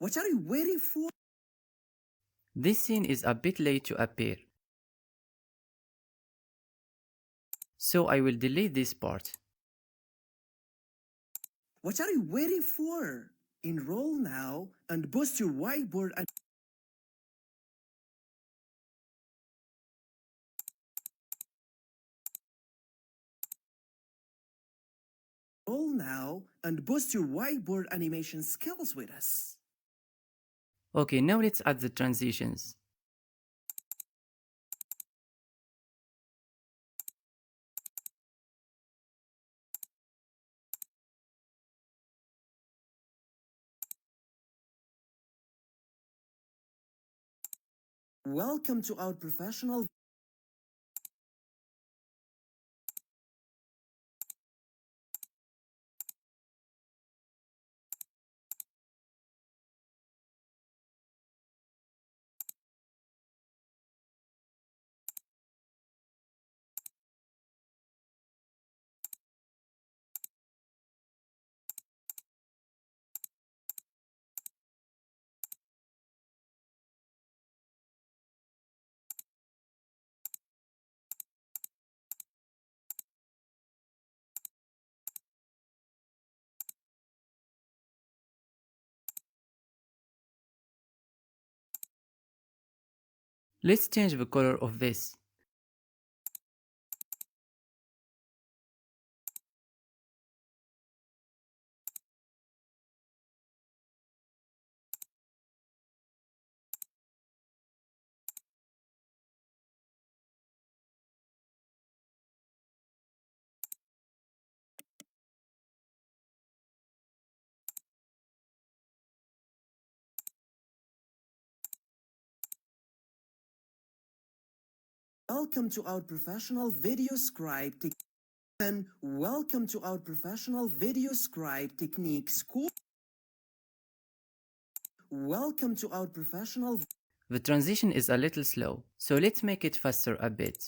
What are you waiting for? This scene is a bit late to appear. So I will delete this part. What are you waiting for? Enroll now and boost your whiteboard and enroll now and boost your whiteboard animation skills with us. Okay, now let's add the transitions. Welcome to our professional Let's change the color of this. Welcome to our professional VideoScribe and welcome to our professional VideoScribe techniques course. Welcome to our professional. The transition is a little slow, so let's make it faster a bit.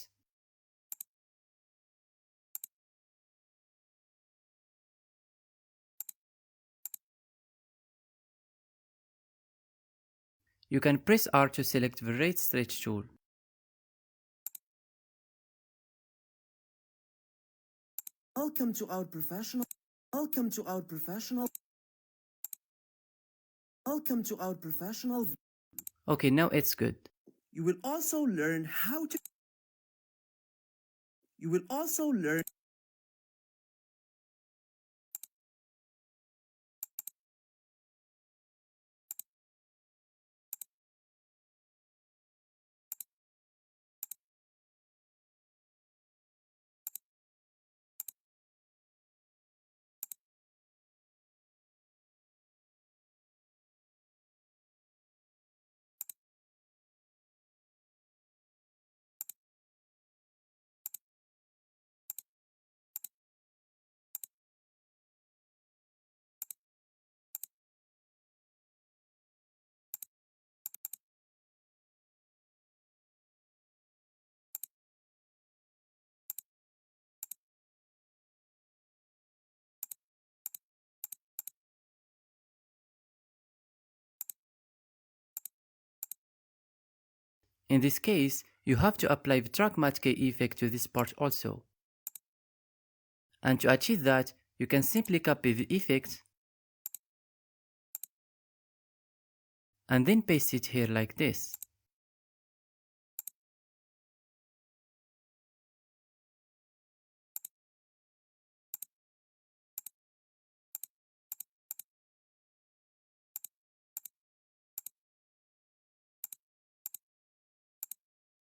You can press R to select the rate stretch tool. Welcome to our professional. Welcome to our professional. Welcome to our professional. Okay, now it's good. You will also learn how to. You will also learn. In this case, you have to apply the track matte key effect to this part also. And to achieve that, you can simply copy the effect and then paste it here like this.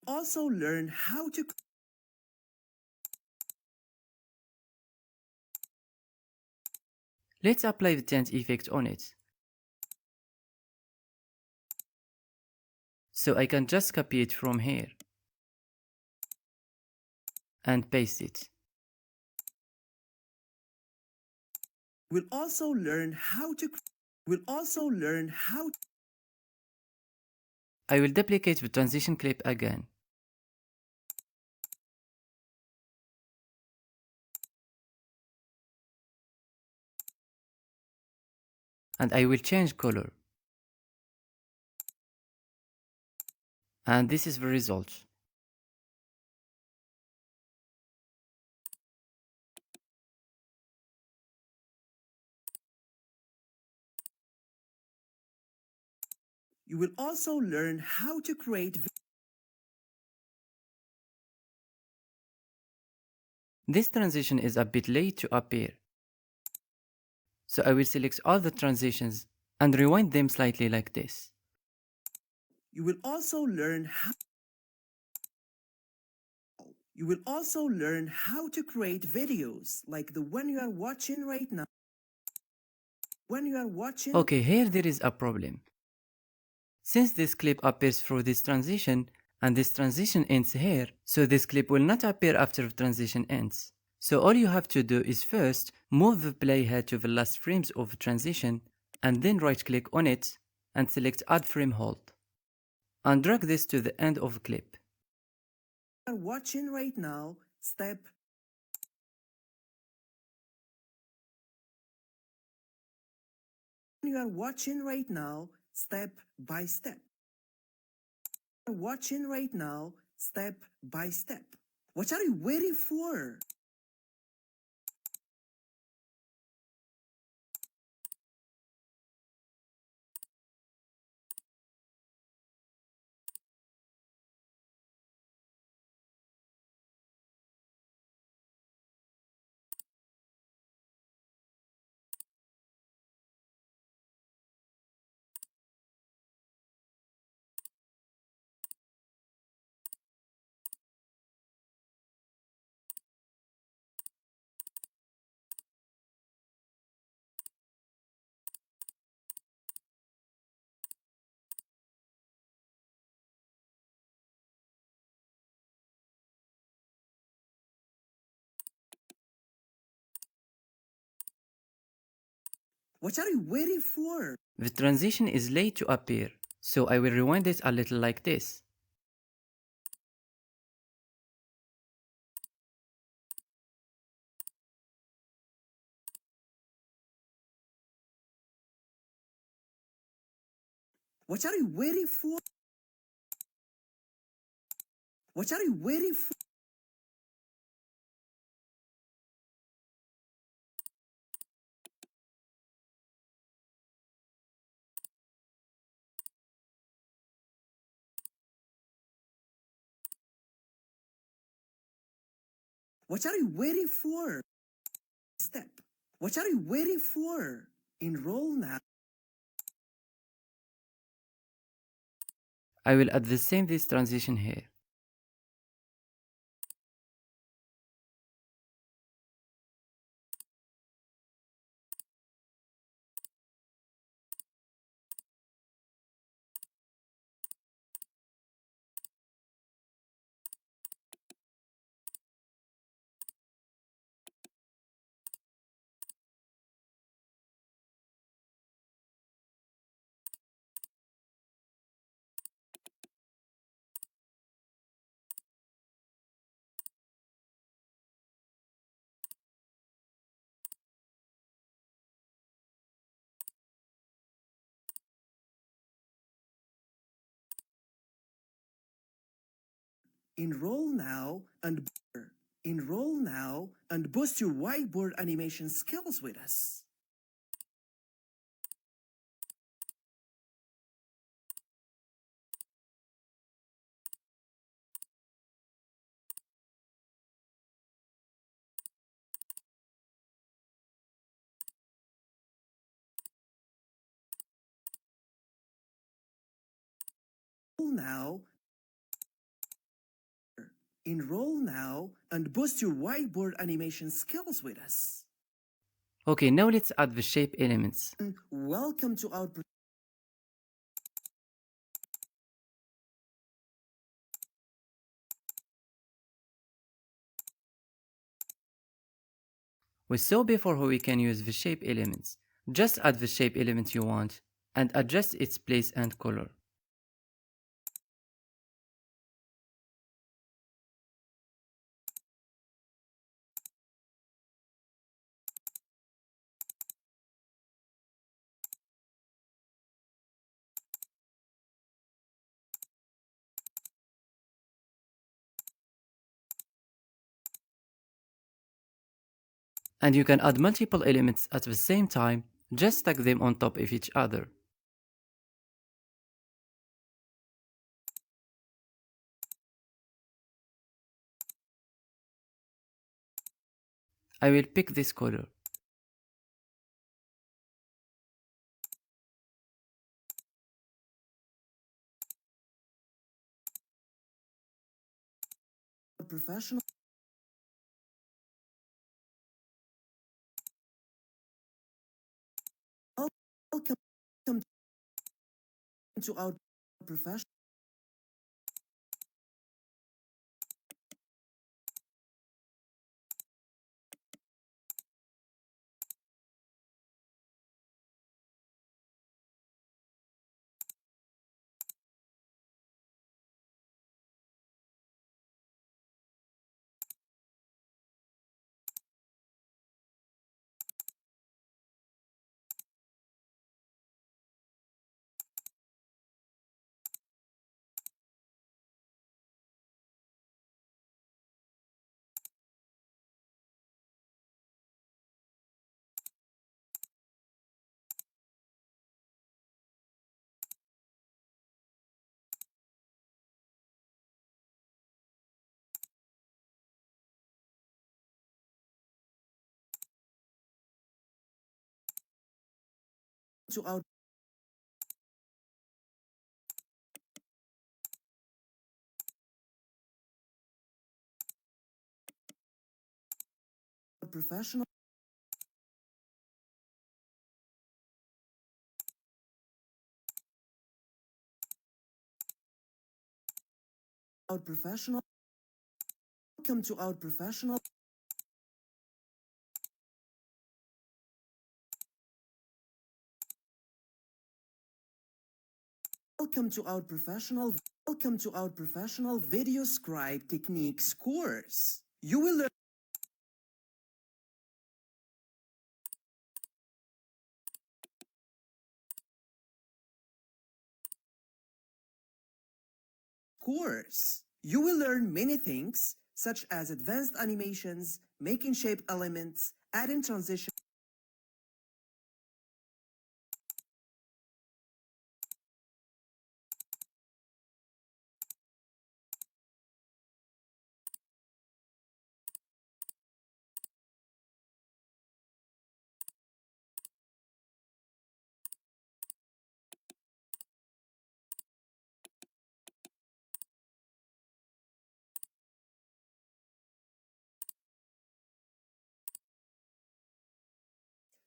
Also learn how to. Let's apply the tint effect on it. So I can just copy it from here and paste it. Will also learn how to. Will also learn how. I will duplicate the transition clip again. And I will change color. And this is the result. You will also learn how to create. This transition is a bit late to appear. So I will select all the transitions and rewind them slightly like this. You will also learn how. You will also learn how to create videos like the one you are watching right now. When you are watching. Okay, here there is a problem. Since this clip appears through this transition and this transition ends here, so this clip will not appear after the transition ends. So all you have to do is first move the playhead to the last frames of the transition and then right click on it and select Add Frame Hold. And drag this to the end of the clip. You are watching right now, step. You are watching right now, step by step. You are watching right now, step by step. What are you waiting for? What are you waiting for? The transition is late to appear, so I will rewind it a little like this. What are you waiting for? What are you waiting for? What are you waiting for? Step. What are you waiting for? Enroll now. I will add the same this transition here. Enroll now and enroll now and boost your whiteboard animation skills with us. Now enroll now and boost your whiteboard animation skills with us. Okay, now let's add the shape elements. Welcome to our We saw before how we can use the shape elements. Just add the shape element you want and adjust its place and color. And you can add multiple elements at the same time, just stack them on top of each other. I will pick this color. professional. Welcome to our professional. To our professional. Our professional. Welcome to our professional. welcome to our professional VideoScribe techniques course. You will learn many things such as advanced animations, making shape elements, adding transition,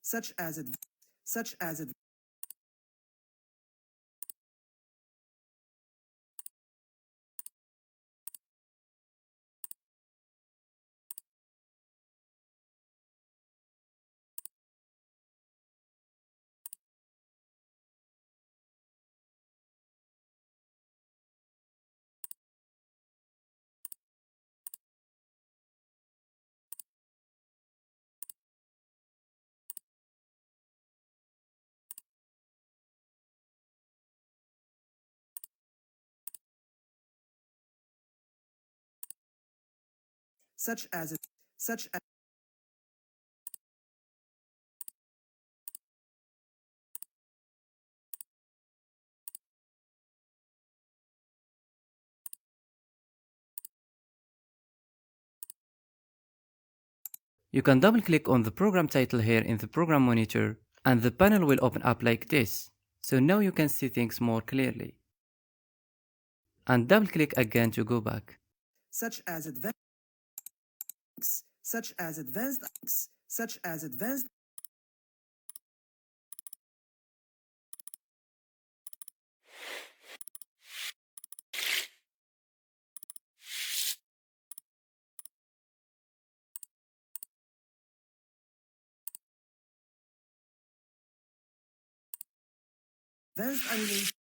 such as adv- such as adv- such as such as You can double click on the program title here in the program monitor and the panel will open up like this. So now you can see things more clearly. And double click again to go back. such as advanced such as advanced such as advanced animation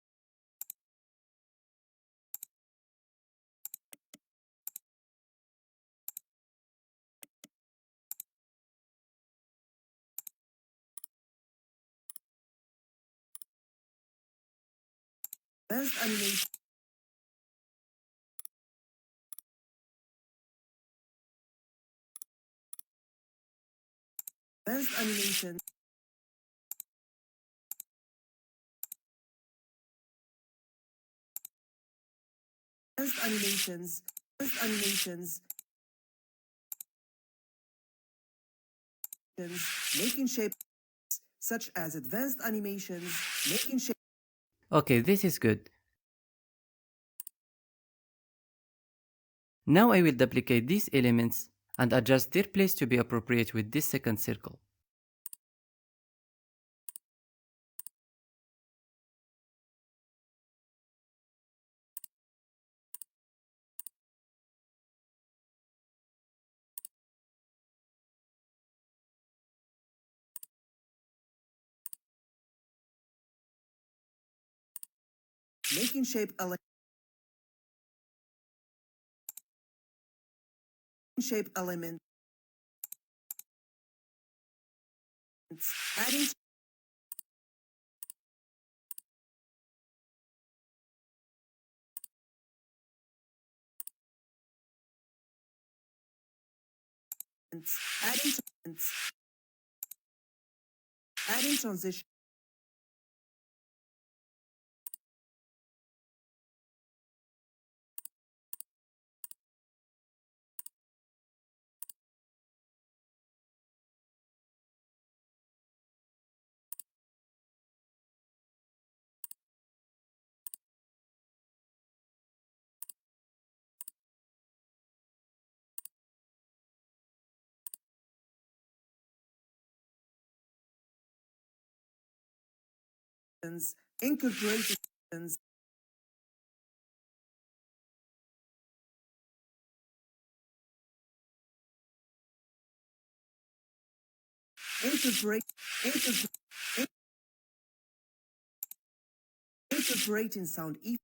advanced animation advanced animation advanced animations making shape such as advanced animations making shape Okay, this is good. Now I will duplicate these elements and adjust their place to be appropriate with this second circle. making shape elements adding adding adding transitions incorporating incorporate Integrating sound effects.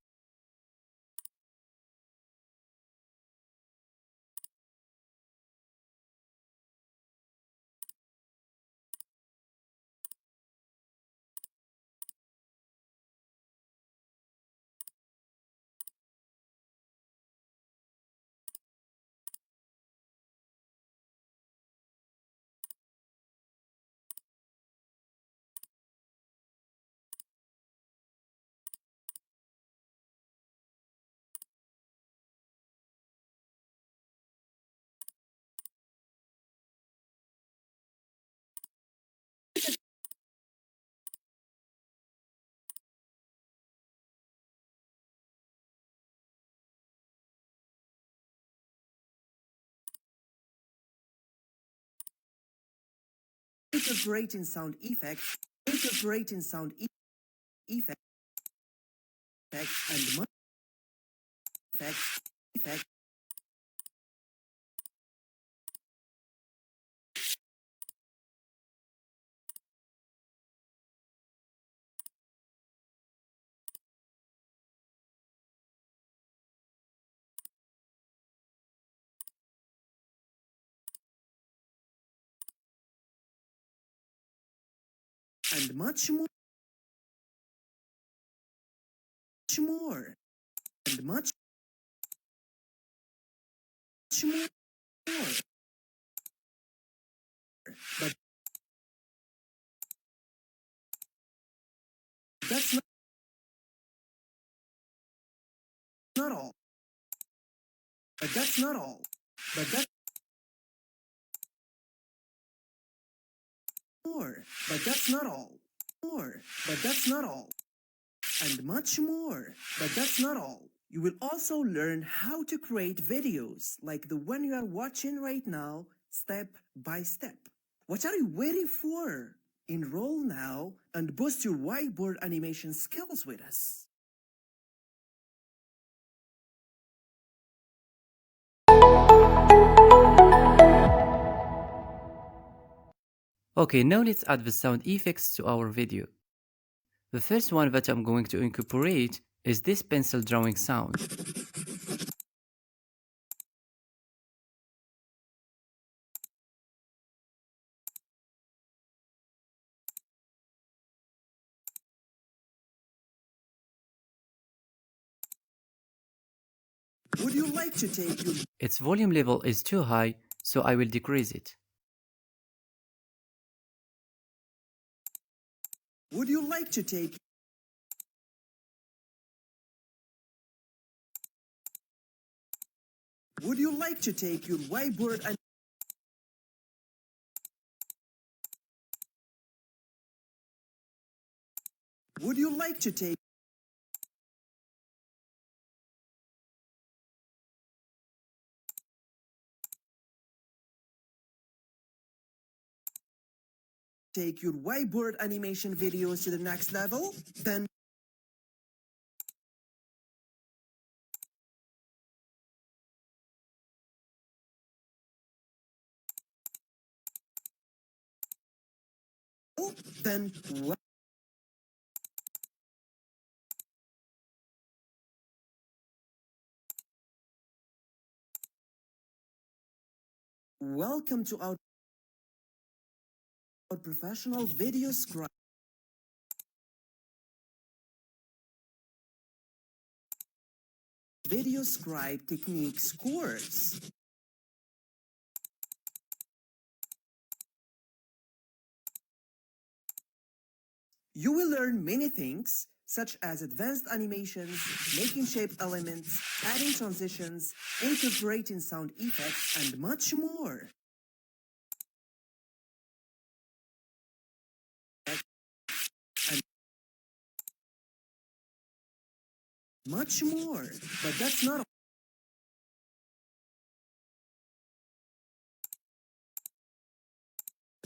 Integrating sound effects. Integrating sound effects and effects and much more and much more. But that's not all. But that's not all. But that's more. But that's not all. More. But that's not all. And much more. But that's not all. You will also learn how to create videos like the one you are watching right now, step by step. What are you waiting for? Enroll now and boost your whiteboard animation skills with us. Okay, now let's add the sound effects to our video. The first one that I'm going to incorporate is this pencil drawing sound. Would you like to take your Its volume level is too high, so I will decrease it. Would you like to take Would you like to take your whiteboard and Would you like to take your whiteboard animation videos to the next level? Then then welcome to our professional VideoScribe techniques course. You will learn many things, such as advanced animations, making shape elements, adding transitions, integrating sound effects, and much more. And much more. But that's not all.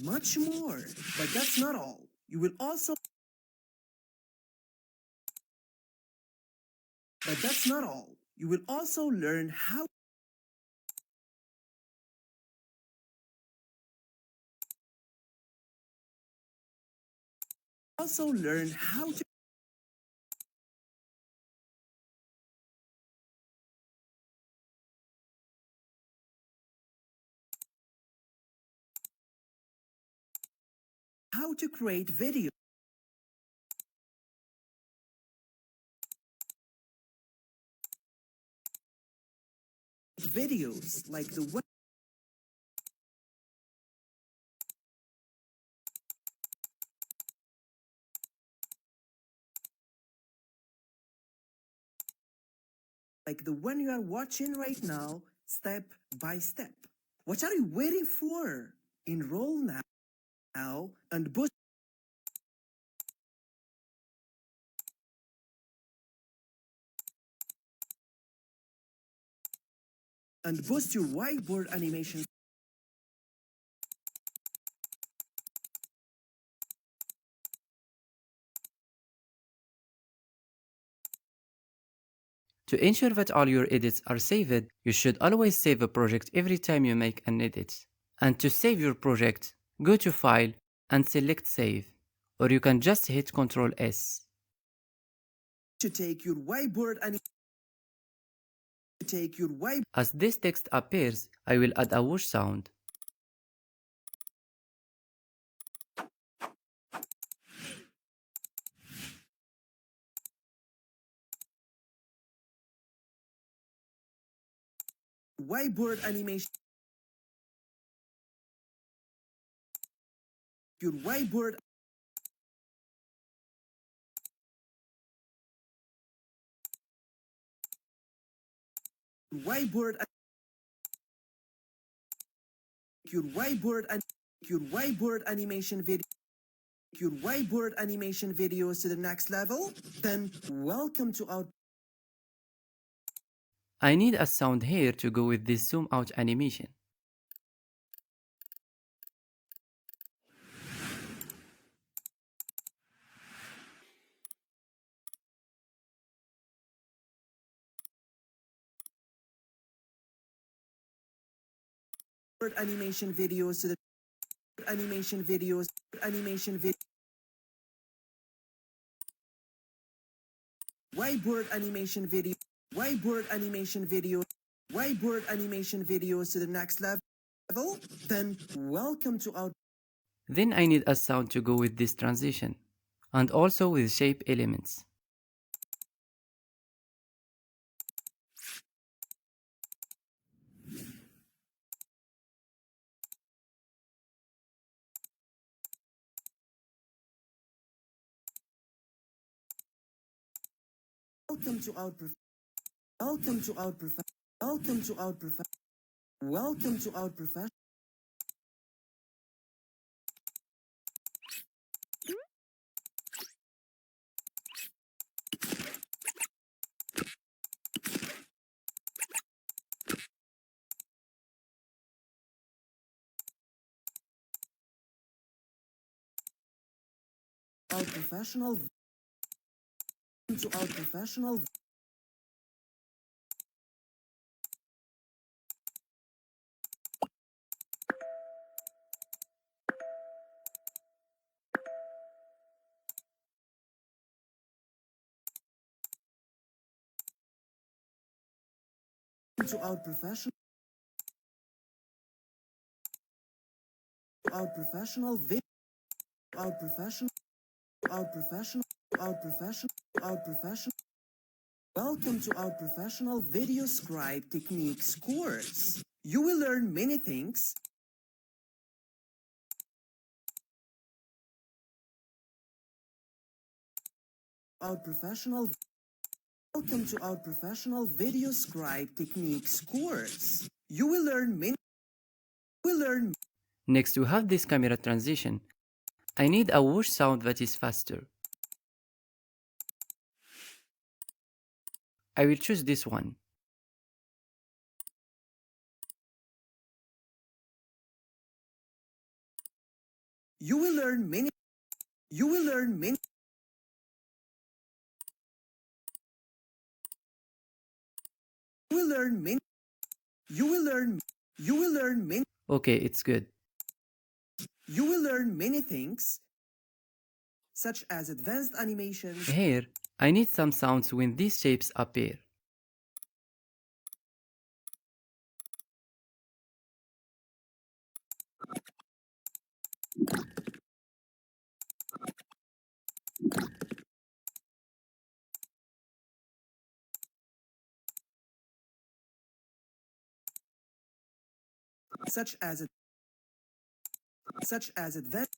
Much more. But that's not all. You will also But that's not all. You will also learn how to how to create videos like the one you are watching right now, step by step. What are you waiting for? Enroll now and boost your whiteboard animation. To ensure that all your edits are saved, you should always save a project every time you make an edit. And to save your project, go to File and select Save, or you can just hit Ctrl S. To take your whiteboard and As this text appears, I will add a whoosh sound. whiteboard animation. Your whiteboard whiteboard your whiteboard animation videos to the next level, then welcome to our I need a sound here to go with this zoom out animation. animation videos to the animation videos whiteboard animation video whiteboard animation videos to the next level, then welcome to our Then I need a sound to go with this transition, and also with shape elements. welcome to our prof- welcome to our prof- welcome to our prof- welcome to our profession our professional to our professional to our professional our professional vid our professional our professional our professional our professional welcome to our professional VideoScribe techniques course. You will learn many things our professional welcome to our professional VideoScribe techniques course. You will learn Next, to have this camera transition, I need a whoosh sound that is faster. I will choose this one. you will learn many you will learn many you will learn many you will learn you will learn many Okay, it's good. you will learn many things such as advanced animations Here, I need some sounds when these shapes appear. such as advanced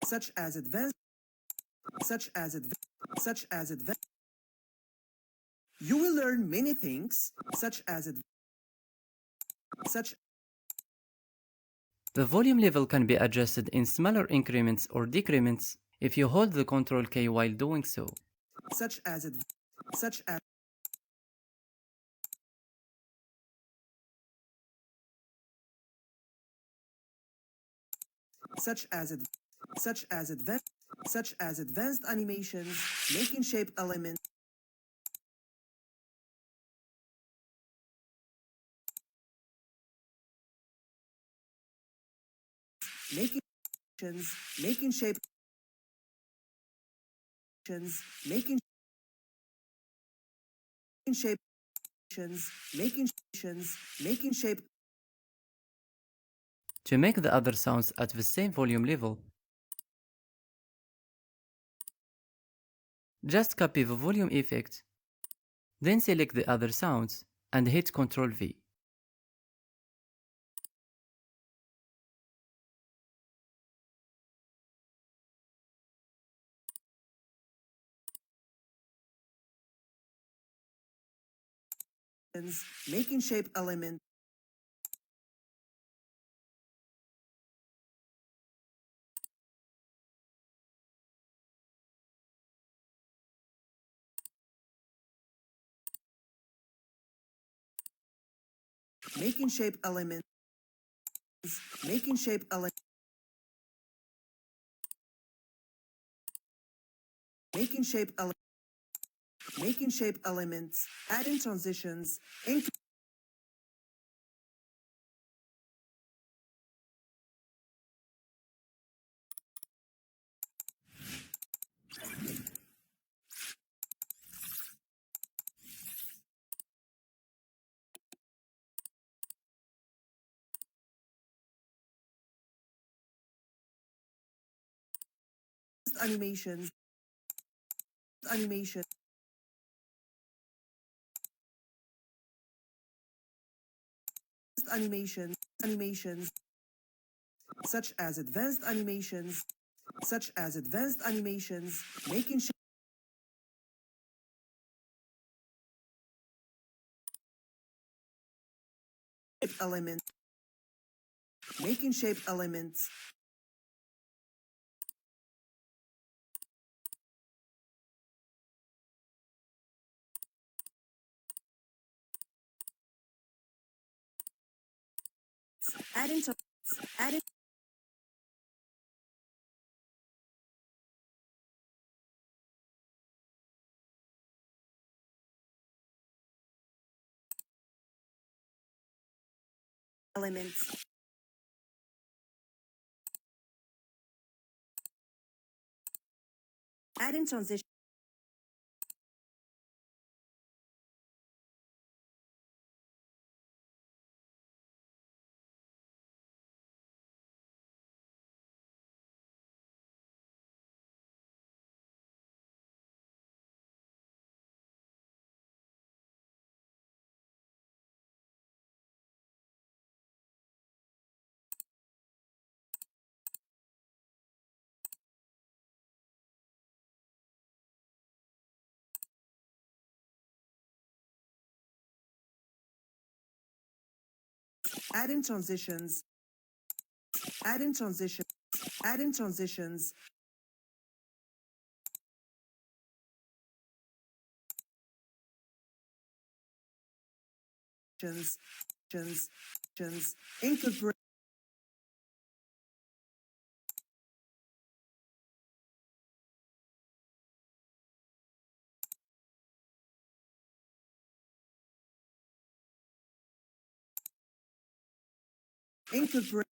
such as advanced such as advanced such as advanced you will learn many things such as such The volume level can be adjusted in smaller increments or decrements if you hold the Ctrl K while doing so. such as such as such as such as advanced animations, making shape elements, making making shape making shape making shape To make the other sounds at the same volume level, just copy the volume effect, then select the other sounds and hit Ctrl V. making shape element making shape element making shape element making shape element making shape elements, adding transitions, animations, animation, animations, such as advanced animations, making shape element, making shape elements, adding adding elements, adding transition, adding transitions, adding transition, adding transitions, incorporate, incorporate,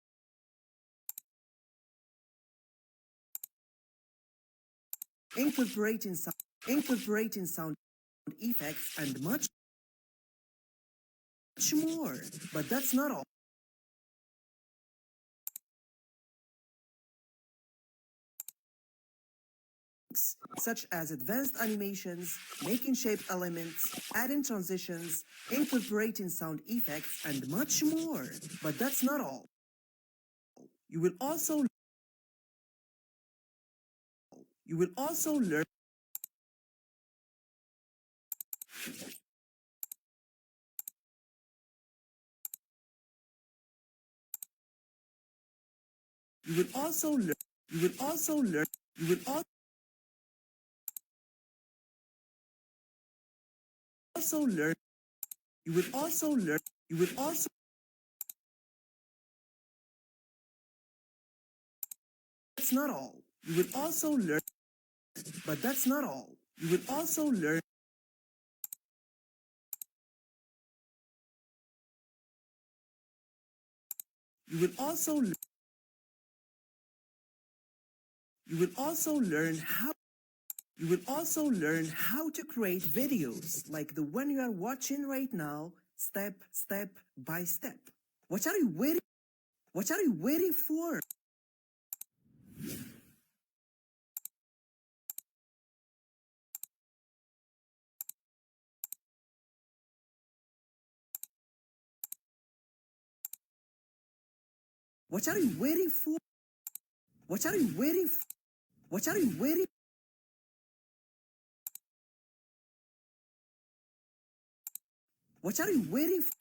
incorporating sound effects, and much more. But that's not all. Such as advanced animations, making shape elements, adding transitions, incorporating sound effects, and much more. But that's not all. You will also learn you will also learn you will also learn you will also learn you will also learn you will also that's not all. You will also learn but that's not all. You will also learn you will also you will also learn how you will also learn how to create videos like the one you are watching right now, step by step. What are you waiting for? What are you waiting for? What are you waiting for? What are you waiting What are you waiting for?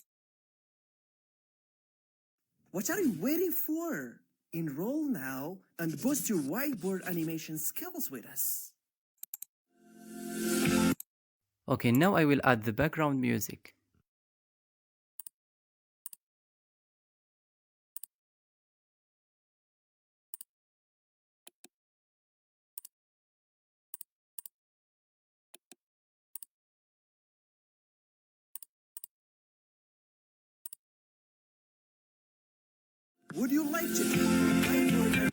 What are you waiting for? Enroll now and boost your whiteboard animation skills with us. Okay, now I will add the background music. Would you like to take whiteboard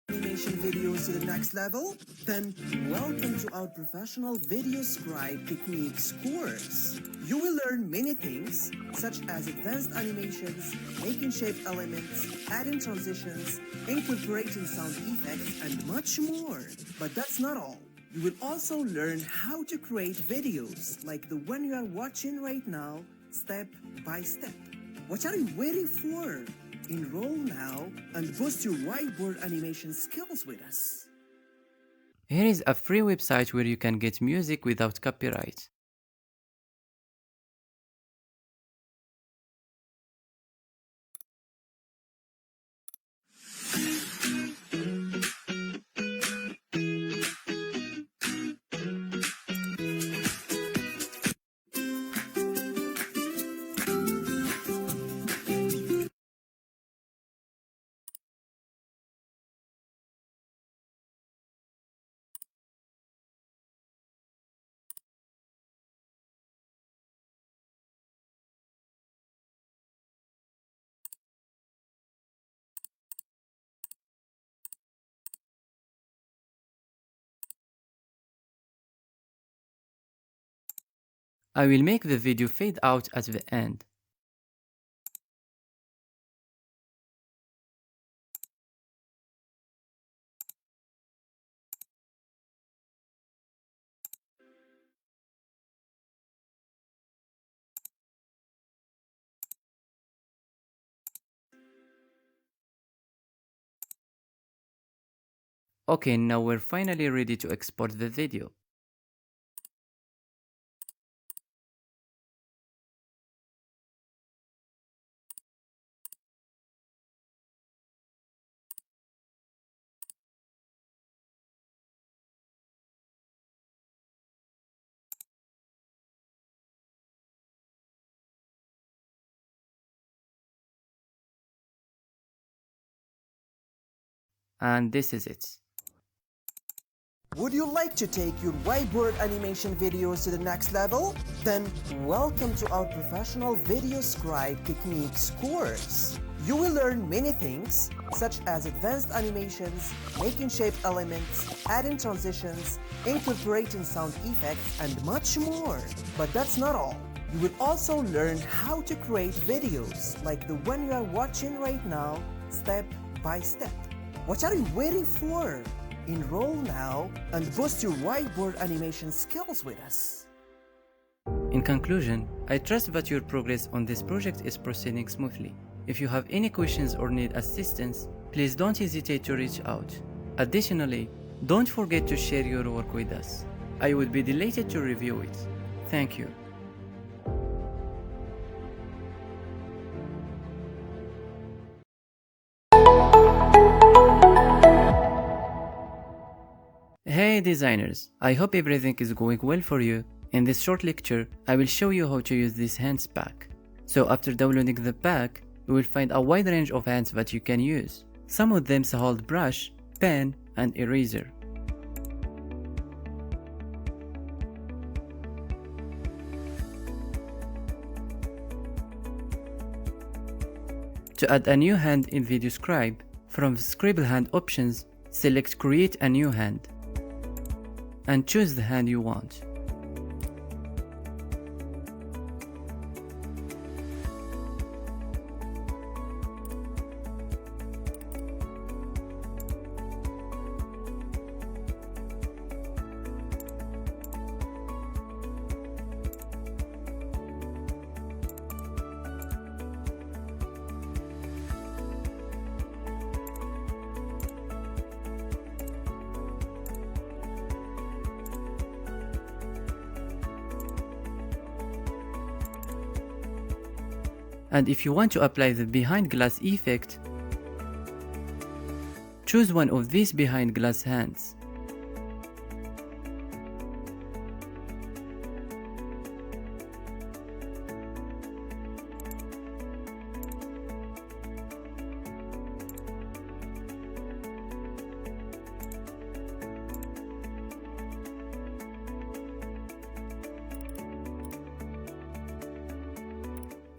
animation videos to the next level? Then welcome to our Professional VideoScribe Techniques course. You will learn many things such as advanced animations, making shape elements, adding transitions, incorporating sound effects, and much more. But that's not all. You will also learn how to create videos like the one you are watching right now, step by step. What are you waiting for? Enroll now and boost your whiteboard animation skills with us. Here is a free website where you can get music without copyright. I will make the video fade out at the end. Okay, now we're finally ready to export the video. And this is it. Would you like to take your whiteboard animation videos to the next level? Then welcome to our Professional VideoScribe Techniques course. You will learn many things, such as advanced animations, making shape elements, adding transitions, incorporating sound effects, and much more. But that's not all. You will also learn how to create videos like the one you are watching right now, step by step. What are you waiting for? Enroll now and boost your whiteboard animation skills with us. In conclusion, I trust that your progress on this project is proceeding smoothly. If you have any questions or need assistance, please don't hesitate to reach out. Additionally, don't forget to share your work with us. I would be delighted to review it. Thank you. Hey designers, I hope everything is going well for you. In this short lecture, I will show you how to use this hands pack. So after downloading the pack, you will find a wide range of hands that you can use. Some of them hold brush, pen, and eraser. To add a new hand in VideoScribe, from the Scribble hand options, select Create a new hand and choose the hand you want. And if you want to apply the behind glass effect, choose one of these behind glass hands.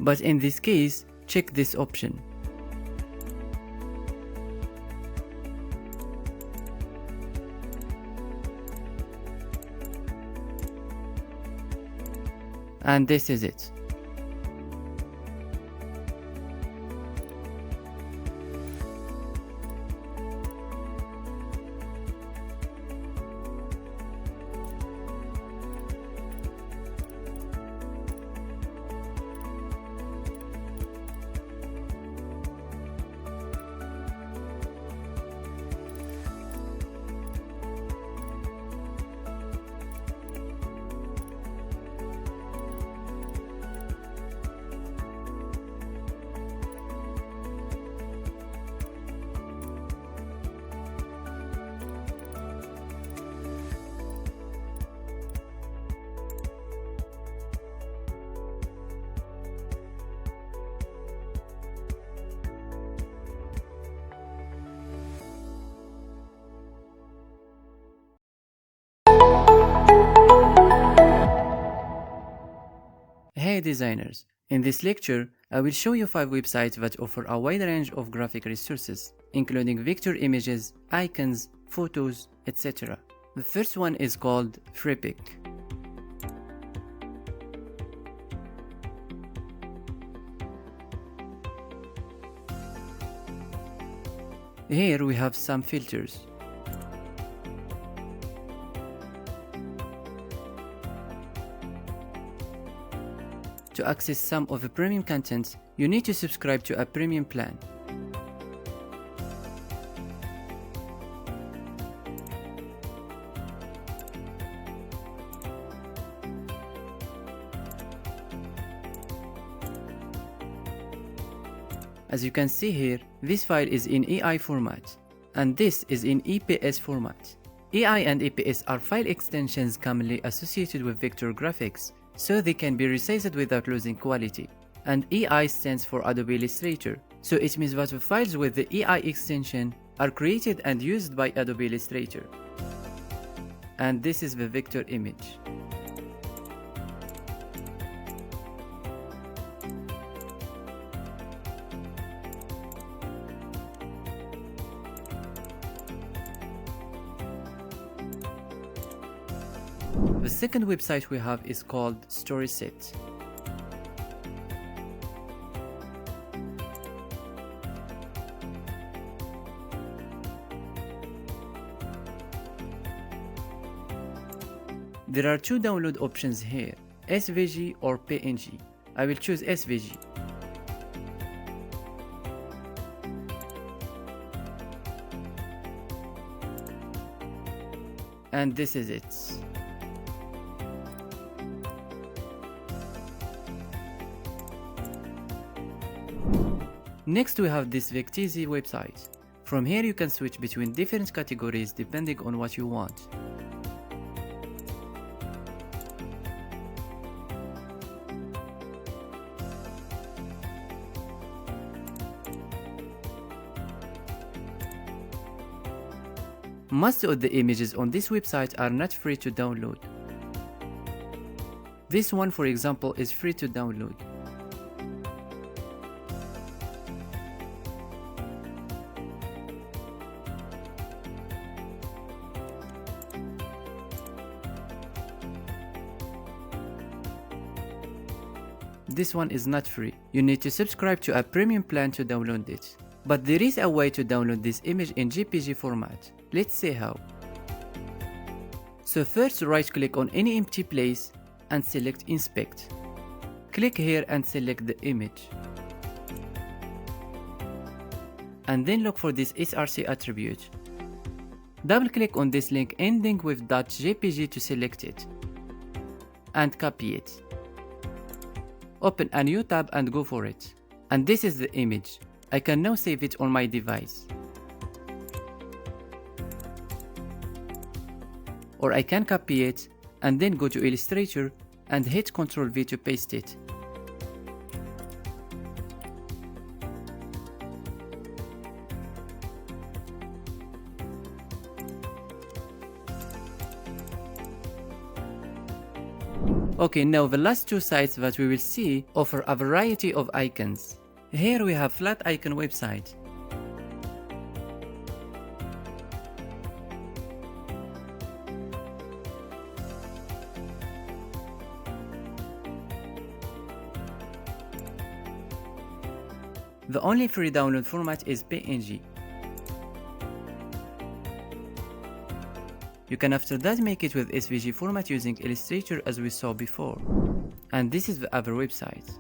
But in this case, check this option. And this is it. Hey designers! In this lecture, I will show you 5 websites that offer a wide range of graphic resources, including vector images, icons, photos, etc. The first one is called Premeire. Here we have some filters. To access some of the premium content, you need to subscribe to a premium plan. As you can see here, this file is in EI format, and this is in EPS format. EI and EPS are file extensions commonly associated with vector graphics, so they can be resized without losing quality. And EI stands for Adobe Illustrator, so it means that the files with the EI extension are created and used by Adobe Illustrator. And this is the vector image. The second website we have is called StorySet. There are two download options here, SVG or PNG. I will choose SVG. And this is it. Next we have this Vecteezy website. From here you can switch between different categories depending on what you want. Most of the images on this website are not free to download. This one, for example, is free to download. This one is not free. You need to subscribe to a premium plan to download it. But there is a way to download this image in JPG format. Let's see how. So first right click on any empty place and select Inspect. Click here and select the image. And then look for this src attribute. Double click on this link ending with .jpg to select it. And copy it. Open a new tab and go for it. And this is the image. I can now save it on my device. Or I can copy it and then go to Illustrator and hit Ctrl V to paste it. Okay, now the last two sites that we will see offer a variety of icons. Here we have flat icon website. The only free download format is PNG. You can after that make it with SVG format using Illustrator as we saw before. And this is the other website.